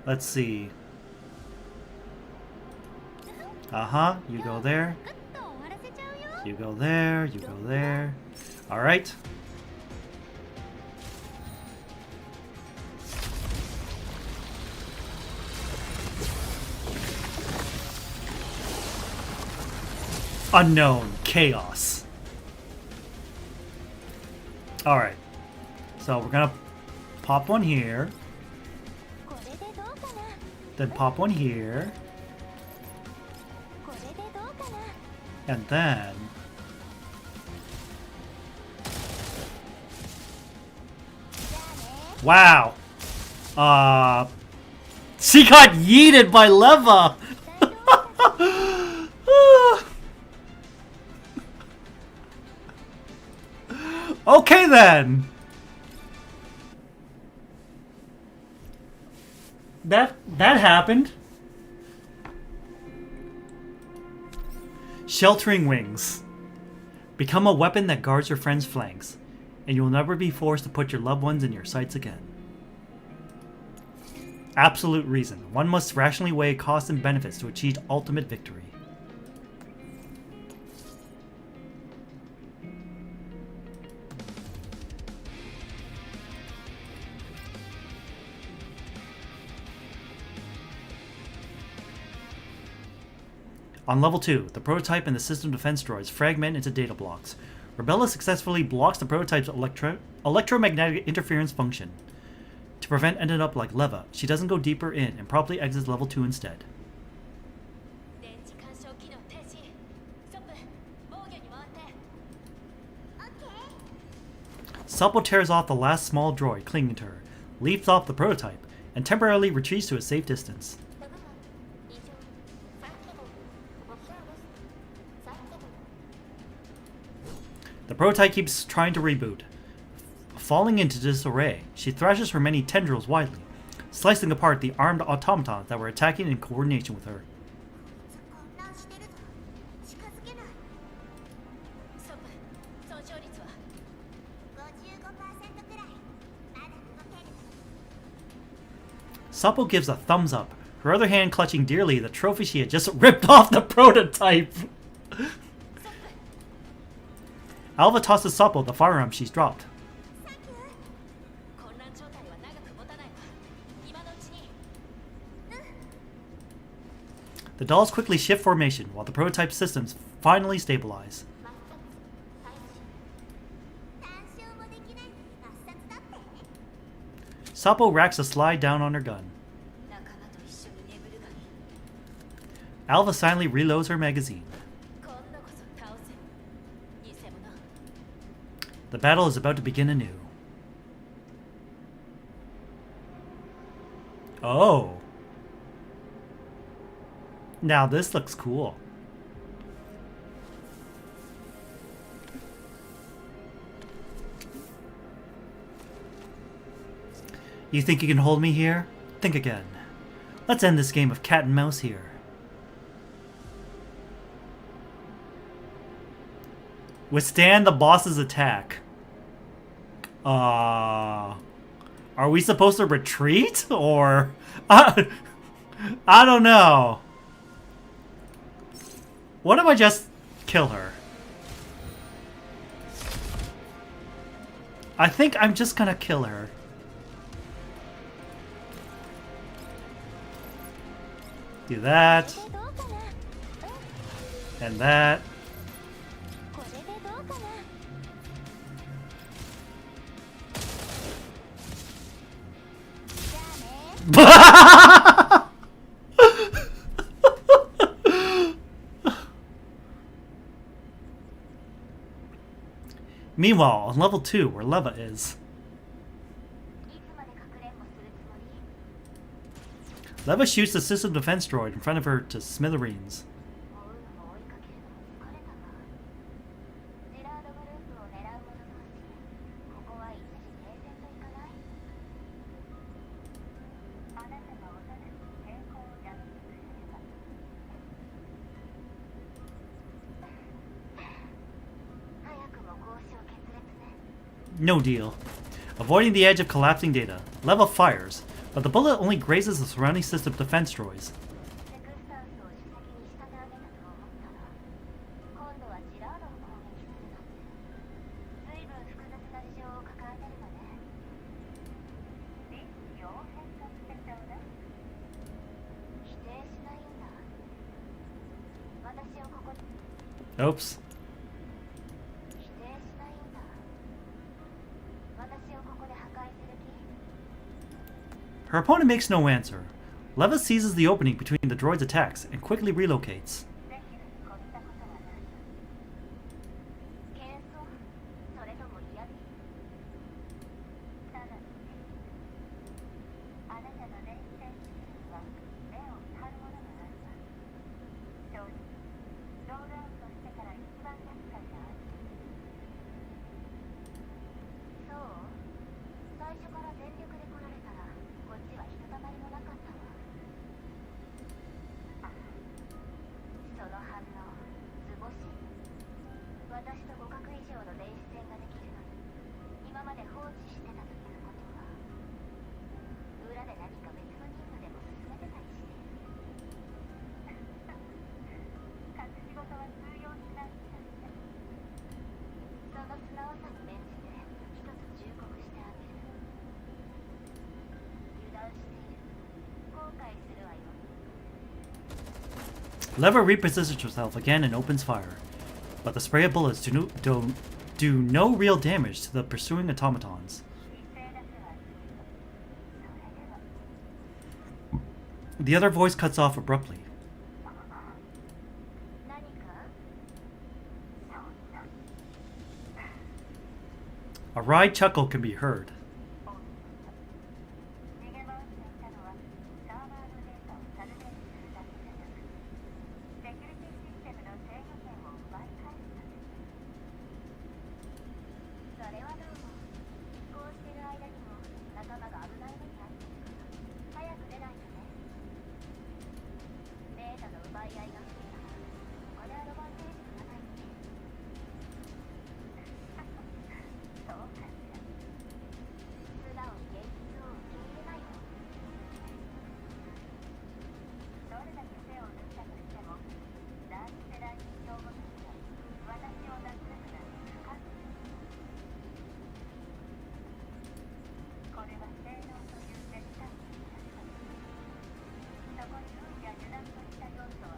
Let's see. Uh-huh, you go there. グッと終わらせちゃうよ。 You go there, you go there. Alright. Unknown chaos. Alright. So we're gonna pop one here. これでどうかな。 Then pop one here. これでどうかな。 And then... Wow! She got yeeted by Leva! Okay then! That happened. Sheltering wings. Become a weapon that guards your friend's flanks, and you'll never be forced to put your loved ones in your sights again. Absolute reason. One must rationally weigh costs and benefits to achieve ultimate victory. On level 2, the prototype and the system defense droids fragment into data blocks. Rebella successfully blocks the prototype's electromagnetic interference function. To prevent ending up like Leva, she doesn't go deeper in and promptly exits level 2 instead. 電池干渉機能停止。ストップ。防御に回って。 Supple tears off the last small droid clinging to her, leaps off the prototype, and temporarily retreats to a safe distance. The prototype keeps trying to reboot. Falling into disarray, she thrashes her many tendrils widely, slicing apart the armed automatons that were attacking in coordination with her. 混乱してるぞ。近づけない。ストップ。損傷率は。 55% くらい。まだ動ける。 Supple gives a thumbs up, her other hand clutching dearly the trophy she had just ripped off the prototype. Alva tosses Supple the firearm she's dropped. 混乱状態は長く持たないわ。今のうちに。 The dolls quickly shift formation while the prototype systems finally stabilize. 単勝もできない抹殺だって。 Supple racks a slide down on her gun. 仲間と一緒に眠るがいい。 Alva silently reloads her magazine. 今度こそ倒せ。偽物。 The battle is about to begin anew. Oh. Now this looks cool. You think you can hold me here? Think again. Let's end this game of cat and mouse here. Withstand the boss's attack. Are we supposed to retreat? Or... I don't know. What if I just kill her? I think I'm just gonna kill her. Do that. これでどうかな。 And that. これでどうかな。 じゃあね。 Meanwhile, on level 2, where Leva is, いつまでかくれんぼするつもり？ Leva shoots the system defense droid in front of her to smithereens. 追うのも追いかけるのも疲れたわ。ジェラードグループを狙う者同士、ここはいずれ停戦といかない？あなたがおそらく成功を邪魔するれば。早くも交渉決裂ね。No deal. Avoiding the edge of collapsing data, Leva fires, but the bullet only grazes the surrounding system defense droids. セクスタンスを主席に仕立て上げたと思ったら今度はジラードを攻撃するなんて随分複雑な事情を抱えてるわね。臨機応変させてちょうだい。否定しないんだ。私をここに Oops. 否定しないんだ。私をここで破壊する気？ Her opponent makes no answer. Leva seizes the opening between the droid's attacks and quickly relocates. できるに越したことはない。謙遜？それとも嫌味？ただあなたの冷静には目を張るものがあるわ。正直ロールアウトしてから一番厄介な相手。そう？最初から全力で来られたらこっちはひとたまりもなかったわ。その反応、図星。私と互角以上の電子戦ができるのに今まで放置してたということは裏で何か別の任務でも進めてたりして隠し事は通用しないみたいね。その素直さに免じて一つ忠告してあげる。油断している。後悔するわよ。 Leva repositions herself again and opens fire, but the spray of bullets do no real damage to the pursuing automatons. 犠牲だけはいい。それでは The other voice cuts off abruptly. 何か A wry chuckle can be heard. 逃げ回っていたのはサーバーのデータをサルベージするだけじゃなくセキュリティシステムの制御権を奪い返すため。それはどうも。こうしてる間にも仲間が危ない目に遭ってるから早く出ないとね。データの奪い合いが増えたらここでアドバンテージがないって。そうかしら。素直に現実を受け入れないわ。どれだけ手を抜いたとしても第一世代人形ごとには私を泣くなくなんて不可能。これは性能という絶対的な差。そこに運や油断といった要素は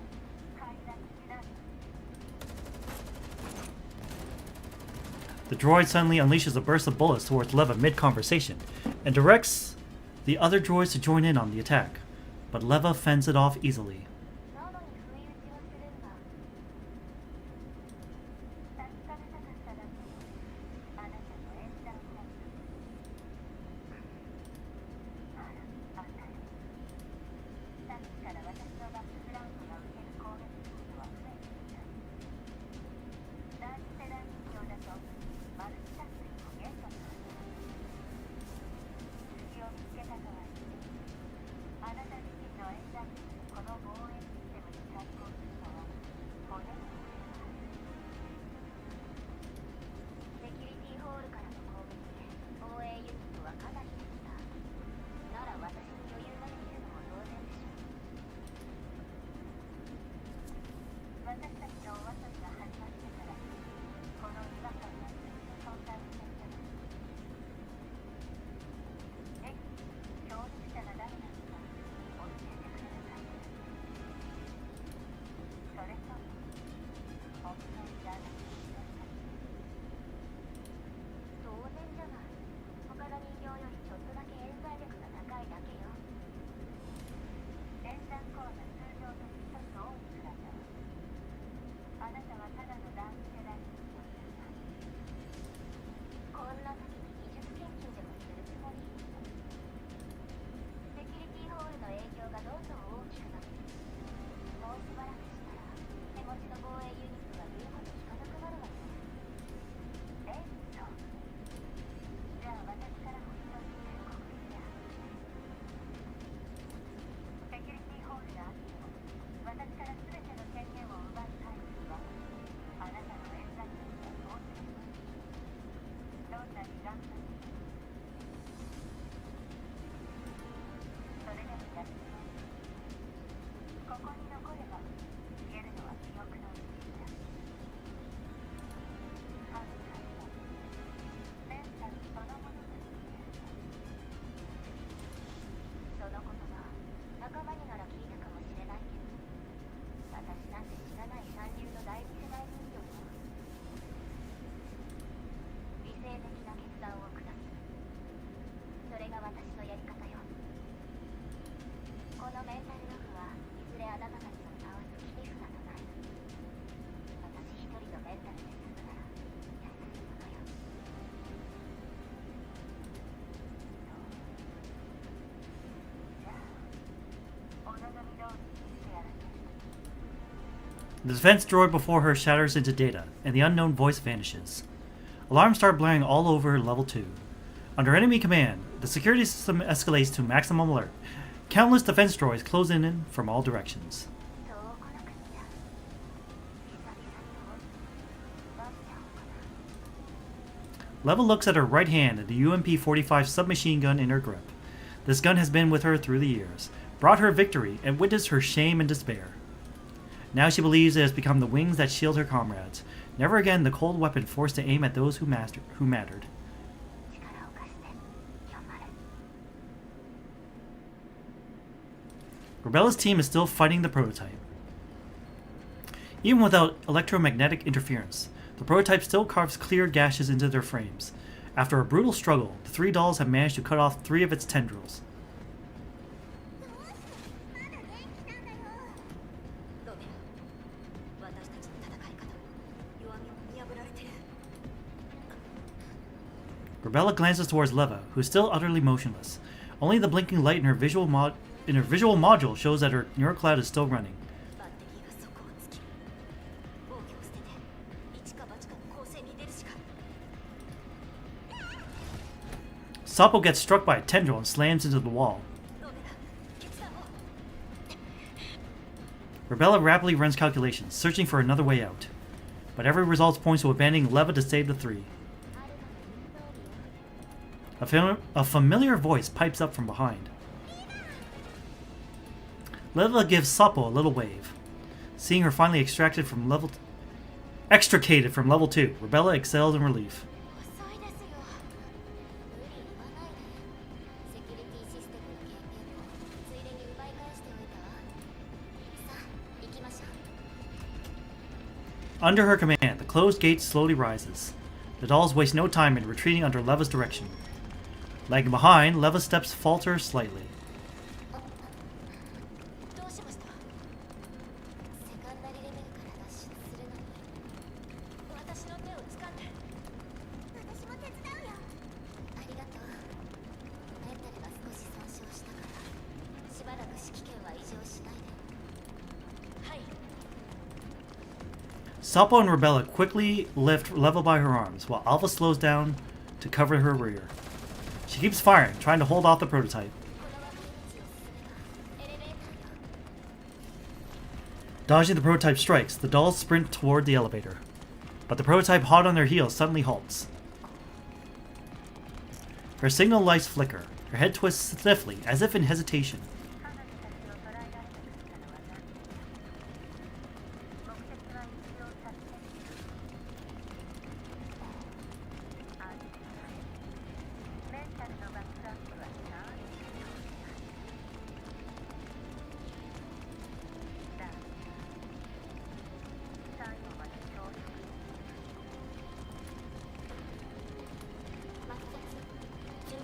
快楽になる。 The droid suddenly unleashes a burst of bullets towards Leva mid-conversation and directs the other droids to join in on the attack, but Leva fends it off easily. 喉に不意打ちをするんだ。確かめたかっただけよ。あなたの演算本部。あら、あんたよ。さっきから私のバックグラウンドが受ける攻撃頻度は増えていた。第一世代人形だとマルチタスクにも限度がある。隙を見つけたとはいえあなた自身の演算にこの防衛のメンタルログはいずれあなたたちを倒す切り札となる。私一人のメンタルで済むなら安いものよ。じゃあお望み通りにしてやるね。 The defense droid before her shatters into data, and the unknown voice vanishes. Alarms start blaring all over Level 2. Under enemy command, the security system escalates to maximum alert. Countless defense droids close in from all directions. そうこなくっちゃ。久々に本当に出しちゃおうかな。 Leva looks at her right hand at the UMP-45 submachine gun in her grip. This gun has been with her through the years, brought her victory, and witnessed her shame and despair. Now she believes it has become the wings that shield her comrades. Never again the cold weapon forced to aim at those who mattered. 力を貸して頑張れ。 Rebella's team is still fighting the prototype. Even without electromagnetic interference, the prototype still carves clear gashes into their frames. After a brutal struggle, the three dolls have managed to cut off 3 of its tendrils. ロベラ、私たちの戦い方弱みを見破られてる。 Rebella glances towards Leva, who is still utterly motionless. Only the blinking light in her visual module shows that her neurocloud is still running. バッテリーが底をつき、防御を捨てて一か八かの攻勢に出るしか。 Sapo gets struck by a tendril and slams into the wall. ロベラ、決断を。 Rebella rapidly runs calculations, searching for another way out. But every result points to abandoning Leva to save the 3. あるのが言う通りよ。 A familiar voice pipes up from behind. Leva gives Sapo a little wave. Seeing her finally extricated from level 2, Rebella exhales in relief. 遅いですよ。無理言わないで。セキュリティシステムの権限もついでに奪い返しておいたわ。さあ、行きましょう。 Under her command, the closed gate slowly rises. The dolls waste no time in retreating under Leva's direction. Lagging behind, Leva's steps falter slightly. どうしました？セカンダリレベルから脱出するのに。私の手を掴んで。私も手伝うよ。ありがとう。メンタルが少し損傷したから、しばらく指揮権は異常しないで。はい。 Sapo and Rebella quickly lift Leva by her arms, while Alpha slows down to cover her rear. She keeps firing, trying to hold off the prototype. この脇道を進めばエレベーターよ。 Dodging the prototype strikes, the dolls sprint toward the elevator. But the prototype, hot on their heels, suddenly halts. Her signal lights flicker. Her head twists stiffly, as if in hesitation. 彼女たちを捕らえられたとしたのは何？目的は一応達成する。あるメンタルのバックアップはちゃんとしておいてある。だ最後まで協力を。抹殺、重視。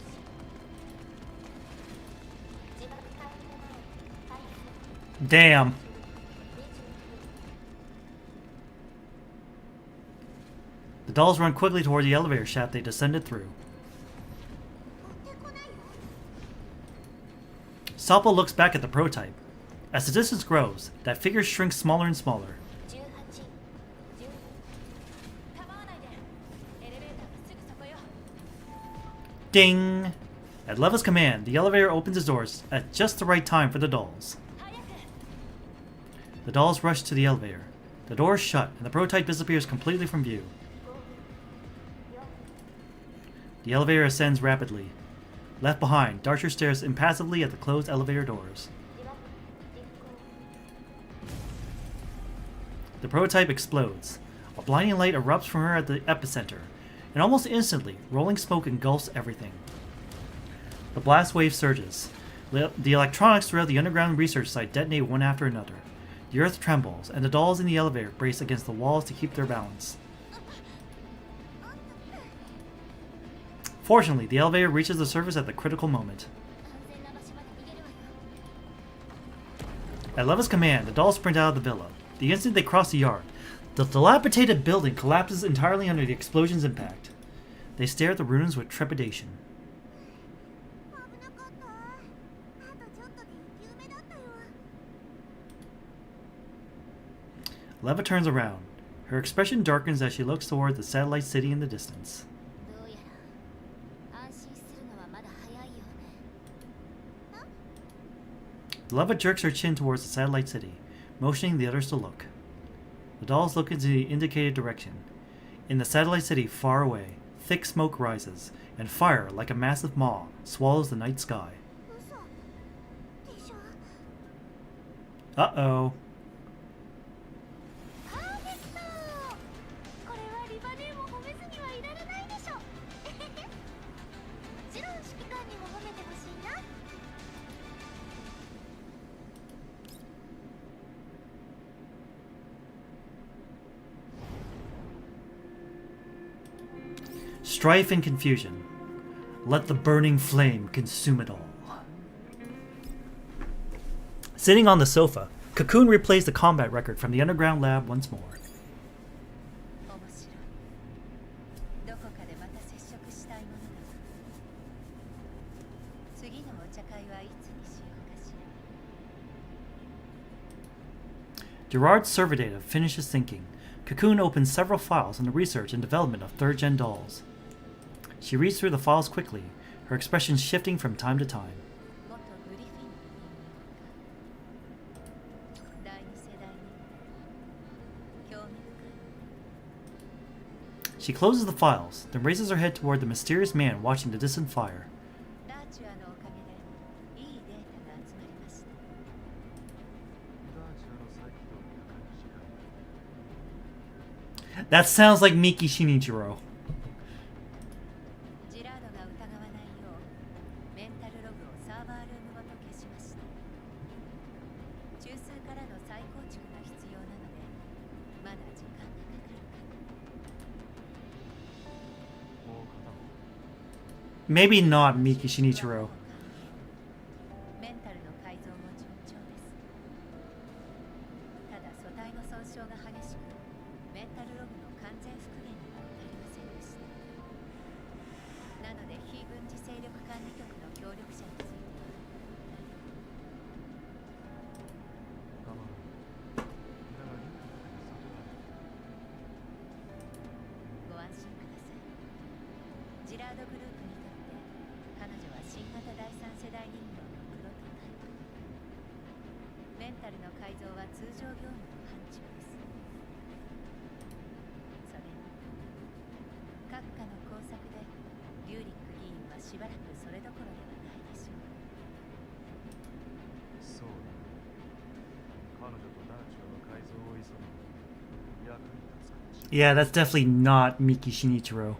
自爆タイム前、退 Damn. 出。The dolls run quickly toward the elevator shaft they descended through. 追ってこないよ。 Sapo looks back at the prototype. As the distance grows, that figure shrinks smaller and smaller. 18、12。構わないで。エレベーターがすぐそこよ。 Ding! At Leva's command, the elevator opens its doors at just the right time for the dolls. 早く。 The dolls rush to the elevator. The doors shut, and the prototype disappears completely from view. 5、4。 The elevator ascends rapidly. Left behind, Darcher stares impassively at the closed elevator doors. 自爆、実行。 The prototype explodes. A blinding light erupts from her at the epicenter, and almost instantly, rolling smoke engulfs everything. The blast wave surges. The electronics throughout the underground research site detonate one after another. The earth trembles, and the dolls in the elevator brace against the walls to keep their balance. Fortunately, the elevator reaches the surface at the critical moment. 安全な場所まで逃げるわよ。At Leva's command, the dolls sprint out of the villa. The instant they cross the yard, the dilapidated building collapses entirely under the explosion's impact. They stare at the ruins with trepidation. 危なかった。あとちょっとで生き埋めだったよ。 Leva turns around. Her expression darkens as she looks toward the satellite city in the distance. どうやら安心するのはまだ早いようね。 Leva jerks her chin towards the satellite city, motioning the others to look. The dolls look into the indicated direction. In the satellite city far away, thick smoke rises, and fire, like a massive maw, swallows the night sky. 嘘でしょ。 Uh-oh. パーフェクト。これはリバネーも褒めずにはいられないでしょ。もちろん指揮官にも褒めてほしいな。 Strife and confusion. Let the burning flame consume it all. Sitting on the sofa, Cocoon replays the combat record from the underground lab once more. 面白い。どこかでまた接触したいものだわ。次のお茶会はいつにしようかしら。 Gerard's server data finishes syncing. Cocoon opens several files on the research and development of third-gen dolls. She reads through the files quickly, her expressions shifting from time to time. 元グリフィンの人形か。第二世代に興味深い。 She closes the files, then raises her head toward the mysterious man watching the distant fire. ラーチュアのおかげでいいデータが集まりました。 That sounds like Miki Shinichiro. ジラードが疑わないようメンタルログをサーバールームごと消しました。中枢からの再構築が必要なのでまだ時間がかかるか。 Maybe not Miki Shinichiro. メンタルの改造も順調です。ただ素体の損傷が激しくメンタルログの完全復元には至りませんでした。なので非軍事勢力管理局の協力者についてはご安心ください。ジラードグループにとって彼女は新型第三世代人形のプロトタイプ。メンタルの改造は通常業務の範疇です。それに閣下の工作でリューリック議員はしばらくそれどころではないでしょう。そうだ。彼女とダーチュアの改造を急ぐのに役に立つかもしれない。 Yeah, that's definitely not Miki Shinichiro.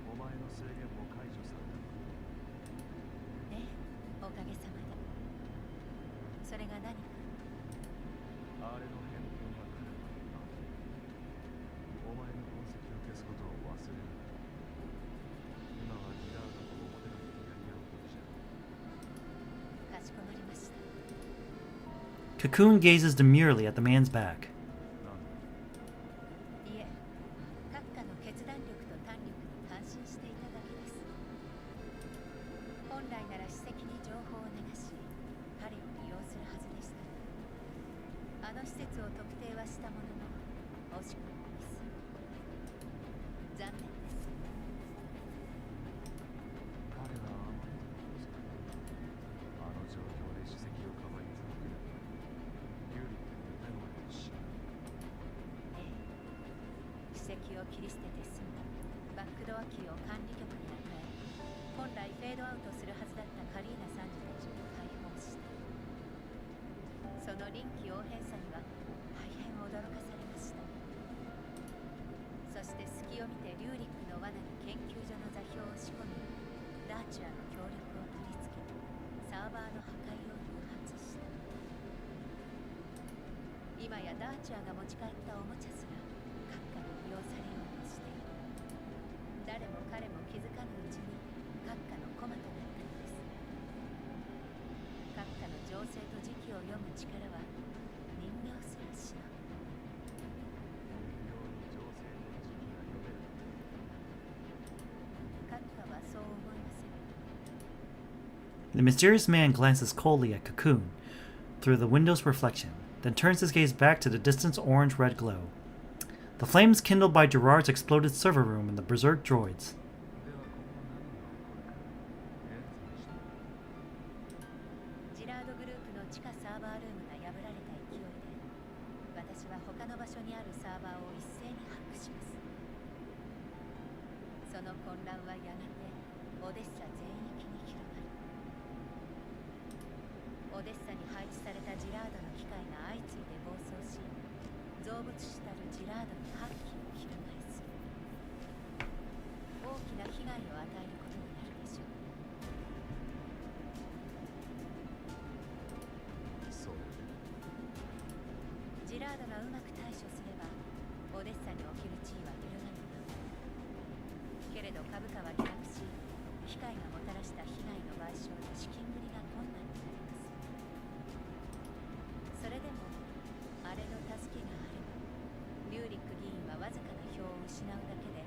お前の制限も解除されたのか。ええ、おかげさまで。それが何か。あれの返答が来るまでお前の痕跡を消すことを忘れるな。今はジラードと表のやり合うことじゃ。かしこまりました。 Cocoon gazes demurely at the man's back. なんだ。いえ、閣下の決断力と胆力に感心していただけです。本来なら史跡に情報を流し、彼を利用するはずでした。あの施設を特定はしたものの、惜しくもミス。残念です。彼があまりにも遅くあの状況で史跡をかばい続ければリューリックに目の前で死ぬ。ええ、史跡を切り捨てて済んだバックドアキーを管理局に与え、本来フェードアウトするはずだったカリーナ参事たちを解放した。その臨機応変さには大変驚かされました。そして隙を見てリューリックの罠に研究所の座標を仕込み、ダーチュアの協力を取り付け、サーバーの破壊を誘発した。今やダーチュアが持ち帰ったおもちゃすら閣下に利用されようとしている。誰も彼も気づかぬうちに閣下の駒となったのです。閣下の性と時期を読む力は人形すら知らん。閣下はそう思いません。 The mysterious man glances coldly at Cocoon through the window's reflection, then turns his gaze back to the distant orange-red glow. The flames kindled by Gerard's exploded server room and the berserk droids. ジラードグループの地下サーバールームが破られた勢いで、私は他の場所にあるサーバーを一斉にハックします。その混乱はやがてオデッサ全域に広がる。オデッサに配置されたジラードの機械が相次いで暴走し、造物主たるジラードに反旗を翻す。大きな被害を与えることになるでしょう。ジラードがうまく対処すれば、オデッサに起きる地位は揺るがぬまま。けれど株価は下落し、機械がもたらした被害の賠償と資金繰りが困難になります。それでもあれの助けがあれば、リューリック議員はわずかな票を失うだけで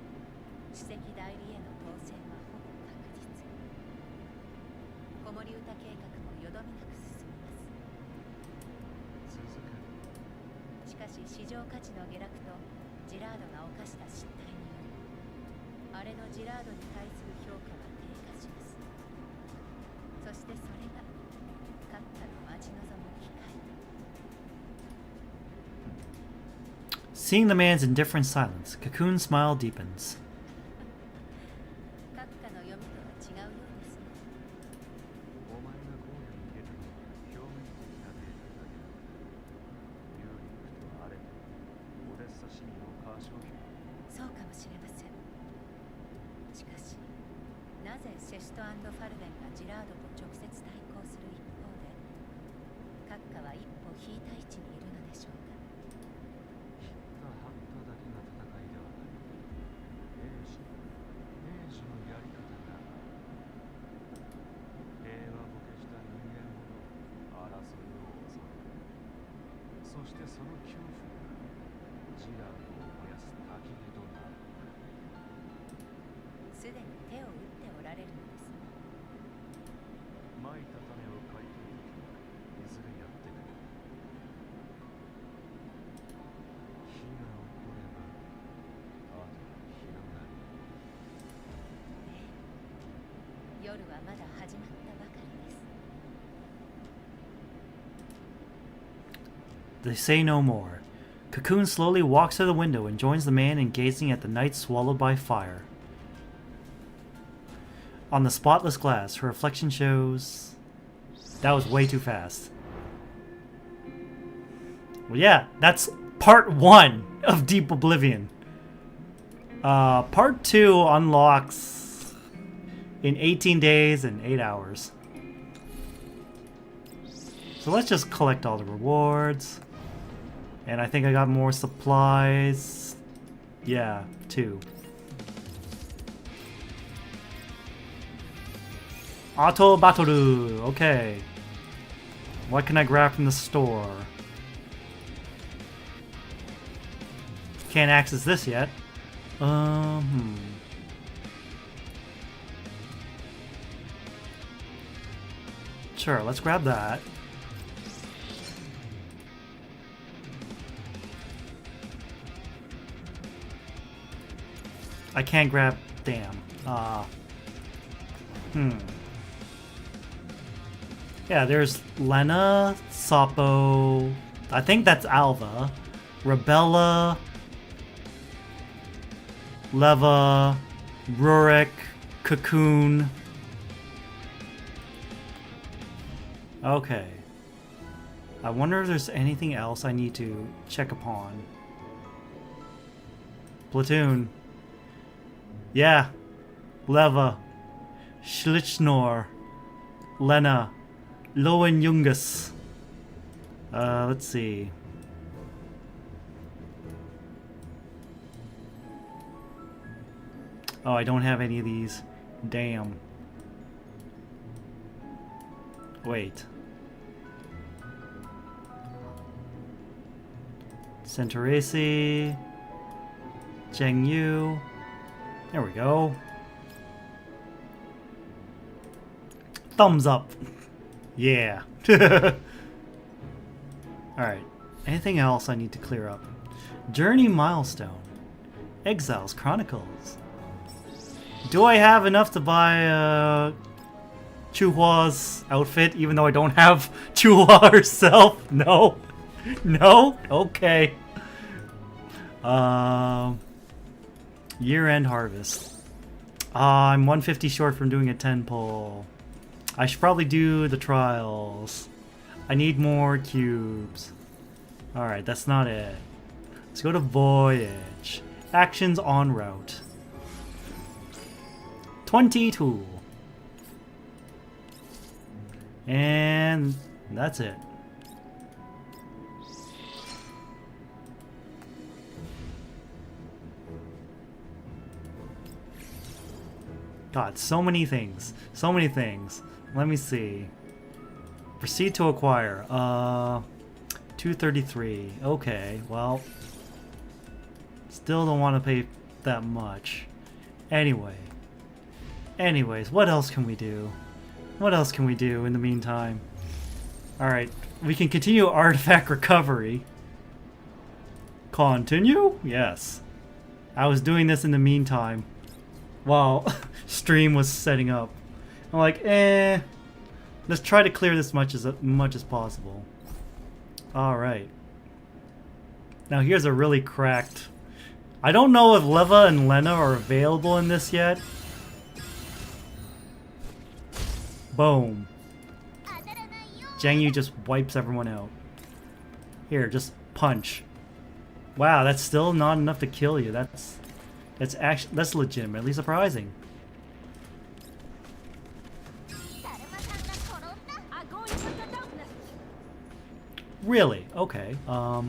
首席代理への当選はほぼ確実。子守歌計画もよどみなく進みます。しかし市場価値の下落とジラードが犯した失態により、あれのジラードに対する評価は低下します。そしてそれが閣下の待ち望む機会。 Seeing the man's indifferent silence, Cocoon's smile deepens. 閣下の読みとは違うようですね。お前が荒野に出たのは表面的なデータだけだ。リューリックとアレンオデッサ市民の過小評。そうかもしれません。しかし、なぜシェスト&ファルデンがジラードと直接対抗する一方で、閣下は一歩引いた位置にいるのでしょうか。切った張っただけが戦いではない。兵士のやり方が平和ボケした人間ほど争いを収める。そしてその恐怖がジラードを燃やす焚き火となる。すでに手を打っておられるのですね。蒔いた種を刈り取る時はいずれやってくる。火が起こればあとは広がる。夜はまだ始まったばかりです。 They say no more. Cocoon slowly walks to the window and joins the man in gazing at the night swallowed by fire. On the spotless glass, her reflection shows... That was way too fast. Well, yeah, that's part 1 of Deep Oblivion. Part 2 unlocks in 18 days and 8 hours. So let's just collect all the rewards. And I think I got more supplies. Yeah, 2. Auto Battle. Okay. What can I grab from the store? Can't access this yet. Sure, let's grab that. I can't grab... Damn. Yeah, there's Lena, Sapo... I think that's Alva. Rebella... Leva... Rurik... Cocoon... Okay. I wonder if there's anything else I need to check upon. Platoon. Yeah. Leva. Schlichnor. Lena. Lowenjungus. Let's see. Oh, I don't have any of these. Damn. Wait. Centuresi. Zheng Yu. There we go. Thumbs up. Yeah. Alright. Anything else I need to clear up? Journey milestone. Exiles Chronicles. Do I have enough to buy Chuhua's outfit, even though I don't have Chuhua herself? No. No? Okay. Year-end harvest. I'm 150 short from doing a 10 pull. I should probably do the trials. I need more cubes. Alright, that's not it. Let's go to Voyage. Actions en route. 22. And that's it. God, so many things. So many things. Let me see. Proceed to acquire. 233. Okay, well. Still don't want to pay that much. Anyways, what else can we do? What else can we do in the meantime? Alright, we can continue artifact recovery. Continue? Yes. I was doing this in the meantime while stream was setting up. I'm like, let's try to clear this much as possible. Alright. Now here's a really cracked... I don't know if Leva and Lena are available in this yet. Boom. Zheng Yu just wipes everyone out. Here, just punch. Wow, that's still not enough to kill you. That's legitimately surprising. Really? Okay. How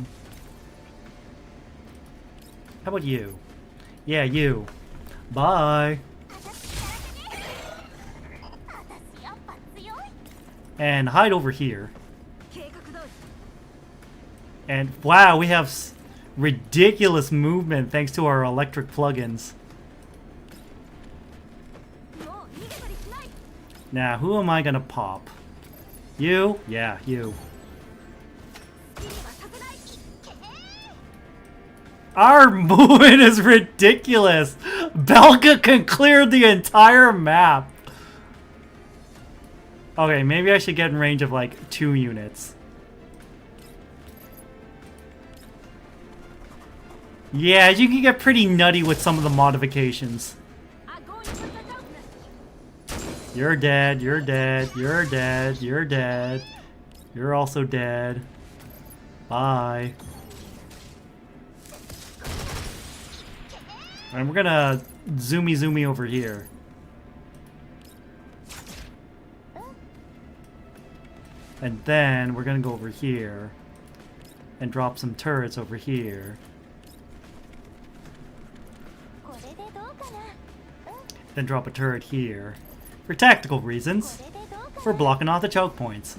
about you? Yeah, you. Bye. And hide over here. And wow, we have ridiculous movement thanks to our electric plugins. Now, who am I gonna pop? You? Yeah, you. Our movement is ridiculous! Belka can clear the entire map! Okay, maybe I should get in range of like 2 units. Yeah, you can get pretty nutty with some of the modifications. You're dead, you're dead, you're dead, you're dead. You're also dead. Bye. And we're gonna zoomy over here. And then we're gonna go over here and drop some turrets over here. Then drop a turret here. For tactical reasons. We're blocking off the choke points.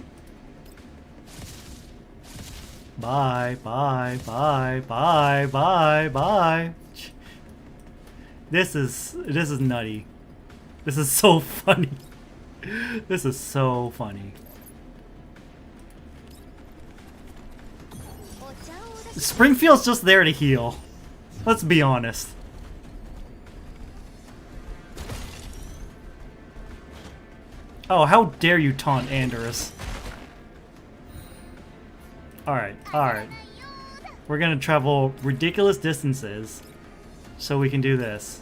Bye, bye, bye, bye, bye, bye. This is nutty. This is so funny. This is so funny. Springfield's just there to heal. Let's be honest. Oh, how dare you taunt Andorus. Alright, alright. We're gonna travel ridiculous distances so we can do this.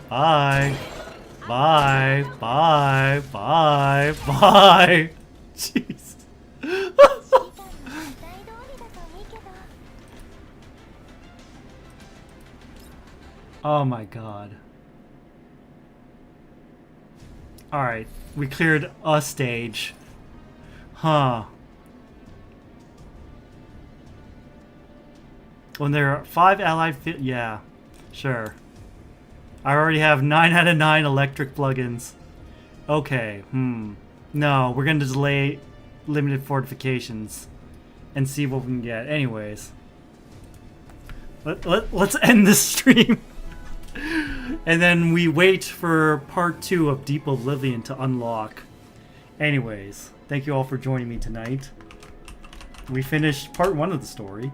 Bye. Bye. Bye. Bye. Bye. Jeez. Oh my god. Alright, we cleared a stage. Huh. When there are 5 allied yeah, sure. I already have 9 out of 9 electric plugins. Okay, No, we're gonna delay limited fortifications and see what we can get. Anyways. Let's end this stream. And then we wait for part 2 of Deep Oblivion to unlock. Anyways, thank you all for joining me tonight. We finished part 1 of the story.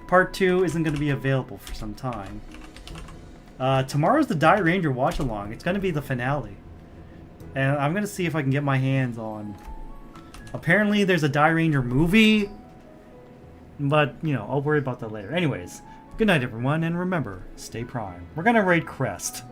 Part 2 isn't going to be available for some time. Tomorrow's the Die Ranger watch along. It's going to be the finale. And I'm going to see if I can get my hands on... Apparently there's a Die Ranger movie. But, you know, I'll worry about that later. Anyways, good night everyone, and remember, stay prime. We're going to raid Crest.